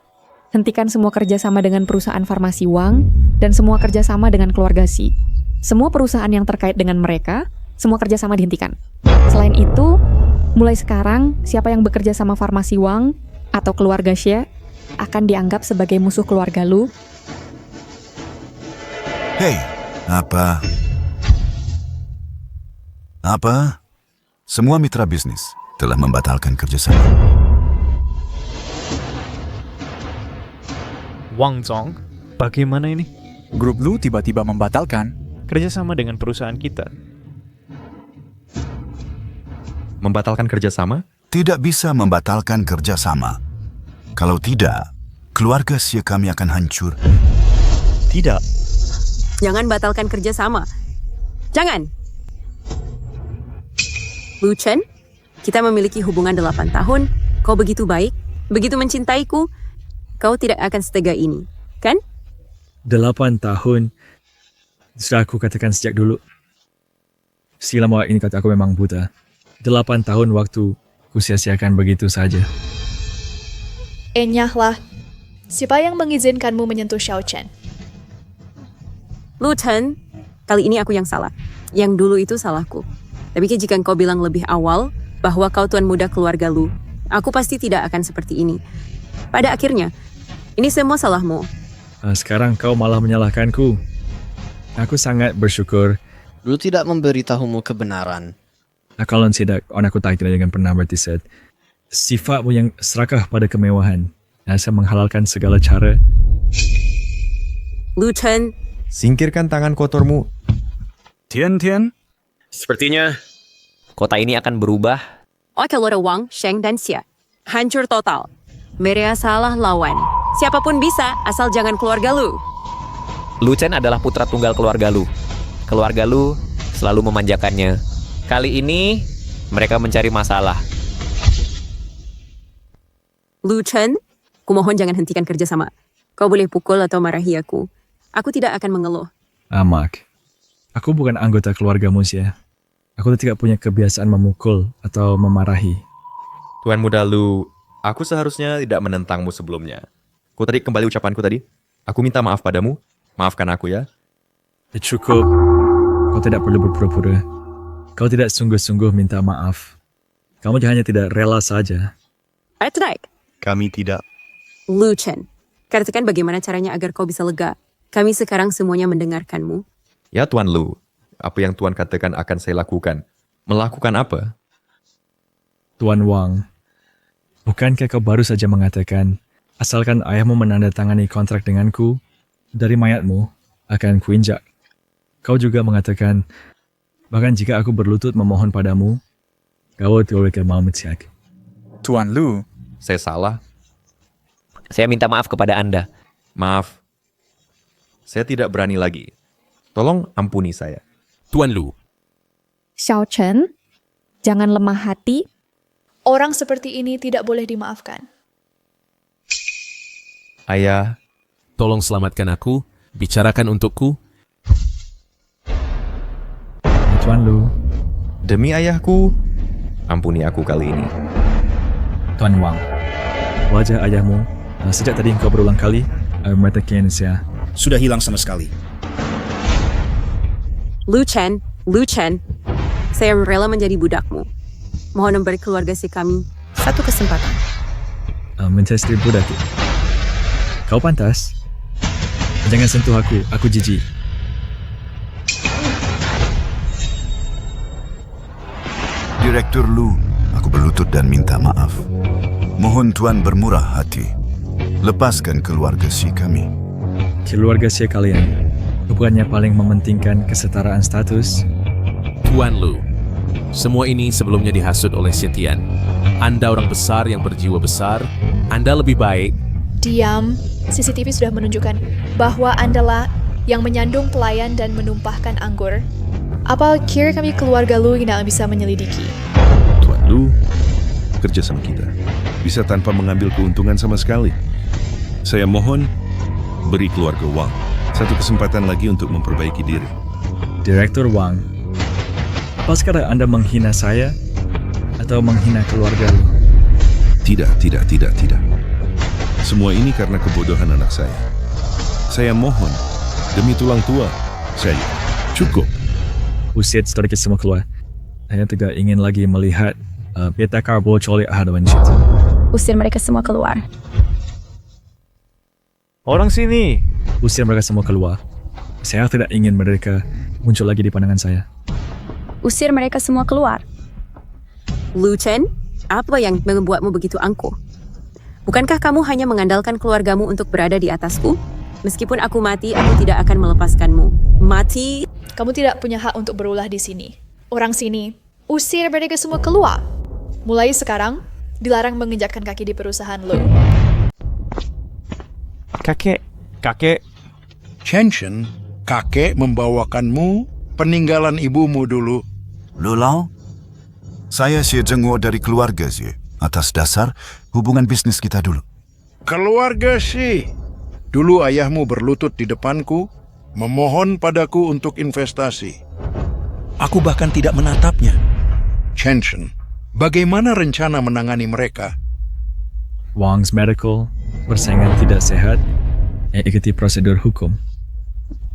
hentikan semua kerjasama dengan perusahaan farmasi Wang dan semua kerjasama dengan keluarga Xi. Semua perusahaan yang terkait dengan mereka, semua kerjasama dihentikan. Selain itu, mulai sekarang siapa yang bekerja sama farmasi Wang atau keluarga Xie akan dianggap sebagai musuh keluarga Lu.
Hei, apa? Semua mitra bisnis telah membatalkan kerjasama.
Wang Zong, bagaimana ini?
Grup Lu tiba-tiba membatalkan
kerjasama dengan perusahaan kita.
Membatalkan kerjasama?
Tidak bisa membatalkan kerjasama. Kalau tidak, keluarga Xie kami akan hancur.
Tidak.
Jangan batalkan kerjasama. Jangan. Lu Chen, kita memiliki hubungan 8 tahun. Kau begitu baik, begitu mencintaiku. Kau tidak akan setega ini, kan?
8 tahun. Sudah aku katakan sejak dulu. Selama ini kata aku memang buta. 8 tahun waktu ku sia-siakan begitu saja.
Enyahlah. Siapa yang mengizinkanmu menyentuh Xiao Chen?
Lu Chen, kali ini aku yang salah. Yang dulu itu salahku. Tapi jika kau bilang lebih awal bahwa kau tuan muda keluarga Lu, aku pasti tidak akan seperti ini. Pada akhirnya, ini semua salahmu.
Sekarang kau malah menyalahkanku. Aku sangat bersyukur.
Lu tidak memberitahumu kebenaran.
Kalau tidak, aku tak dengan pernah bertisat. Sifatmu yang serakah pada kemewahan. Saya menghalalkan segala cara.
Lu Chen,
singkirkan tangan kotormu.
Tian.
Sepertinya kota ini akan berubah
keluar Wang, Sheng, dan Xia. Hancur total. Mereka salah lawan. Siapapun bisa, asal jangan keluarga Lu.
Lu Chen adalah putra tunggal keluarga Lu. Keluarga Lu selalu memanjakannya. Kali ini, mereka mencari masalah.
Lu Chen, kumohon jangan hentikan kerjasama. Kau boleh pukul atau marahi aku. Aku tidak akan mengeluh.
Mark, aku bukan anggota keluargamu sih. Aku tidak punya kebiasaan memukul atau memarahi.
Tuan Muda Lu, aku seharusnya tidak menentangmu sebelumnya. Ku tarik kembali ucapanku tadi. Aku minta maaf padamu. Maafkan aku ya.
Cukup. Kau tidak perlu berpura-pura. Kau tidak sungguh-sungguh minta maaf. Kamu hanya tidak rela saja.
Right.
Kami tidak.
Lu Chen, katakan bagaimana caranya agar kau bisa lega. Kami sekarang semuanya mendengarkanmu.
Ya Tuan Lu, apa yang Tuan katakan akan saya lakukan. Melakukan apa?
Tuan Wang, bukankah kau baru saja mengatakan, asalkan ayahmu menandatangani kontrak denganku, dari mayatmu akan kuinjak. Kau juga mengatakan, bahkan jika aku berlutut memohon padamu, kau tidak mau menciak.
Tuan Lu,
saya salah.
Saya minta maaf kepada Anda.
Maaf. Saya tidak berani lagi. Tolong ampuni saya.
Tuan Lu.
Xiao Chen, jangan lemah hati.
Orang seperti ini tidak boleh dimaafkan.
Ayah,
tolong selamatkan aku. Bicarakan untukku.
Tuan Lu.
Demi ayahku, ampuni aku kali ini.
Tuan Wang, wajah ayahmu sejak tadi engkau berulang kali mengatakan saya.
Sudah hilang sama sekali.
Lu Chen, saya rela menjadi budakmu. Mohon memberi keluarga si kami satu kesempatan.
Menjadi istri budak. Kau pantas. Jangan sentuh aku jijik.
Direktur Lu, aku berlutut dan minta maaf. Mohon Tuan bermurah hati. Lepaskan keluarga si kami.
Keluarga si kalian bukannya paling mementingkan kesetaraan status?
Tuan Lu, semua ini sebelumnya dihasut oleh Setian. Anda orang besar yang berjiwa besar. Anda lebih baik.
Diam. CCTV sudah menunjukkan bahwa Anda yang menyandung pelayan dan menumpahkan anggur. Apa kira kami keluarga Lu tidak bisa menyelidiki?
Tuan Lu, kerja sama kita. Bisa tanpa mengambil keuntungan sama sekali. Saya mohon, beri keluarga Wang satu kesempatan lagi untuk memperbaiki diri.
Direktur Wang, apa sekarang Anda menghina saya atau menghina keluarga Lu?
Tidak. Semua ini karena kebodohan anak saya. Saya mohon, demi tulang tua, saya cukup.
Usir sedikit semua keluar. Saya tidak ingin lagi melihat beta karbo colik hadapan shit.
Usir mereka semua keluar.
Orang sini.
Usir mereka semua keluar. Saya tidak ingin mereka muncul lagi di pandangan saya.
Usir mereka semua keluar.
Lu Chen, apa yang membuatmu begitu angkuh? Bukankah kamu hanya mengandalkan keluargamu untuk berada di atasku? Meskipun aku mati, aku tidak akan melepaskanmu. Mati.
Kamu tidak punya hak untuk berulah di sini. Orang sini, usir mereka semua keluar. Mulai sekarang, dilarang menginjakkan kaki di perusahaan Lu.
Kakek.
Chen, kakek membawakanmu peninggalan ibumu dulu.
Lulau, saya si jenguk dari keluarga si. Atas dasar hubungan bisnis kita dulu.
Keluarga sih. Dulu ayahmu berlutut di depanku, memohon padaku untuk investasi. Aku bahkan tidak menatapnya. Chen, bagaimana rencana menangani mereka?
Wang's Medical persaingan tidak sehat yang ikuti prosedur hukum.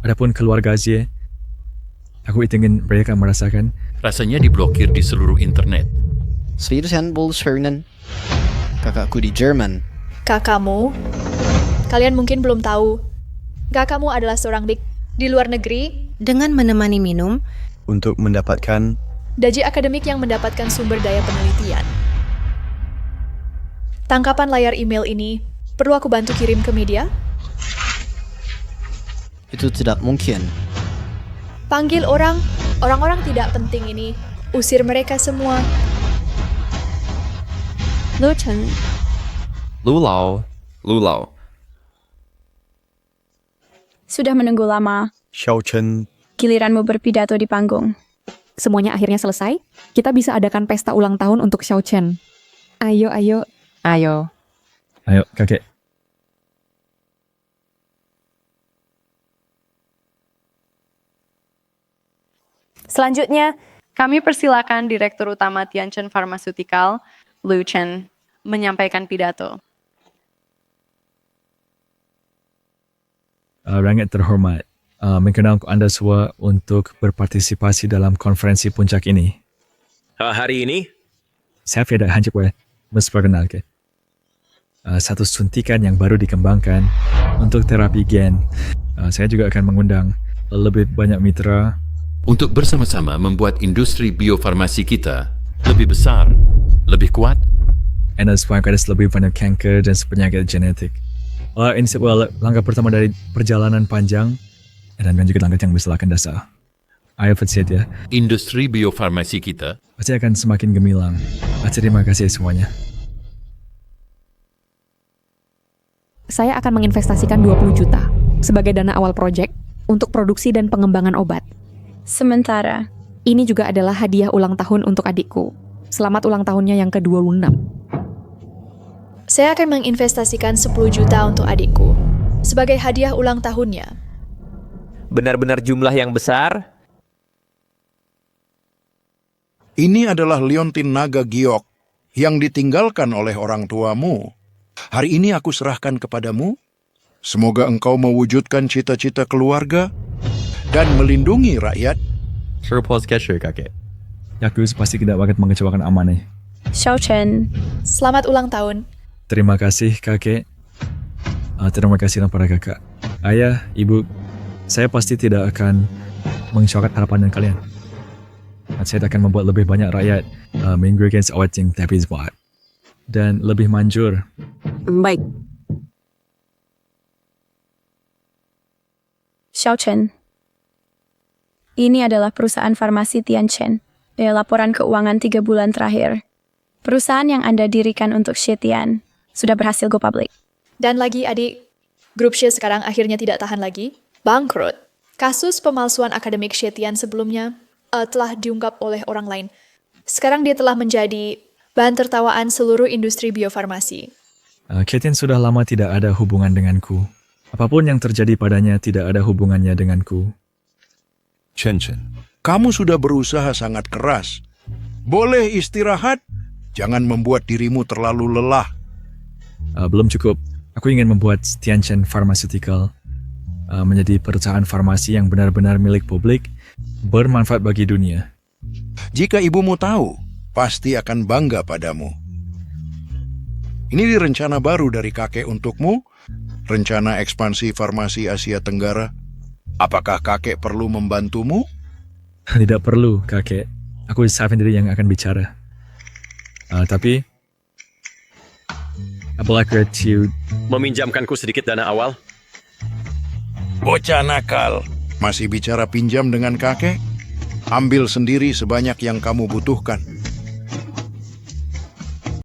Adapun keluarga Zie, aku ingin mereka merasakan
rasanya diblokir di seluruh internet.
Svirsenbulshernen, kakakku di Jerman.
Kakakmu? Kalian mungkin belum tahu. Kakakmu adalah seorang di luar negeri.
Dengan menemani minum.
Untuk mendapatkan
Daji akademik yang mendapatkan sumber daya penelitian. Tangkapan layar email ini, perlu aku bantu kirim ke media?
Itu tidak mungkin.
Panggil orang-orang tidak penting ini. Usir mereka semua.
Luchen.
Lulau.
Sudah menunggu lama.
Xiaochen.
Giliranmu berpidato di panggung.
Semuanya akhirnya selesai. Kita bisa adakan pesta ulang tahun untuk Xiao Chen. Ayo.
Ayo.
Ayo, kakek.
Selanjutnya, kami persilakan Direktur Utama Tianchen Pharmaceutical, Lu Chen, menyampaikan pidato.
Rakyat terhormat, mengenal Anda semua untuk berpartisipasi dalam konferensi puncak ini.
Hari ini?
Saya tidak hanya memperkenalkan satu suntikan yang baru dikembangkan untuk terapi gen. Saya juga akan mengundang lebih banyak mitra
untuk bersama-sama membuat industri biofarmasi kita lebih besar, lebih kuat,
dan supaya ada lebih banyak kanker dan penyakit genetik. Ini sebuah langkah pertama dari perjalanan panjang dan juga langkah yang besar akan dasar. Ayo percaya ya.
Industri biofarmasi kita
pasti akan semakin gemilang. Terima kasih semuanya.
Saya akan menginvestasikan 20 juta sebagai dana awal proyek untuk produksi dan pengembangan obat.
Sementara,
ini juga adalah hadiah ulang tahun untuk adikku. Selamat ulang tahunnya yang ke-26.
Saya akan menginvestasikan 10 juta untuk adikku sebagai hadiah ulang tahunnya.
Benar-benar jumlah yang besar.
Ini adalah liontin naga giok yang ditinggalkan oleh orang tuamu. Hari ini aku serahkan kepadamu. Semoga engkau mewujudkan cita-cita keluarga dan melindungi rakyat.
Surplus cashier, kakek.
Aku pasti tidak akan mengecewakan amanah.
Xiao Chen.
Selamat ulang tahun.
Terima kasih, kakek. Terima kasih kepada kakak. Ayah, ibu, saya pasti tidak akan mengecewakan harapan kalian. Saya akan membuat lebih banyak rakyat menggunakan obat yang tapi buat. Dan lebih manjur.
Baik.
Xiao Chen. Ini adalah perusahaan farmasi Tianchen. Laporan keuangan 3 bulan terakhir. Perusahaan yang Anda dirikan untuk Shetian sudah berhasil go public.
Dan lagi adik, grup Xie sekarang akhirnya tidak tahan lagi. Bangkrut. Kasus pemalsuan akademik Shetian sebelumnya telah diungkap oleh orang lain. Sekarang dia telah menjadi bahan tertawaan seluruh industri biofarmasi.
Shetian sudah lama tidak ada hubungan denganku. Apapun yang terjadi padanya tidak ada hubungannya denganku.
Chen,
kamu sudah berusaha sangat keras. Boleh istirahat, jangan membuat dirimu terlalu lelah.
Belum cukup. Aku ingin membuat Tianchen Pharmaceutical menjadi perusahaan farmasi yang benar-benar milik publik, bermanfaat bagi dunia.
Jika ibumu tahu, pasti akan bangga padamu. Ini rencana baru dari kakek untukmu, rencana ekspansi farmasi Asia Tenggara. Apakah kakek perlu membantumu?
Tidak perlu, kakek. Aku sendiri yang akan bicara. Tapi, boleh
meminjamkanku sedikit dana awal?
Bocah nakal, masih bicara pinjam dengan kakek? Ambil sendiri sebanyak yang kamu butuhkan.